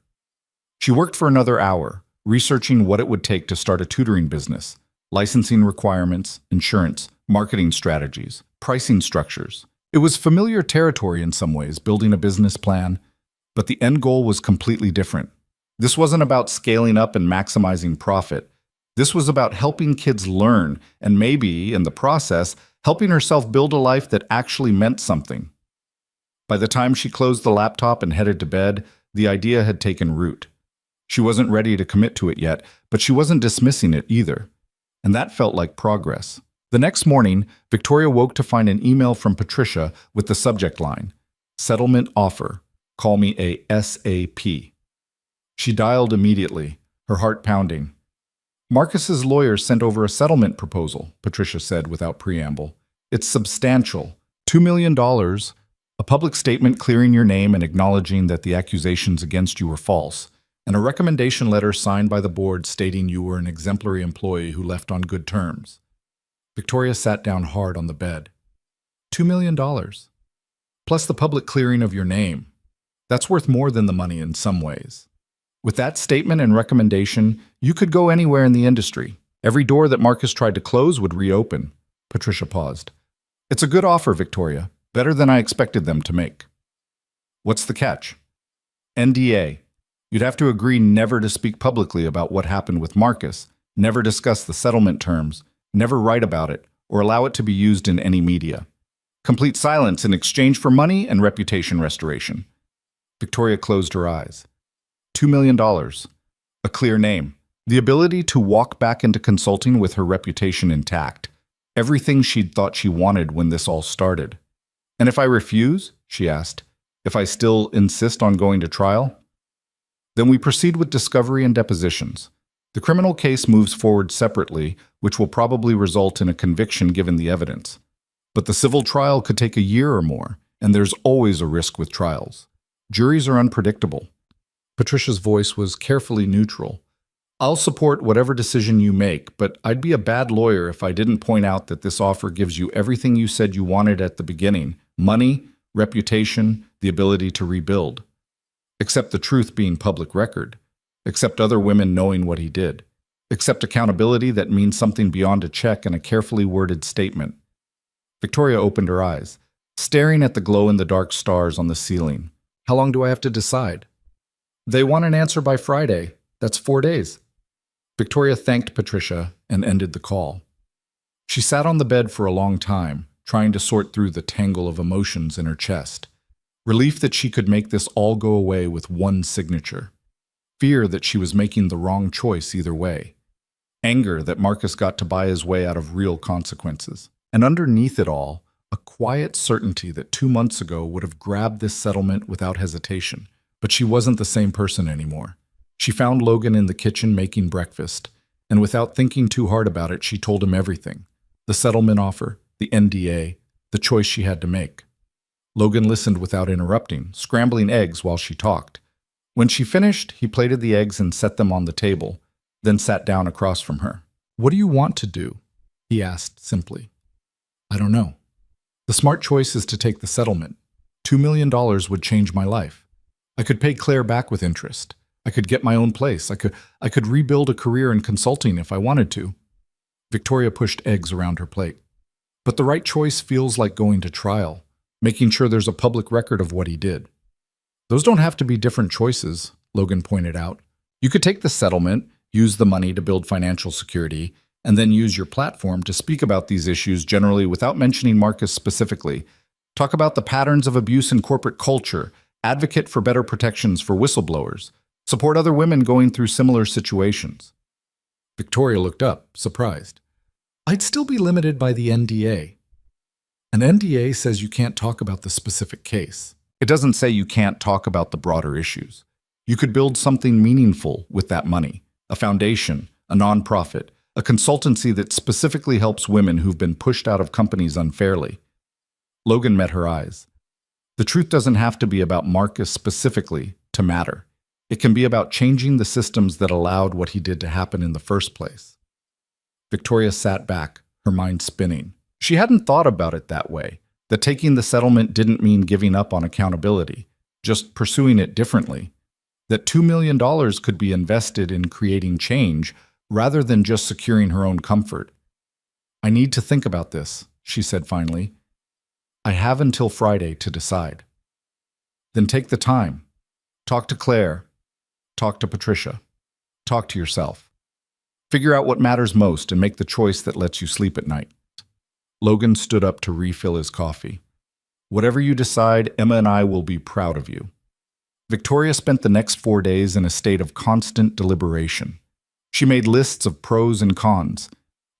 S1: She worked for another hour, researching what it would take to start a tutoring business, licensing requirements, insurance, marketing strategies, pricing structures. It was familiar territory in some ways, building a business plan, but the end goal was completely different. This wasn't about scaling up and maximizing profit. This was about helping kids learn and maybe, in the process, helping herself build a life that actually meant something. By the time she closed the laptop and headed to bed, the idea had taken root. She wasn't ready to commit to it yet, but she wasn't dismissing it either. And that felt like progress. The next morning, Victoria woke to find an email from Patricia with the subject line, Settlement Offer. Call me a SAP. She dialed immediately, her heart pounding. Marcus's lawyer sent over a settlement proposal, Patricia said without preamble. It's substantial. $2 million, a public statement clearing your name and acknowledging that the accusations against you were false, and a recommendation letter signed by the board stating you were an exemplary employee who left on good terms. Victoria sat down hard on the bed. $2 million. Plus the public clearing of your name. That's worth more than the money in some ways. With that statement and recommendation, you could go anywhere in the industry. Every door that Marcus tried to close would reopen. Patricia paused. It's a good offer, Victoria. Better than I expected them to make. What's the catch? NDA. You'd have to agree never to speak publicly about what happened with Marcus, never discuss the settlement terms, never write about it, or allow it to be used in any media. Complete silence in exchange for money and reputation restoration. Victoria closed her eyes. $2 million. A clear name. The ability to walk back into consulting with her reputation intact. Everything she'd thought she wanted when this all started. And if I refuse, she asked, if I still insist on going to trial? Then we proceed with discovery and depositions. The criminal case moves forward separately, which will probably result in a conviction given the evidence. But the civil trial could take a year or more, and there's always a risk with trials. Juries are unpredictable. Patricia's voice was carefully neutral. I'll support whatever decision you make, but I'd be a bad lawyer if I didn't point out that this offer gives you everything you said you wanted at the beginning: money, reputation, the ability to rebuild. Except the truth being public record. Except other women knowing what he did. Except accountability that means something beyond a check and a carefully worded statement. Victoria opened her eyes, staring at the glow-in-the-dark stars on the ceiling. How long do I have to decide? They want an answer by Friday. That's 4 days. Victoria thanked Patricia and ended the call. She sat on the bed for a long time, trying to sort through the tangle of emotions in her chest. Relief that she could make this all go away with one signature. Fear that she was making the wrong choice either way. Anger that Marcus got to buy his way out of real consequences. And underneath it all, a quiet certainty that 2 months ago would have grabbed this settlement without hesitation. But she wasn't the same person anymore. She found Logan in the kitchen making breakfast, and without thinking too hard about it, she told him everything. The settlement offer, the NDA, the choice she had to make. Logan listened without interrupting, scrambling eggs while she talked. When she finished, he plated the eggs and set them on the table, then sat down across from her. What do you want to do? He asked simply. I don't know. The smart choice is to take the settlement. $2 million would change my life. I could pay Claire back with interest. I could get my own place. I could rebuild a career in consulting if I wanted to. Victoria pushed eggs around her plate. But the right choice feels like going to trial, making sure there's a public record of what he did. Those don't have to be different choices, Logan pointed out. You could take the settlement, use the money to build financial security, and then use your platform to speak about these issues generally without mentioning Marcus specifically. Talk about the patterns of abuse in corporate culture, advocate for better protections for whistleblowers, support other women going through similar situations. Victoria looked up, surprised. I'd still be limited by the NDA. An NDA says you can't talk about the specific case. It doesn't say you can't talk about the broader issues. You could build something meaningful with that money, a foundation, a nonprofit, a consultancy that specifically helps women who've been pushed out of companies unfairly. Logan met her eyes. The truth doesn't have to be about Marcus specifically to matter. It can be about changing the systems that allowed what he did to happen in the first place. Victoria sat back, her mind spinning. She hadn't thought about it that way, that taking the settlement didn't mean giving up on accountability, just pursuing it differently, that $2 million could be invested in creating change rather than just securing her own comfort. I need to think about this, she said finally. I have until Friday to decide. Then take the time. Talk to Claire. Talk to Patricia. Talk to yourself. Figure out what matters most and make the choice that lets you sleep at night. Logan stood up to refill his coffee. Whatever you decide, Emma and I will be proud of you. Victoria spent the next 4 days in a state of constant deliberation. She made lists of pros and cons.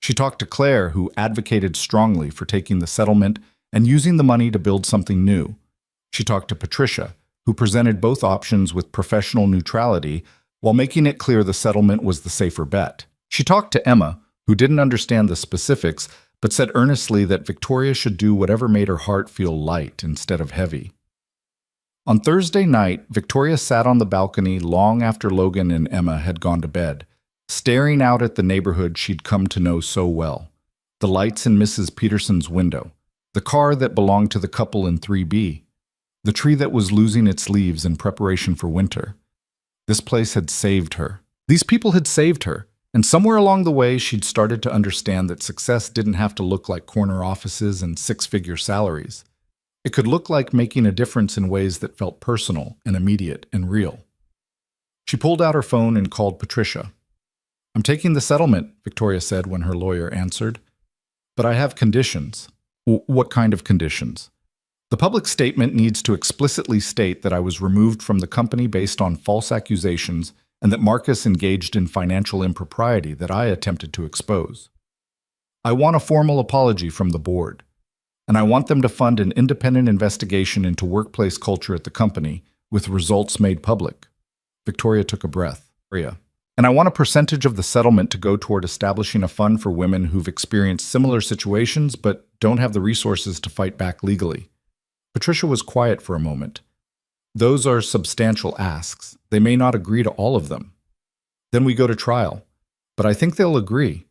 S1: She talked to Claire, who advocated strongly for taking the settlement and using the money to build something new. She talked to Patricia, who presented both options with professional neutrality while making it clear the settlement was the safer bet. She talked to Emma, who didn't understand the specifics, but said earnestly that Victoria should do whatever made her heart feel light instead of heavy. On Thursday night, Victoria sat on the balcony long after Logan and Emma had gone to bed, staring out at the neighborhood she'd come to know so well. The lights in Mrs. Peterson's window, the car that belonged to the couple in 3B, the tree that was losing its leaves in preparation for winter. This place had saved her. These people had saved her, and somewhere along the way she'd started to understand that success didn't have to look like corner offices and six-figure salaries. It could look like making a difference in ways that felt personal and immediate and real. She pulled out her phone and called Patricia. "I'm taking the settlement," Victoria said when her lawyer answered. "But I have conditions." "What kind of conditions?" "The public statement needs to explicitly state that I was removed from the company based on false accusations and that Marcus engaged in financial impropriety that I attempted to expose. I want a formal apology from the board, and I want them to fund an independent investigation into workplace culture at the company with results made public." Victoria took a breath. "And I want a percentage of the settlement to go toward establishing a fund for women who've experienced similar situations but don't have the resources to fight back legally." Patricia was quiet for a moment. "Those are substantial asks. They may not agree to all of them. Then we go to trial. But I think they'll agree.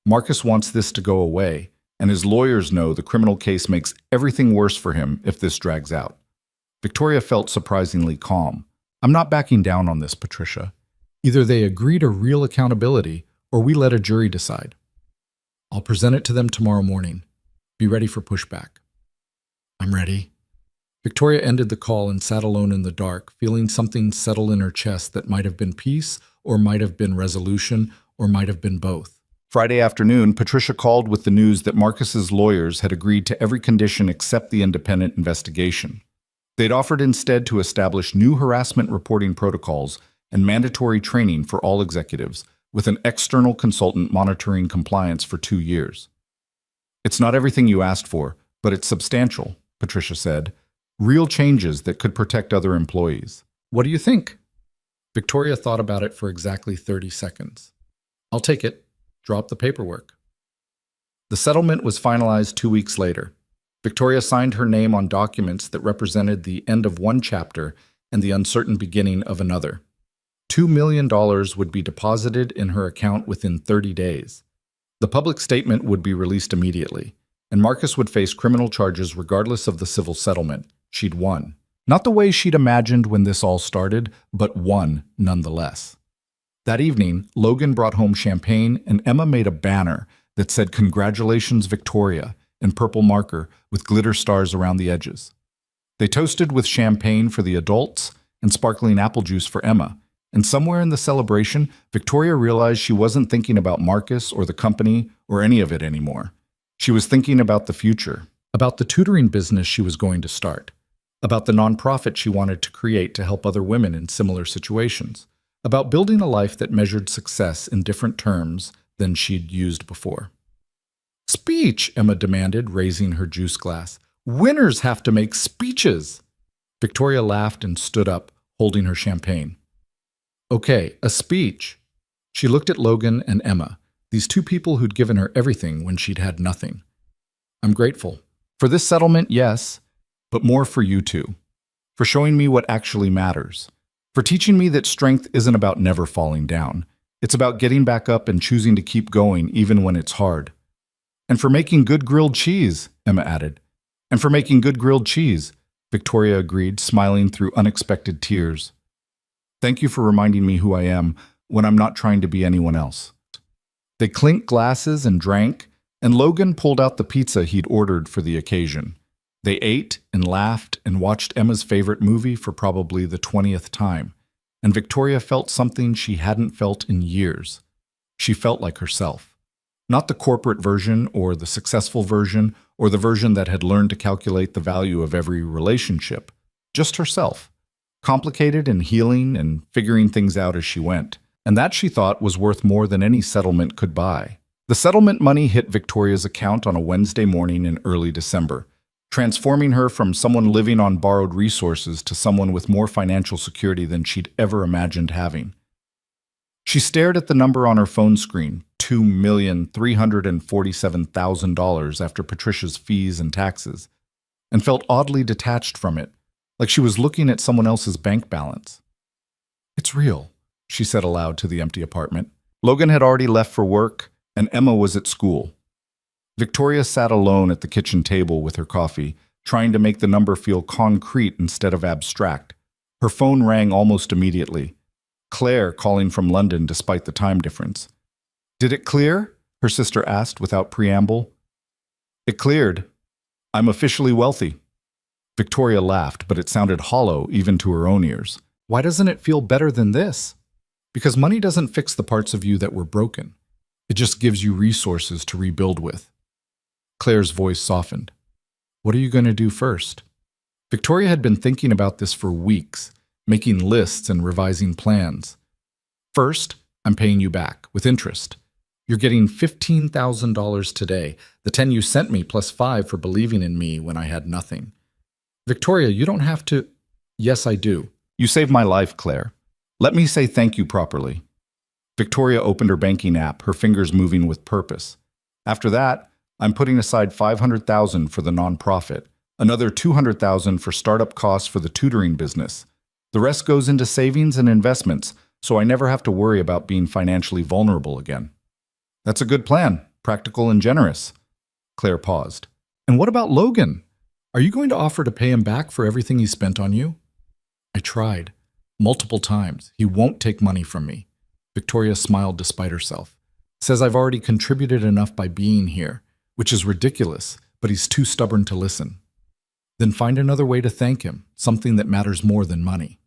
S1: Marcus wants this to go away, and his lawyers know the criminal case makes everything worse for him if this drags out." Victoria felt surprisingly calm. "I'm not backing down on this, Patricia. Either they agree to real accountability, or we let a jury decide. I'll present it to them tomorrow morning. Be ready for pushback." "I'm ready." Victoria ended the call and sat alone in the dark, feeling something settle in her chest that might have been peace, or might have been resolution, or might have been both. Friday afternoon, Patricia called with the news that Marcus's lawyers had agreed to every condition except the independent investigation. They'd offered instead to establish new harassment reporting protocols and mandatory training for all executives, with an external consultant monitoring compliance for 2 years. "It's not everything you asked for, but it's substantial," Patricia said. "Real changes that could protect other employees. What do you think?" Victoria thought about it for exactly 30 seconds. "I'll take it. Drop the paperwork." The settlement was finalized 2 weeks later. Victoria signed her name on documents that represented the end of one chapter and the uncertain beginning of another. $2 million would be deposited in her account within 30 days. The public statement would be released immediately, and Marcus would face criminal charges regardless of the civil settlement. She'd won. Not the way she'd imagined when this all started, but won nonetheless. That evening, Logan brought home champagne, and Emma made a banner that said "Congratulations, Victoria" in purple marker with glitter stars around the edges. They toasted with champagne for the adults and sparkling apple juice for Emma, and somewhere in the celebration, Victoria realized she wasn't thinking about Marcus or the company or any of it anymore. She was thinking about the future, about the tutoring business she was going to start, about the nonprofit she wanted to create to help other women in similar situations, about building a life that measured success in different terms than she'd used before. "Speech," Emma demanded, raising her juice glass. "Winners have to make speeches." Victoria laughed and stood up, holding her champagne. "Okay, a speech." She looked at Logan and Emma, these two people who'd given her everything when she'd had nothing. "I'm grateful. For this settlement, yes, but more for you two. For showing me what actually matters. For teaching me that strength isn't about never falling down. It's about getting back up and choosing to keep going even when it's hard. And for making good grilled cheese," Emma added. "And for making good grilled cheese," Victoria agreed, smiling through unexpected tears. "Thank you for reminding me who I am when I'm not trying to be anyone else." They clinked glasses and drank, and Logan pulled out the pizza he'd ordered for the occasion. They ate and laughed and watched Emma's favorite movie for probably the 20th time, and Victoria felt something she hadn't felt in years. She felt like herself. Not the corporate version or the successful version or the version that had learned to calculate the value of every relationship. Just herself. Complicated and healing and figuring things out as she went. And that, she thought, was worth more than any settlement could buy. The settlement money hit Victoria's account on a Wednesday morning in early December, transforming her from someone living on borrowed resources to someone with more financial security than she'd ever imagined having. She stared at the number on her phone screen, $2,347,000 after Patricia's fees and taxes, and felt oddly detached from it, like she was looking at someone else's bank balance. "It's real," she said aloud to the empty apartment. Logan had already left for work, and Emma was at school. Victoria sat alone at the kitchen table with her coffee, trying to make the number feel concrete instead of abstract. Her phone rang almost immediately. Claire calling from London despite the time difference. "Did it clear?" her sister asked without preamble. "It cleared. I'm officially wealthy." Victoria laughed, but it sounded hollow even to her own ears. "Why doesn't it feel better than this?" Because money doesn't fix the parts of you that were broken. It just gives you resources to rebuild with. Claire's voice softened. What are you going to do first? Victoria had been thinking about this for weeks, making lists and revising plans. First, I'm paying you back, with interest. You're getting $15,000 today, the 10 you sent me plus 5 for believing in me when I had nothing. Victoria, you don't have to. Yes, I do. You saved my life, Claire. Let me say thank you properly. Victoria opened her banking app, her fingers moving with purpose. After that, I'm putting aside $500,000 for the nonprofit, another $200,000 for startup costs for the tutoring business. The rest goes into savings and investments, so I never have to worry about being financially vulnerable again. That's a good plan, practical and generous. Claire paused. And what about Logan? Are you going to offer to pay him back for everything he spent on you? I tried. Multiple times. He won't take money from me. Victoria smiled despite herself. Says I've already contributed enough by being here, which is ridiculous, but he's too stubborn to listen. Then find another way to thank him, something that matters more than money.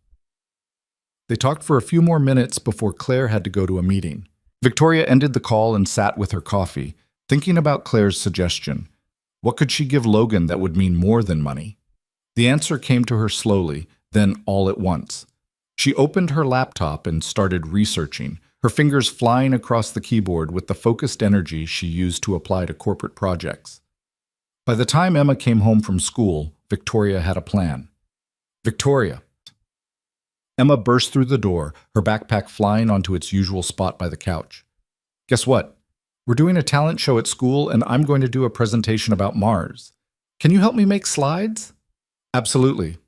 S1: They talked for a few more minutes before Claire had to go to a meeting. Victoria ended the call and sat with her coffee, thinking about Claire's suggestion. What could she give Logan that would mean more than money? The answer came to her slowly, then all at once. She opened her laptop and started researching, her fingers flying across the keyboard with the focused energy she used to apply to corporate projects. By the time Emma came home from school, Victoria had a plan. Victoria. Emma burst through the door, her backpack flying onto its usual spot by the couch. Guess what? We're doing a talent show at school, and I'm going to do a presentation about Mars. Can you help me make slides? Absolutely.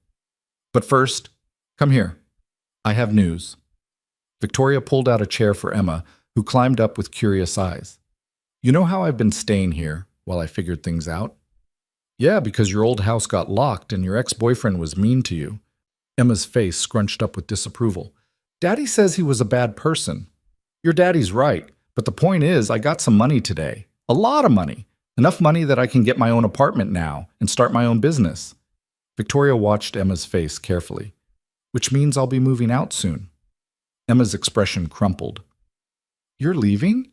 S1: But first, come here. I have news. Victoria pulled out a chair for Emma, who climbed up with curious eyes. You know how I've been staying here while I figured things out? Yeah, because your old house got locked and your ex-boyfriend was mean to you. Emma's face scrunched up with disapproval. Daddy says he was a bad person. Your daddy's right, but the point is I got some money today. A lot of money. Enough money that I can get my own apartment now and start my own business. Victoria watched Emma's face carefully. Which means I'll be moving out soon. Emma's expression crumpled. You're leaving?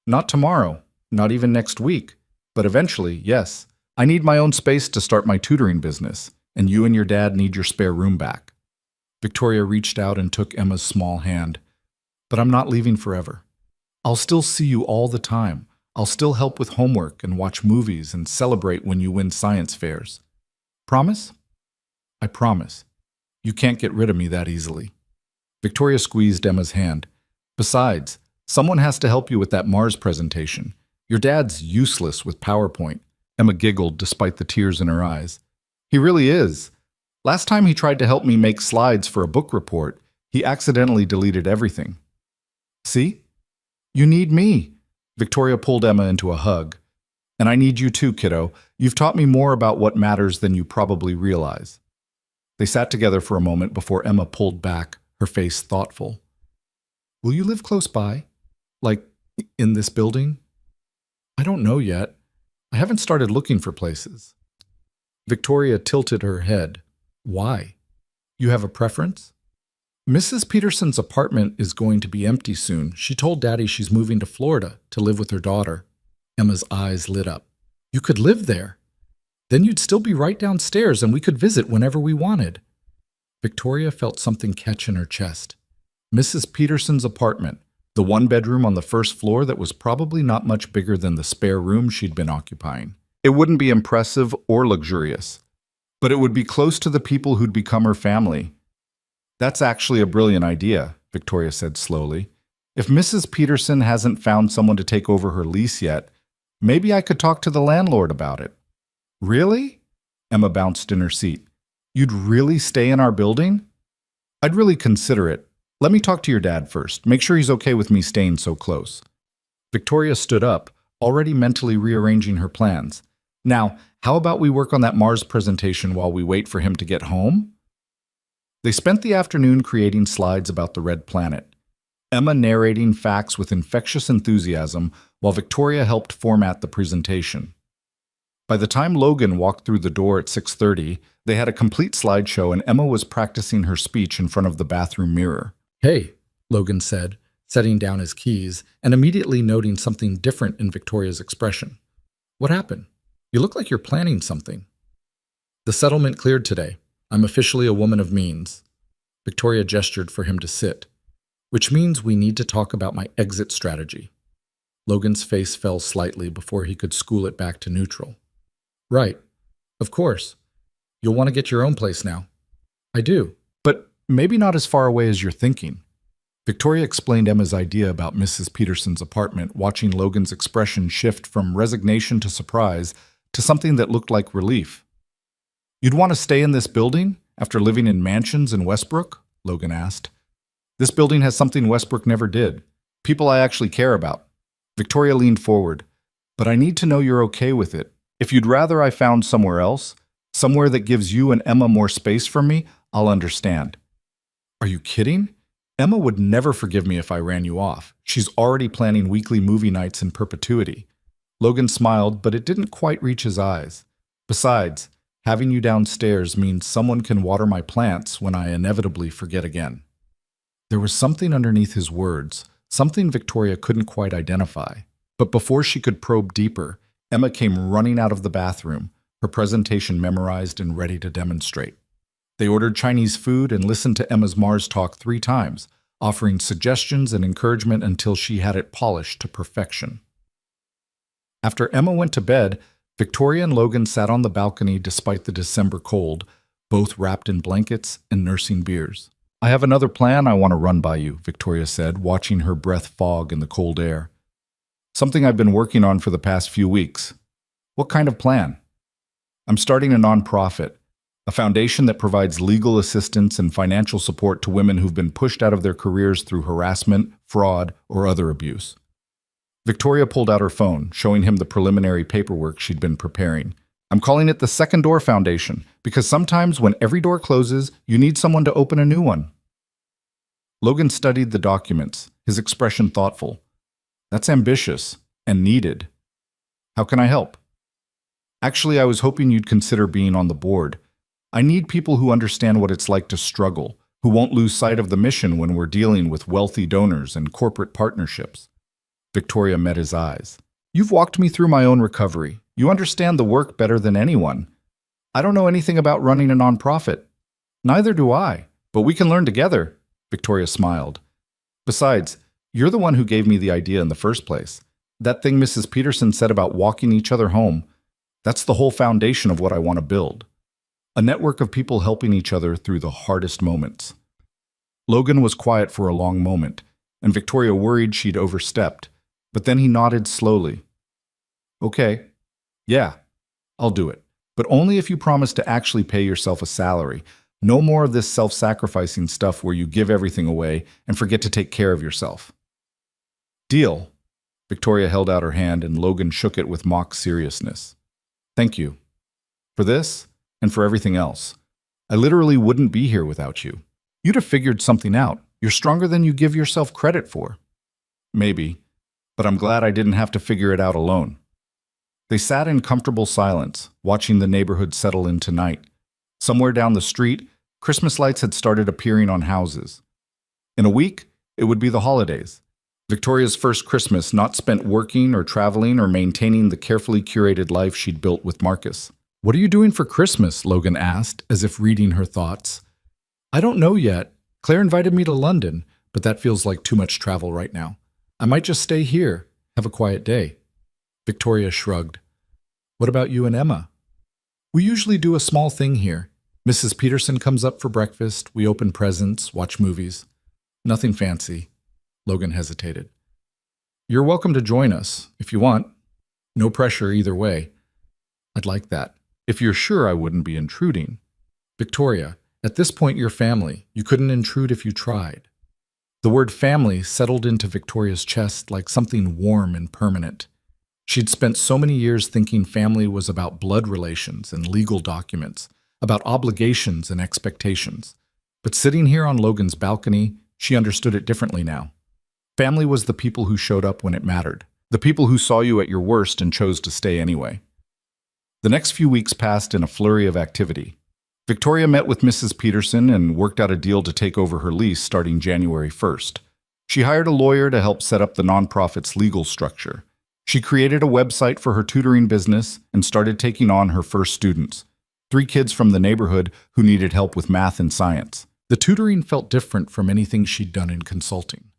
S1: Not tomorrow, not even next week. But eventually, yes. I need my own space to start my tutoring business, and you and your dad need your spare room back. Victoria reached out and took Emma's small hand. But I'm not leaving forever. I'll still see you all the time. I'll still help with homework and watch movies and celebrate when you win science fairs. Promise? I promise. You can't get rid of me that easily. Victoria squeezed Emma's hand. Besides, someone has to help you with that Mars presentation. Your dad's useless with PowerPoint. Emma giggled despite the tears in her eyes. He really is. Last time he tried to help me make slides for a book report, he accidentally deleted everything. See? You need me. Victoria pulled Emma into a hug. And I need you too, kiddo. You've taught me more about what matters than you probably realize. They sat together for a moment before Emma pulled back, her face thoughtful. Will you live close by? Like, in this building? I don't know yet. I haven't started looking for places. Victoria tilted her head. Why? You have a preference? Mrs. Peterson's apartment is going to be empty soon. She told Daddy she's moving to Florida to live with her daughter. Emma's eyes lit up. You could live there. Then you'd still be right downstairs and we could visit whenever we wanted. Victoria felt something catch in her chest. Mrs. Peterson's apartment, the one bedroom on the first floor that was probably not much bigger than the spare room she'd been occupying. It wouldn't be impressive or luxurious, but it would be close to the people who'd become her family. That's actually a brilliant idea, Victoria said slowly. If Mrs. Peterson hasn't found someone to take over her lease yet, maybe I could talk to the landlord about it. Really? Emma bounced in her seat. You'd really stay in our building? I'd really consider it. Let me talk to your dad first. Make sure he's okay with me staying so close. Victoria stood up, already mentally rearranging her plans. Now, how about we work on that Mars presentation while we wait for him to get home? They spent the afternoon creating slides about the red planet. Emma narrating facts with infectious enthusiasm while Victoria helped format the presentation. By the time Logan walked through the door at 6:30, they had a complete slideshow and Emma was practicing her speech in front of the bathroom mirror. Hey, Logan said, setting down his keys and immediately noting something different in Victoria's expression. What happened? You look like you're planning something. The settlement cleared today. I'm officially a woman of means. Victoria gestured for him to sit, which means we need to talk about my exit strategy. Logan's face fell slightly before he could school it back to neutral. Right. Of course. You'll want to get your own place now. I do. But maybe not as far away as you're thinking. Victoria explained Emma's idea about Mrs. Peterson's apartment, watching Logan's expression shift from resignation to surprise to something that looked like relief. You'd want to stay in this building after living in mansions in Westbrook? Logan asked. This building has something Westbrook never did. People I actually care about. Victoria leaned forward. But I need to know you're okay with it. If you'd rather I found somewhere else, somewhere that gives you and Emma more space from me, I'll understand. Are you kidding? Emma would never forgive me if I ran you off. She's already planning weekly movie nights in perpetuity. Logan smiled, but it didn't quite reach his eyes. Besides, having you downstairs means someone can water my plants when I inevitably forget again. There was something underneath his words, something Victoria couldn't quite identify. But before she could probe deeper, Emma came running out of the bathroom, her presentation memorized and ready to demonstrate. They ordered Chinese food and listened to Emma's Mars talk 3 times, offering suggestions and encouragement until she had it polished to perfection. After Emma went to bed, Victoria and Logan sat on the balcony despite the December cold, both wrapped in blankets and nursing beers. I have another plan I want to run by you, Victoria said, watching her breath fog in the cold air. Something I've been working on for the past few weeks. What kind of plan? I'm starting a nonprofit, a foundation that provides legal assistance and financial support to women who've been pushed out of their careers through harassment, fraud, or other abuse. Victoria pulled out her phone, showing him the preliminary paperwork she'd been preparing. I'm calling it the Second Door Foundation, because sometimes when every door closes, you need someone to open a new one. Logan studied the documents, his expression thoughtful. That's ambitious and needed. How can I help? Actually, I was hoping you'd consider being on the board. I need people who understand what it's like to struggle, who won't lose sight of the mission when we're dealing with wealthy donors and corporate partnerships. Victoria met his eyes. You've walked me through my own recovery. You understand the work better than anyone. I don't know anything about running a nonprofit. Neither do I, but we can learn together, Victoria smiled. Besides, you're the one who gave me the idea in the first place. That thing Mrs. Peterson said about walking each other home, that's the whole foundation of what I want to build. A network of people helping each other through the hardest moments. Logan was quiet for a long moment, and Victoria worried she'd overstepped, but then he nodded slowly. Okay, yeah, I'll do it, but only if you promise to actually pay yourself a salary. No more of this self-sacrificing stuff where you give everything away and forget to take care of yourself. Deal. Victoria held out her hand and Logan shook it with mock seriousness. Thank you. For this, and for everything else. I literally wouldn't be here without you. You'd have figured something out. You're stronger than you give yourself credit for. Maybe, but I'm glad I didn't have to figure it out alone. They sat in comfortable silence, watching the neighborhood settle into night. Somewhere down the street, Christmas lights had started appearing on houses. In a week, it would be the holidays. Victoria's first Christmas not spent working or traveling or maintaining the carefully curated life she'd built with Marcus. What are you doing for Christmas? Logan asked, as if reading her thoughts. I don't know yet. Claire invited me to London, but that feels like too much travel right now. I might just stay here, have a quiet day. Victoria shrugged. What about you and Emma? We usually do a small thing here. Mrs. Peterson comes up for breakfast, we open presents, watch movies. Nothing fancy. Logan hesitated. You're welcome to join us, if you want. No pressure either way. I'd like that. If you're sure I wouldn't be intruding. Victoria, at this point you're family. You couldn't intrude if you tried. The word family settled into Victoria's chest like something warm and permanent. She'd spent so many years thinking family was about blood relations and legal documents, about obligations and expectations. But sitting here on Logan's balcony, she understood it differently now. Family was the people who showed up when it mattered, the people who saw you at your worst and chose to stay anyway. The next few weeks passed in a flurry of activity. Victoria met with Mrs. Peterson and worked out a deal to take over her lease starting January 1st. She hired a lawyer to help set up the nonprofit's legal structure. She created a website for her tutoring business and started taking on her first students, 3 kids from the neighborhood who needed help with math and science. The tutoring felt different from anything she'd done in consulting.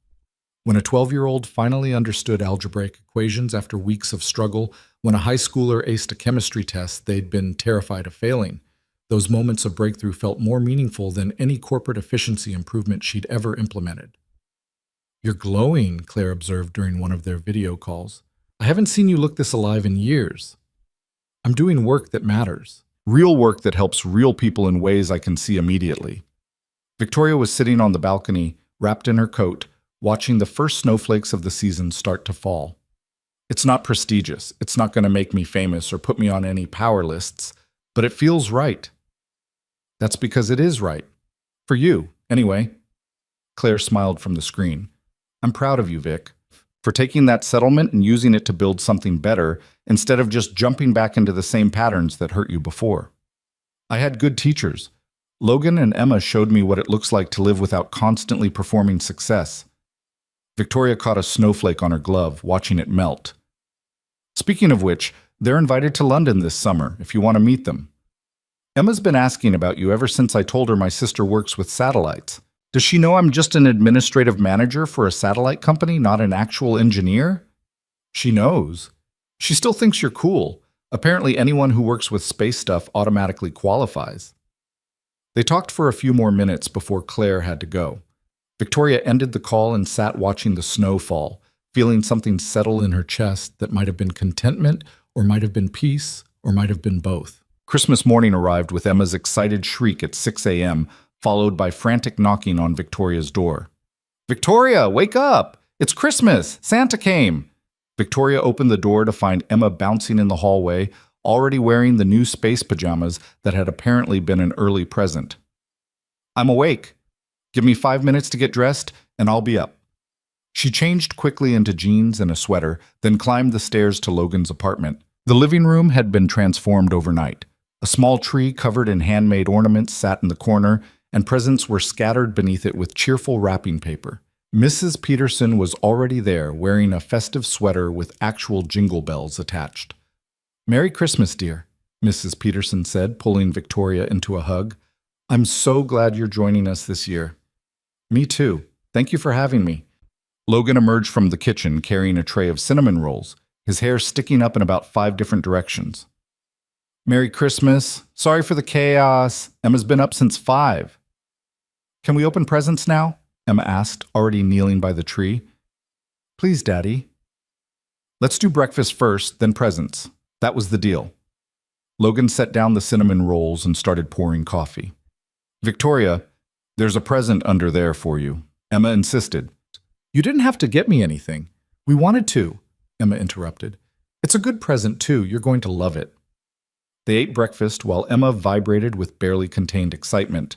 S1: When a 12-year-old finally understood algebraic equations after weeks of struggle, when a high schooler aced a chemistry test they'd been terrified of failing, those moments of breakthrough felt more meaningful than any corporate efficiency improvement she'd ever implemented. "You're glowing," Claire observed during one of their video calls. "I haven't seen you look this alive in years." "I'm doing work that matters. Real work that helps real people in ways I can see immediately." Victoria was sitting on the balcony, wrapped in her coat, watching the first snowflakes of the season start to fall. "It's not prestigious. It's not going to make me famous or put me on any power lists, but it feels right." "That's because it is right. For you, anyway." Claire smiled from the screen. "I'm proud of you, Vic, for taking that settlement and using it to build something better instead of just jumping back into the same patterns that hurt you before. I had good teachers. Logan and Emma showed me what it looks like to live without constantly performing success." Victoria caught a snowflake on her glove, watching it melt. "Speaking of which, they're invited to London this summer, if you want to meet them. Emma's been asking about you ever since I told her my sister works with satellites. Does she know I'm just an administrative manager for a satellite company, not an actual engineer?" "She knows. She still thinks you're cool. Apparently anyone who works with space stuff automatically qualifies." They talked for a few more minutes before Claire had to go. Victoria ended the call and sat watching the snow fall, feeling something settle in her chest that might have been contentment, or might have been peace, or might have been both. Christmas morning arrived with Emma's excited shriek at 6 a.m., followed by frantic knocking on Victoria's door. "Victoria, wake up! It's Christmas! Santa came!" Victoria opened the door to find Emma bouncing in the hallway, already wearing the new space pajamas that had apparently been an early present. "I'm awake. Give me 5 minutes to get dressed, and I'll be up." She changed quickly into jeans and a sweater, then climbed the stairs to Logan's apartment. The living room had been transformed overnight. A small tree covered in handmade ornaments sat in the corner, and presents were scattered beneath it with cheerful wrapping paper. Mrs. Peterson was already there, wearing a festive sweater with actual jingle bells attached. "Merry Christmas, dear," Mrs. Peterson said, pulling Victoria into a hug. "I'm so glad you're joining us this year." "Me too. Thank you for having me." Logan emerged from the kitchen carrying a tray of cinnamon rolls, his hair sticking up in about 5 different directions. "Merry Christmas. Sorry for the chaos. Emma's been up since 5. "Can we open presents now?" Emma asked, already kneeling by the tree. "Please, Daddy." "Let's do breakfast first, then presents." That was the deal. Logan set down the cinnamon rolls and started pouring coffee. "Victoria, there's a present under there for you," Emma insisted. "You didn't have to get me anything. We wanted to," Emma interrupted. "It's a good present, too. You're going to love it." They ate breakfast while Emma vibrated with barely contained excitement,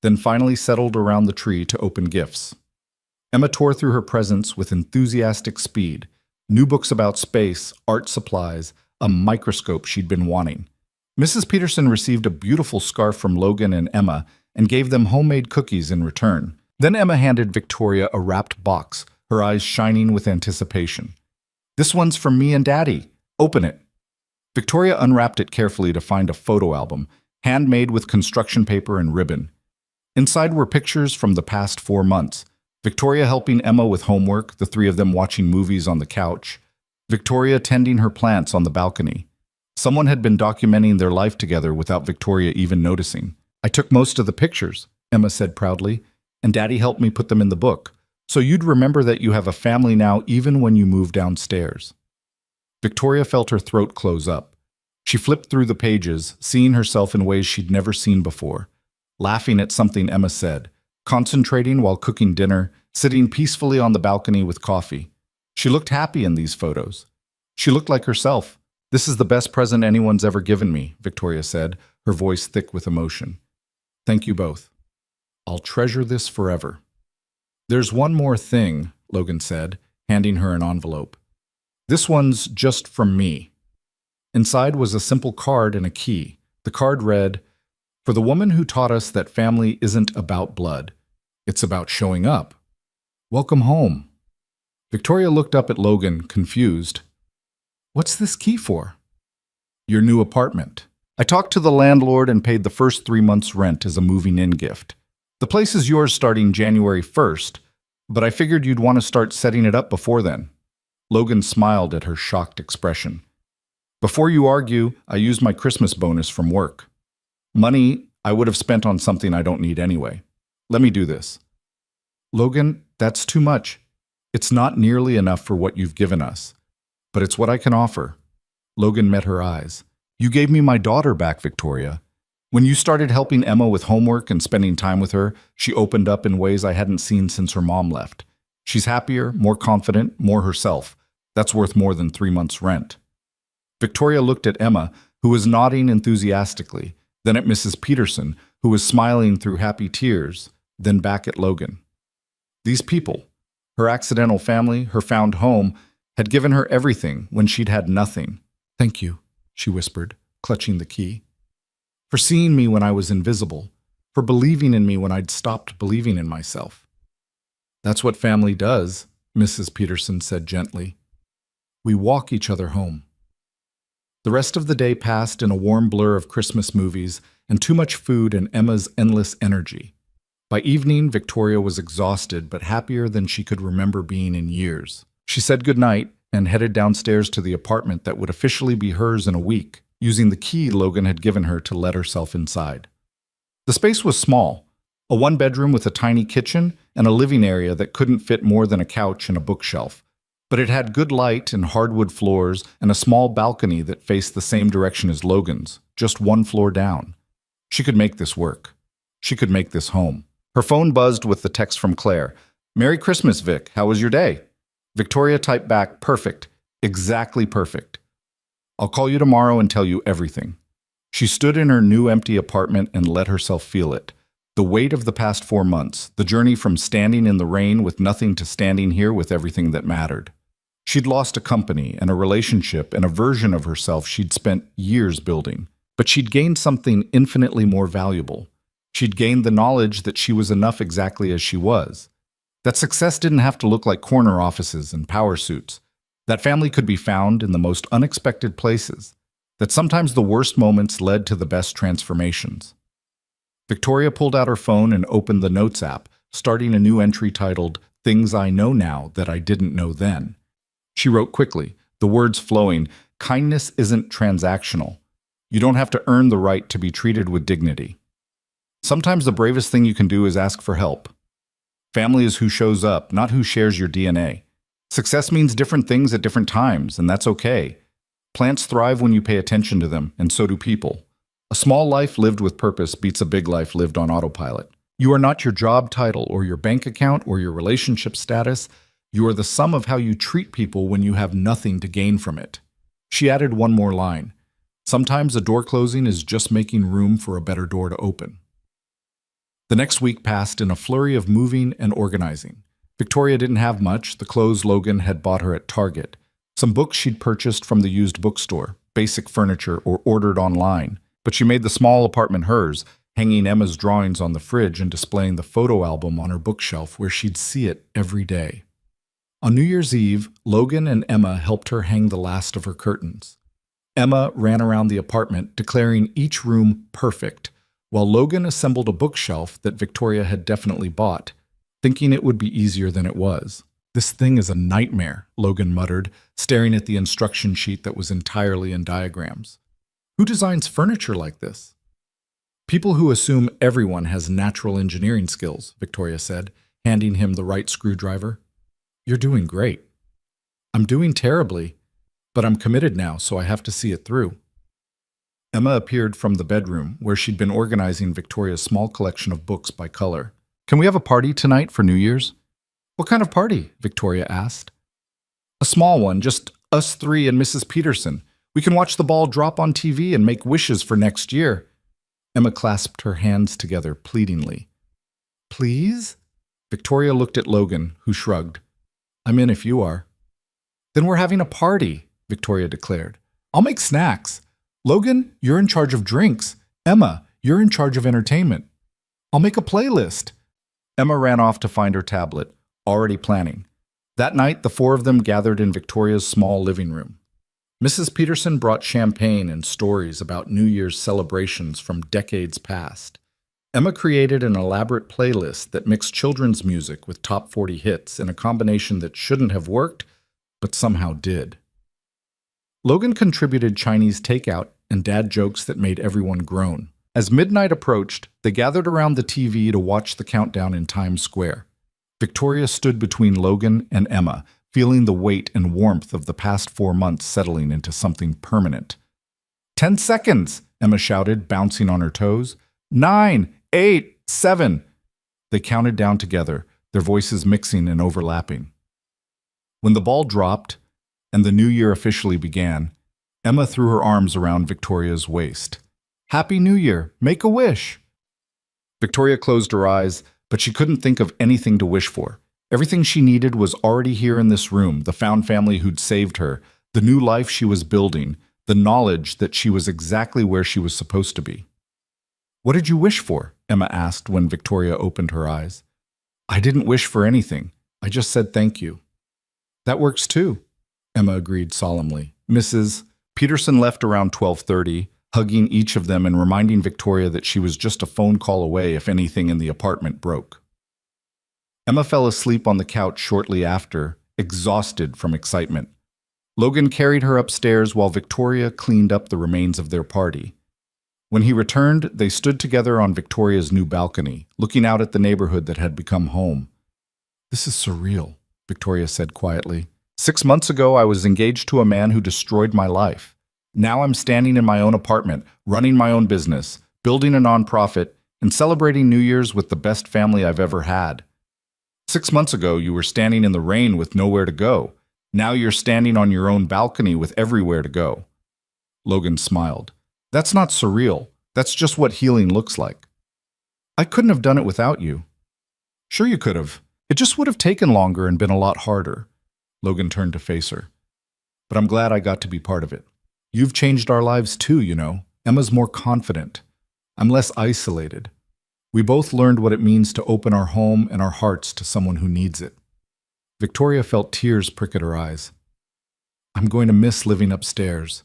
S1: then finally settled around the tree to open gifts. Emma tore through her presents with enthusiastic speed. New books about space, art supplies, a microscope she'd been wanting. Mrs. Peterson received a beautiful scarf from Logan and Emma and gave them homemade cookies in return. Then Emma handed Victoria a wrapped box, her eyes shining with anticipation. "This one's from me and Daddy. Open it." Victoria unwrapped it carefully to find a photo album, handmade with construction paper and ribbon. Inside were pictures from the past 4 months. Victoria helping Emma with homework, the 3 of them watching movies on the couch. Victoria tending her plants on the balcony. Someone had been documenting their life together without Victoria even noticing. "I took most of the pictures," Emma said proudly, "and Daddy helped me put them in the book. So you'd remember that you have a family now even when you move downstairs." Victoria felt her throat close up. She flipped through the pages, seeing herself in ways she'd never seen before. Laughing at something Emma said, concentrating while cooking dinner, sitting peacefully on the balcony with coffee. She looked happy in these photos. She looked like herself. "This is the best present anyone's ever given me," Victoria said, her voice thick with emotion. "Thank you both. I'll treasure this forever." "There's one more thing," Logan said, handing her an envelope. "This one's just from me." Inside was a simple card and a key. The card read, "For the woman who taught us that family isn't about blood. It's about showing up." Welcome home. Victoria looked up at Logan, confused. What's this key for? Your new apartment. I talked to the landlord and paid the first 3 months' rent as a moving-in gift. The place is yours starting January 1st, but I figured you'd want to start setting it up before then. Logan smiled at her shocked expression. Before you argue, I used my Christmas bonus from work. Money I would have spent on something I don't need anyway. Let me do this. Logan, that's too much. It's not nearly enough for what you've given us, but it's what I can offer. Logan met her eyes. You gave me my daughter back, Victoria. When you started helping Emma with homework and spending time with her, she opened up in ways I hadn't seen since her mom left. She's happier, more confident, more herself. That's worth more than 3 months' rent. Victoria looked at Emma, who was nodding enthusiastically, then at Mrs. Peterson, who was smiling through happy tears, then back at Logan. These people, her accidental family, her found home, had given her everything when she'd had nothing. Thank you, she whispered, clutching the key. For seeing me when I was invisible, for believing in me when I'd stopped believing in myself. That's what family does, Mrs. Peterson said gently. We walk each other home. The rest of the day passed in a warm blur of Christmas movies and too much food and Emma's endless energy. By evening, Victoria was exhausted but happier than she could remember being in years. She said goodnight and headed downstairs to the apartment that would officially be hers in a week, using the key Logan had given her to let herself inside. The space was small, a one-bedroom with a tiny kitchen and a living area that couldn't fit more than a couch and a bookshelf. But it had good light and hardwood floors and a small balcony that faced the same direction as Logan's, just 1 floor down. She could make this work. She could make this home. Her phone buzzed with the text from Claire. Merry Christmas, Vic. How was your day? Victoria typed back, perfect. Exactly perfect. I'll call you tomorrow and tell you everything. She stood in her new empty apartment and let herself feel it. The weight of the past 4 months, the journey from standing in the rain with nothing to standing here with everything that mattered. She'd lost a company and a relationship and a version of herself she'd spent years building. But she'd gained something infinitely more valuable. She'd gained the knowledge that she was enough exactly as she was. That success didn't have to look like corner offices and power suits. That family could be found in the most unexpected places. That sometimes the worst moments led to the best transformations. Victoria pulled out her phone and opened the Notes app, starting a new entry titled, Things I Know Now That I Didn't Know Then. She wrote quickly, the words flowing, kindness isn't transactional. You don't have to earn the right to be treated with dignity. Sometimes the bravest thing you can do is ask for help. Family is who shows up, not who shares your DNA. Success means different things at different times, and that's okay. Plants thrive when you pay attention to them, and so do people. A small life lived with purpose beats a big life lived on autopilot. You are not your job title or your bank account or your relationship status. You are the sum of how you treat people when you have nothing to gain from it. She added one more line. Sometimes a door closing is just making room for a better door to open. The next week passed in a flurry of moving and organizing. Victoria didn't have much, the clothes Logan had bought her at Target, some books she'd purchased from the used bookstore, basic furniture or ordered online, but she made the small apartment hers, hanging Emma's drawings on the fridge and displaying the photo album on her bookshelf where she'd see it every day. On New Year's Eve, Logan and Emma helped her hang the last of her curtains. Emma ran around the apartment, declaring each room perfect, while Logan assembled a bookshelf that Victoria had definitely bought, thinking it would be easier than it was. This thing is a nightmare, Logan muttered, staring at the instruction sheet that was entirely in diagrams. Who designs furniture like this? People who assume everyone has natural engineering skills, Victoria said, handing him the right screwdriver. You're doing great. I'm doing terribly, but I'm committed now, so I have to see it through. Emma appeared from the bedroom, where she'd been organizing Victoria's small collection of books by color. Can we have a party tonight for New Year's? What kind of party? Victoria asked. A small one, just us 3 and Mrs. Peterson. We can watch the ball drop on TV and make wishes for next year. Emma clasped her hands together pleadingly. Please? Victoria looked at Logan, who shrugged. I'm in if you are. Then we're having a party, Victoria declared. I'll make snacks. Logan, you're in charge of drinks. Emma, you're in charge of entertainment. I'll make a playlist. Emma ran off to find her tablet, already planning. That night, the four of them gathered in Victoria's small living room. Mrs. Peterson brought champagne and stories about New Year's celebrations from decades past. Emma created an elaborate playlist that mixed children's music with top 40 hits in a combination that shouldn't have worked, but somehow did. Logan contributed Chinese takeout and dad jokes that made everyone groan. As midnight approached, they gathered around the TV to watch the countdown in Times Square. Victoria stood between Logan and Emma, feeling the weight and warmth of the past 4 months settling into something permanent. 10 seconds, Emma shouted, bouncing on her toes. 9, 8, 7. They counted down together, their voices mixing and overlapping. When the ball dropped and the new year officially began, Emma threw her arms around Victoria's waist. Happy New Year! Make a wish! Victoria closed her eyes, but she couldn't think of anything to wish for. Everything she needed was already here in this room, the found family who'd saved her, the new life she was building, the knowledge that she was exactly where she was supposed to be. What did you wish for? Emma asked when Victoria opened her eyes. I didn't wish for anything. I just said thank you. That works too, Emma agreed solemnly. Mrs. Peterson left around 12:30, hugging each of them and reminding Victoria that she was just a phone call away if anything in the apartment broke. Emma fell asleep on the couch shortly after, exhausted from excitement. Logan carried her upstairs while Victoria cleaned up the remains of their party. When he returned, they stood together on Victoria's new balcony, looking out at the neighborhood that had become home. This is surreal, Victoria said quietly. 6 months ago, I was engaged to a man who destroyed my life. Now I'm standing in my own apartment, running my own business, building a nonprofit, and celebrating New Year's with the best family I've ever had. 6 months ago, you were standing in the rain with nowhere to go. Now you're standing on your own balcony with everywhere to go. Logan smiled. That's not surreal. That's just what healing looks like. I couldn't have done it without you. Sure you could have. It just would have taken longer and been a lot harder. Logan turned to face her. But I'm glad I got to be part of it. You've changed our lives too, you know. Emma's more confident. I'm less isolated. We both learned what it means to open our home and our hearts to someone who needs it. Victoria felt tears prick at her eyes. I'm going to miss living upstairs.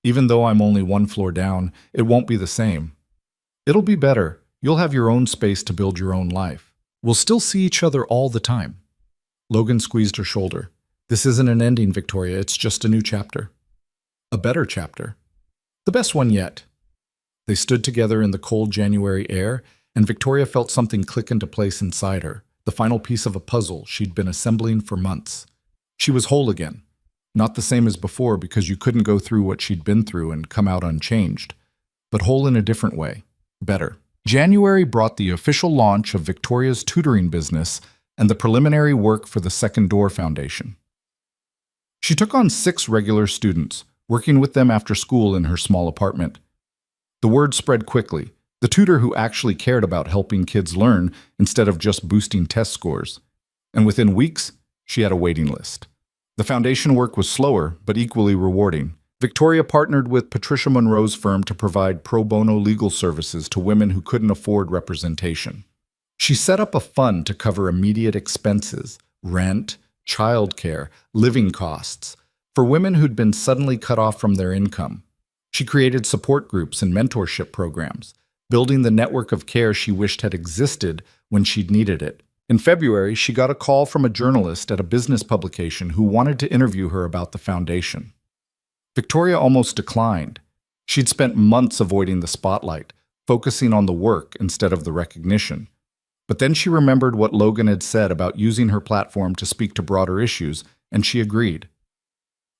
S1: Even though I'm only 1 floor down, it won't be the same. It'll be better. You'll have your own space to build your own life. We'll still see each other all the time. Logan squeezed her shoulder. This isn't an ending, Victoria. It's just a new chapter. A better chapter. The best one yet. They stood together in the cold January air, and Victoria felt something click into place inside her, the final piece of a puzzle she'd been assembling for months. She was whole again. Not the same as before because you couldn't go through what she'd been through and come out unchanged, but whole in a different way. Better. January brought the official launch of Victoria's tutoring business and the preliminary work for the Second Door Foundation. She took on 6 regular students, working with them after school in her small apartment. The word spread quickly, the tutor who actually cared about helping kids learn instead of just boosting test scores. And within weeks, she had a waiting list. The foundation work was slower, but equally rewarding. Victoria partnered with Patricia Monroe's firm to provide pro bono legal services to women who couldn't afford representation. She set up a fund to cover immediate expenses, rent, childcare, living costs, for women who'd been suddenly cut off from their income. She created support groups and mentorship programs, building the network of care she wished had existed when she'd needed it. In February, she got a call from a journalist at a business publication who wanted to interview her about the foundation. Victoria almost declined. She'd spent months avoiding the spotlight, focusing on the work instead of the recognition. But then she remembered what Logan had said about using her platform to speak to broader issues, and she agreed.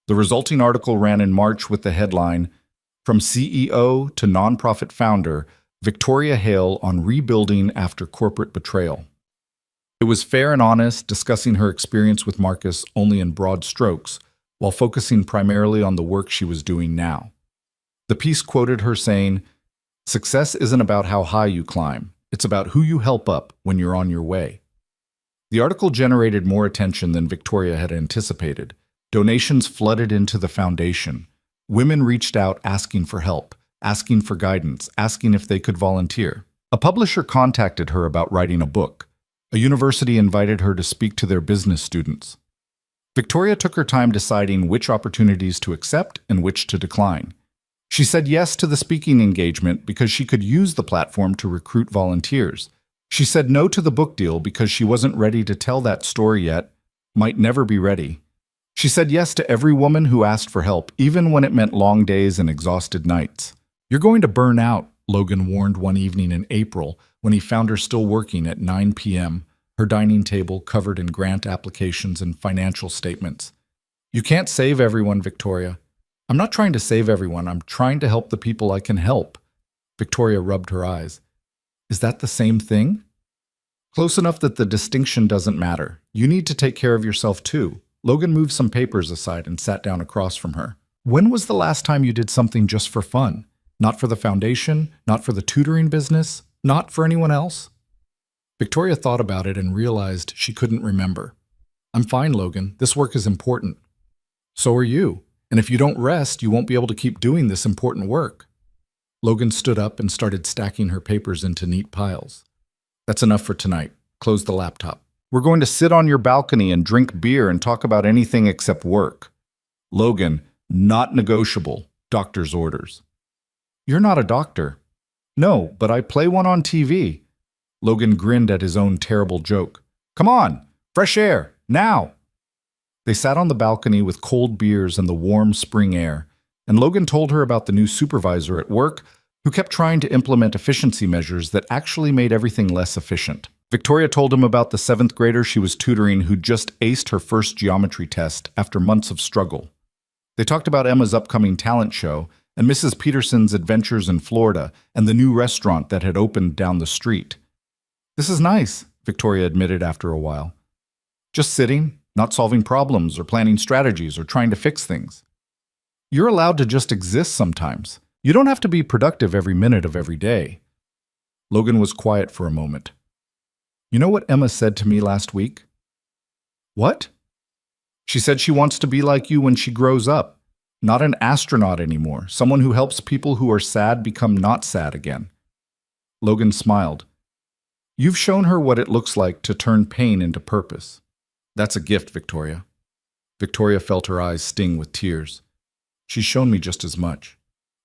S1: The resulting article ran in March with the headline, From CEO to Nonprofit Founder, Victoria Hale on Rebuilding After Corporate Betrayal. It was fair and honest, discussing her experience with Marcus only in broad strokes, while focusing primarily on the work she was doing now. The piece quoted her saying, "Success isn't about how high you climb, it's about who you help up when you're on your way." The article generated more attention than Victoria had anticipated. Donations flooded into the foundation. Women reached out asking for help, asking for guidance, asking if they could volunteer. A publisher contacted her about writing a book. A university invited her to speak to their business students. Victoria took her time deciding which opportunities to accept and which to decline. She said yes to the speaking engagement because she could use the platform to recruit volunteers. She said no to the book deal because she wasn't ready to tell that story yet, might never be ready. She said yes to every woman who asked for help, even when it meant long days and exhausted nights. "You're going to burn out," Logan warned one evening in April when he found her still working at 9 p.m., her dining table covered in grant applications and financial statements. "You can't save everyone, Victoria." "I'm not trying to save everyone. I'm trying to help the people I can help." Victoria rubbed her eyes. "Is that the same thing?" "Close enough that the distinction doesn't matter. You need to take care of yourself too." Logan moved some papers aside and sat down across from her. "When was the last time you did something just for fun? Not for the foundation, not for the tutoring business, not for anyone else?" Victoria thought about it and realized she couldn't remember. "I'm fine, Logan. This work is important." "So are you. And if you don't rest, you won't be able to keep doing this important work." Logan stood up and started stacking her papers into neat piles. "That's enough for tonight. Close the laptop. We're going to sit on your balcony and drink beer and talk about anything except work." "Logan, not negotiable. Doctor's orders." "You're not a doctor." "No, but I play one on TV." Logan grinned at his own terrible joke. "Come on, fresh air, now." They sat on the balcony with cold beers and the warm spring air, and Logan told her about the new supervisor at work who kept trying to implement efficiency measures that actually made everything less efficient. Victoria told him about the 7th grader she was tutoring who just aced her first geometry test after months of struggle. They talked about Emma's upcoming talent show and Mrs. Peterson's adventures in Florida and the new restaurant that had opened down the street. "This is nice," Victoria admitted after a while. "Just sitting, not solving problems or planning strategies or trying to fix things." "You're allowed to just exist sometimes. You don't have to be productive every minute of every day." Logan was quiet for a moment. "You know what Emma said to me last week?" "What?" "She said she wants to be like you when she grows up. Not an astronaut anymore, someone who helps people who are sad become not sad again." Logan smiled. "You've shown her what it looks like to turn pain into purpose." "That's a gift, Victoria." Victoria felt her eyes sting with tears. "She's shown me just as much.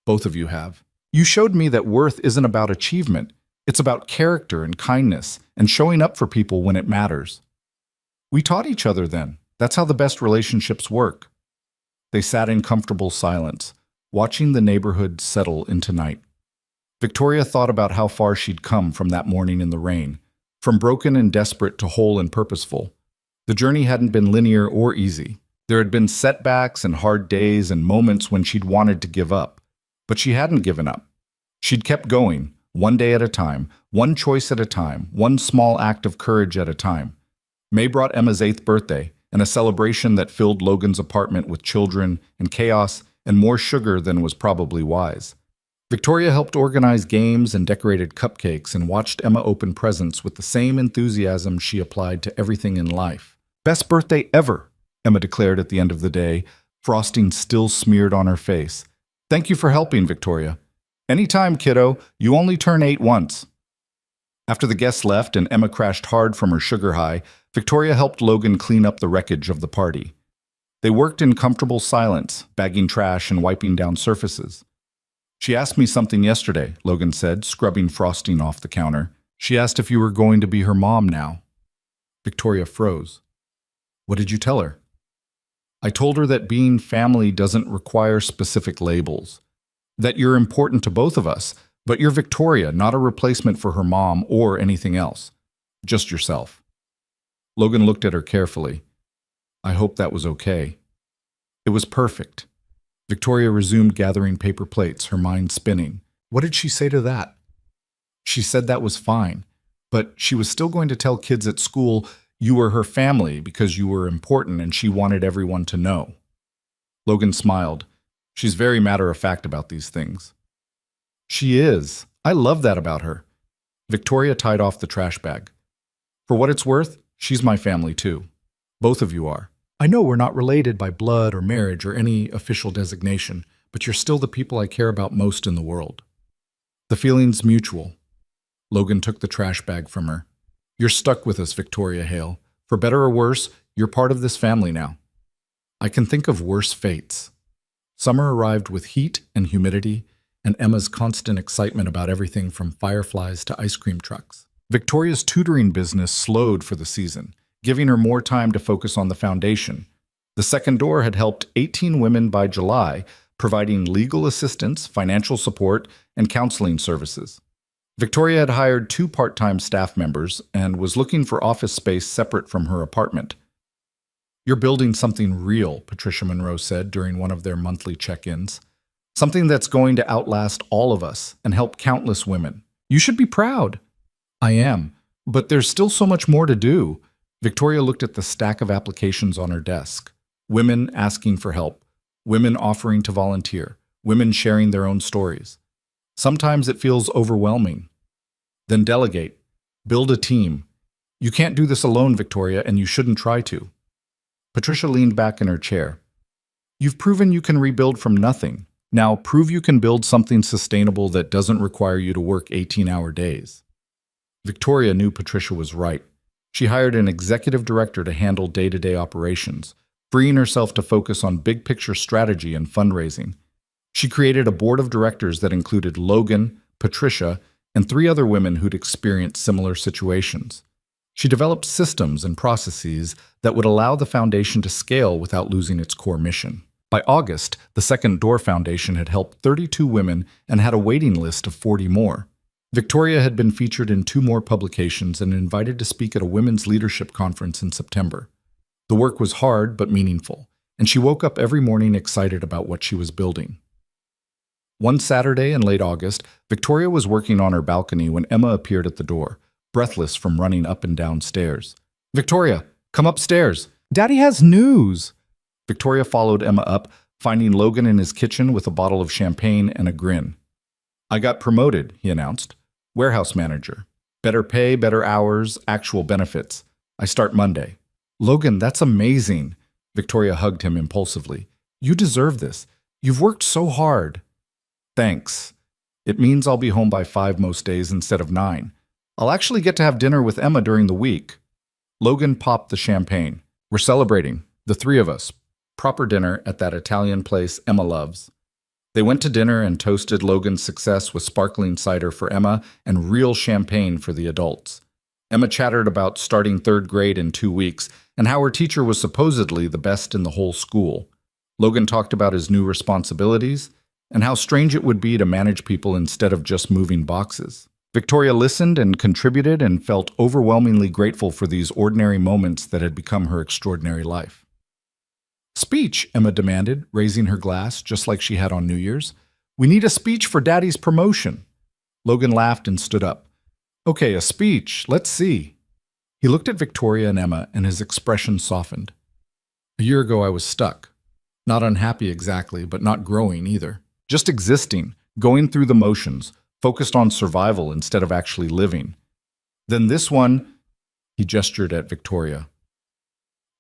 S1: Both of you have. You showed me that worth isn't about achievement. It's about character and kindness and showing up for people when it matters." "We taught each other then. That's how the best relationships work." They sat in comfortable silence, watching the neighborhood settle into night. Victoria thought about how far she'd come from that morning in the rain, from broken and desperate to whole and purposeful. The journey hadn't been linear or easy. There had been setbacks and hard days and moments when she'd wanted to give up. But she hadn't given up. She'd kept going, one day at a time, one choice at a time, one small act of courage at a time. May brought Emma's 8th birthday, and a celebration that filled Logan's apartment with children and chaos and more sugar than was probably wise. Victoria helped organize games and decorated cupcakes and watched Emma open presents with the same enthusiasm she applied to everything in life. "Best birthday ever," Emma declared at the end of the day, frosting still smeared on her face. "Thank you for helping, Victoria." "Anytime, kiddo. You only turn 8 once." After the guests left and Emma crashed hard from her sugar high, Victoria helped Logan clean up the wreckage of the party. They worked in comfortable silence, bagging trash and wiping down surfaces. "She asked me something yesterday," Logan said, scrubbing frosting off the counter. "She asked if you were going to be her mom now." Victoria froze. "What did you tell her?" "I told her that being family doesn't require specific labels. That you're important to both of us, but you're Victoria, not a replacement for her mom or anything else. Just yourself." Logan looked at her carefully. "I hope that was okay." "It was perfect." Victoria resumed gathering paper plates, her mind spinning. What did she say to that? She said that was fine, but she was still going to tell kids at school you were her family because you were important and she wanted everyone to know. Logan smiled. She's very matter-of-fact about these things. She is. I love that about her. Victoria tied off the trash bag. For what it's worth, she's my family too. Both of you are. I know we're not related by blood or marriage or any official designation, but you're still the people I care about most in the world. The feeling's mutual. Logan took the trash bag from her. You're stuck with us, Victoria Hale. For better or worse, you're part of this family now. I can think of worse fates. Summer arrived with heat and humidity, and Emma's constant excitement about everything from fireflies to ice cream trucks. Victoria's tutoring business slowed for the season, giving her more time to focus on the foundation. The second door had helped 18 women by July, providing legal assistance, financial support, and counseling services. Victoria had hired 2 part-time staff members and was looking for office space separate from her apartment. "You're building something real," Patricia Monroe said during one of their monthly check-ins. "Something that's going to outlast all of us and help countless women. You should be proud." "I am, but there's still so much more to do." Victoria looked at the stack of applications on her desk. Women asking for help, women offering to volunteer, women sharing their own stories. Sometimes it feels overwhelming. Then delegate. Build a team. You can't do this alone, Victoria, and you shouldn't try to. Patricia leaned back in her chair. "You've proven you can rebuild from nothing. Now prove you can build something sustainable that doesn't require you to work 18-hour days." Victoria knew Patricia was right. She hired an executive director to handle day-to-day operations, freeing herself to focus on big-picture strategy and fundraising. She created a board of directors that included Logan, Patricia, and 3 other women who'd experienced similar situations. She developed systems and processes that would allow the foundation to scale without losing its core mission. By August, the Second Door Foundation had helped 32 women and had a waiting list of 40 more. Victoria had been featured in 2 more publications and invited to speak at a women's leadership conference in September. The work was hard but meaningful, and she woke up every morning excited about what she was building. One Saturday in late August, Victoria was working on her balcony when Emma appeared at the door, breathless from running up and down stairs. "Victoria, come upstairs. Daddy has news." Victoria followed Emma up, finding Logan in his kitchen with a bottle of champagne and a grin. "I got promoted," he announced. "Warehouse manager. Better pay, better hours, actual benefits. I start Monday." "Logan, that's amazing." Victoria hugged him impulsively. "You deserve this. You've worked so hard." "Thanks. It means I'll be home by 5 most days instead of 9. I'll actually get to have dinner with Emma during the week." Logan popped the champagne. "We're celebrating, the 3 of us. Proper dinner at that Italian place Emma loves." They went to dinner and toasted Logan's success with sparkling cider for Emma and real champagne for the adults. Emma chattered about starting 3rd grade in 2 weeks and how her teacher was supposedly the best in the whole school. Logan talked about his new responsibilities and how strange it would be to manage people instead of just moving boxes. Victoria listened and contributed and felt overwhelmingly grateful for these ordinary moments that had become her extraordinary life. "Speech," Emma demanded, raising her glass just like she had on New Year's. "We need a speech for Daddy's promotion." Logan laughed and stood up. "Okay, a speech. Let's see." He looked at Victoria and Emma, and his expression softened. "A year ago I was stuck. Not unhappy exactly, but not growing either. Just existing, going through the motions, focused on survival instead of actually living. Then this one," he gestured at Victoria,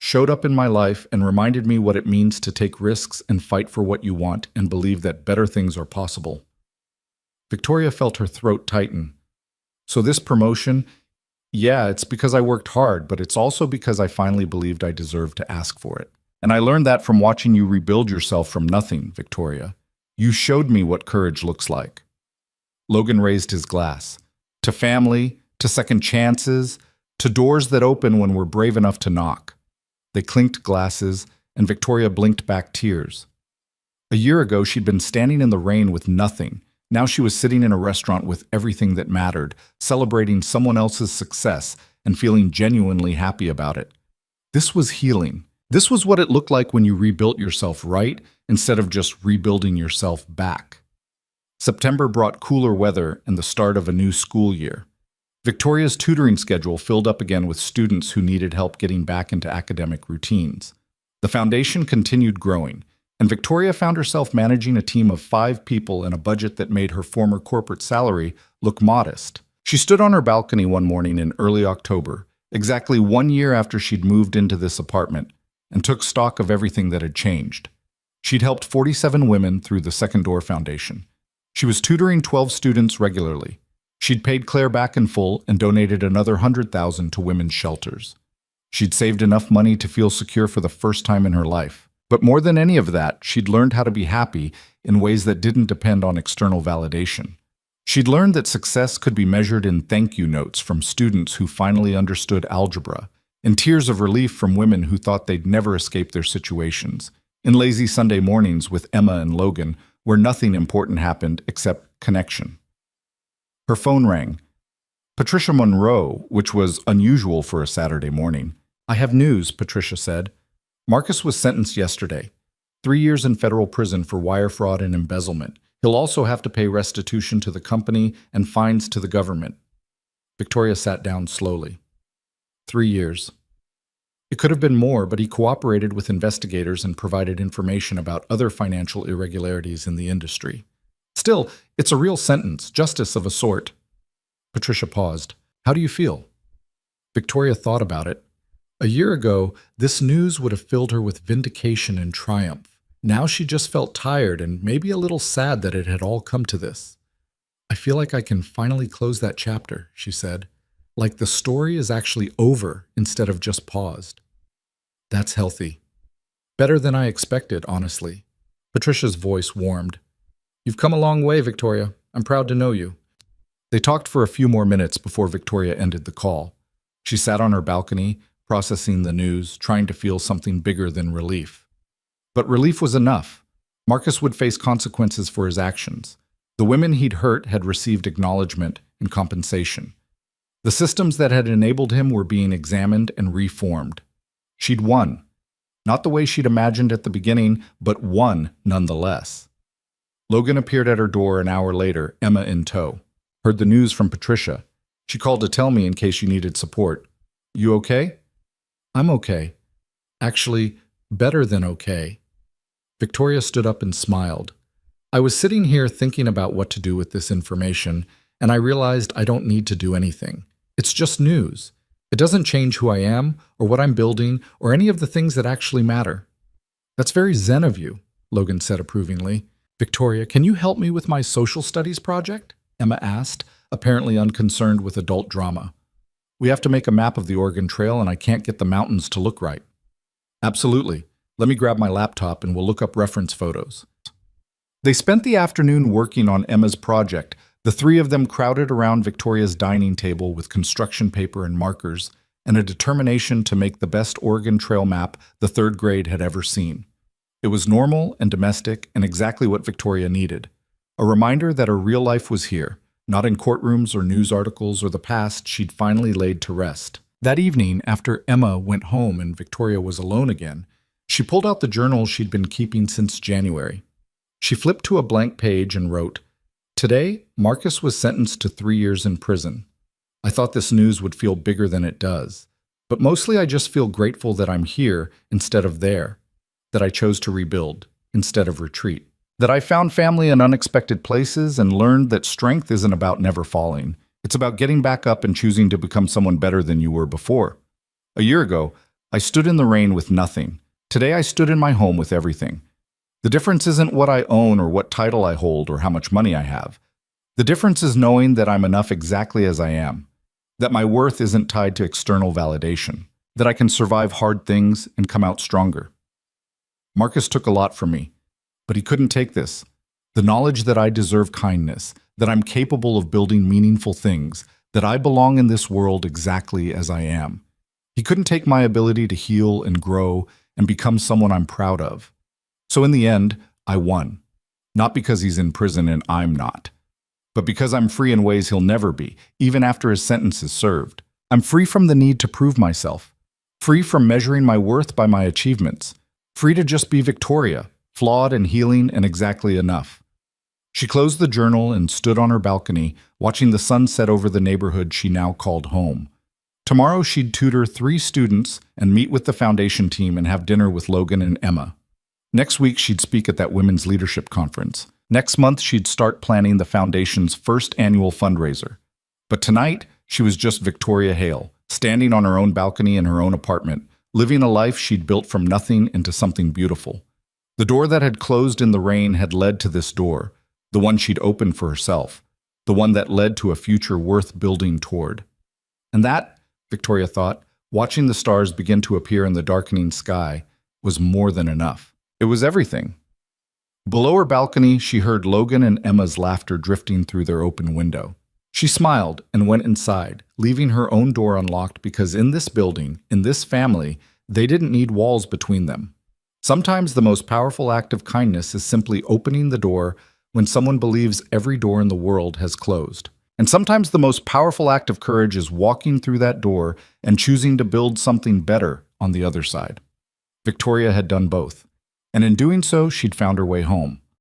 S1: "showed up in my life and reminded me what it means to take risks and fight for what you want and believe that better things are possible." Victoria felt her throat tighten. "So this promotion, yeah, it's because I worked hard, but it's also because I finally believed I deserved to ask for it. And I learned that from watching you rebuild yourself from nothing, Victoria. You showed me what courage looks like." Logan raised his glass. "To family, to second chances, to doors that open when we're brave enough to knock." They clinked glasses, and Victoria blinked back tears. A year ago, she'd been standing in the rain with nothing. Now she was sitting in a restaurant with everything that mattered, celebrating someone else's success and feeling genuinely happy about it. This was healing. This was what it looked like when you rebuilt yourself right instead of just rebuilding yourself back. September brought cooler weather and the start of a new school year. Victoria's tutoring schedule filled up again with students who needed help getting back into academic routines. The foundation continued growing, and Victoria found herself managing a team of 5 people in a budget that made her former corporate salary look modest. She stood on her balcony one morning in early October, exactly 1 year after she'd moved into this apartment, and took stock of everything that had changed. She'd helped 47 women through the Second Door Foundation. She was tutoring 12 students regularly. She'd paid Claire back in full and donated another $100,000 to women's shelters. She'd saved enough money to feel secure for the first time in her life. But more than any of that, she'd learned how to be happy in ways that didn't depend on external validation. She'd learned that success could be measured in thank you notes from students who finally understood algebra, in tears of relief from women who thought they'd never escape their situations, in lazy Sunday mornings with Emma and Logan, where nothing important happened except connection. Her phone rang. Patricia Monroe, which was unusual for a Saturday morning. "I have news," Patricia said. "Marcus was sentenced yesterday. 3 years in federal prison for wire fraud and embezzlement. He'll also have to pay restitution to the company and fines to the government." Victoria sat down slowly. 3 years. It could have been more, but he cooperated with investigators and provided information about other financial irregularities in the industry. Still, it's a real sentence, justice of a sort. Patricia paused. "How do you feel?" Victoria thought about it. A year ago, this news would have filled her with vindication and triumph. Now she just felt tired and maybe a little sad that it had all come to this. "I feel like I can finally close that chapter," she said. "Like the story is actually over instead of just paused." "That's healthy. Better than I expected, honestly." Patricia's voice warmed. "You've come a long way, Victoria. I'm proud to know you." They talked for a few more minutes before Victoria ended the call. She sat on her balcony, processing the news, trying to feel something bigger than relief. But relief was enough. Marcus would face consequences for his actions. The women he'd hurt had received acknowledgement and compensation. The systems that had enabled him were being examined and reformed. She'd won. Not the way she'd imagined at the beginning, but won nonetheless. Logan appeared at her door an hour later, Emma in tow. "Heard the news from Patricia. She called to tell me in case you needed support. You okay?" "I'm okay. Actually, better than okay." Victoria stood up and smiled. "I was sitting here thinking about what to do with this information, and I realized I don't need to do anything. It's just news. It doesn't change who I am, or what I'm building, or any of the things that actually matter." "That's very zen of you," Logan said approvingly. "Victoria, can you help me with my social studies project?" Emma asked, apparently unconcerned with adult drama. "We have to make a map of the Oregon Trail, and I can't get the mountains to look right." "Absolutely. Let me grab my laptop and we'll look up reference photos." They spent the afternoon working on Emma's project. The three of them crowded around Victoria's dining table with construction paper and markers and a determination to make the best Oregon Trail map the third grade had ever seen. It was normal and domestic and exactly what Victoria needed. A reminder that her real life was here, not in courtrooms or news articles or the past she'd finally laid to rest. That evening, after Emma went home and Victoria was alone again, she pulled out the journal she'd been keeping since January. She flipped to a blank page and wrote, "Today, Marcus was sentenced to 3 years in prison. I thought this news would feel bigger than it does. But mostly I just feel grateful that I'm here instead of there, that I chose to rebuild instead of retreat, that I found family in unexpected places and learned that strength isn't about never falling. It's about getting back up and choosing to become someone better than you were before. A year ago, I stood in the rain with nothing. Today I stood in my home with everything. The difference isn't what I own or what title I hold or how much money I have. The difference is knowing that I'm enough exactly as I am, that my worth isn't tied to external validation, that I can survive hard things and come out stronger." Marcus took a lot from me, but he couldn't take this. The knowledge that I deserve kindness, that I'm capable of building meaningful things, that I belong in this world exactly as I am. He couldn't take my ability to heal and grow and become someone I'm proud of. So in the end, I won. Not because he's in prison and I'm not, but because I'm free in ways he'll never be, even after his sentence is served. I'm free from the need to prove myself, free from measuring my worth by my achievements, free to just be Victoria, flawed and healing and exactly enough. She closed the journal and stood on her balcony, watching the sun set over the neighborhood she now called home. Tomorrow she'd tutor 3 students and meet with the foundation team and have dinner with Logan and Emma. Next week, she'd speak at that women's leadership conference. Next month, she'd start planning the foundation's first annual fundraiser. But tonight, she was just Victoria Hale, standing on her own balcony in her own apartment, living a life she'd built from nothing into something beautiful. The door that had closed in the rain had led to this door, the one she'd opened for herself. the one that led to a future worth building toward. And that, Victoria thought, watching the stars begin to appear in the darkening sky, was more than enough. It was everything. Below her balcony, she heard Logan and Emma's laughter drifting through their open window. She smiled and went inside, leaving her own door unlocked because in this building, in this family, they didn't need walls between them. Sometimes the most powerful act of kindness is simply opening the door when someone believes every door in the world has closed. And sometimes the most powerful act of courage is walking through that door and choosing to build something better on the other side. Victoria had done both, and in doing so, she'd found her way home.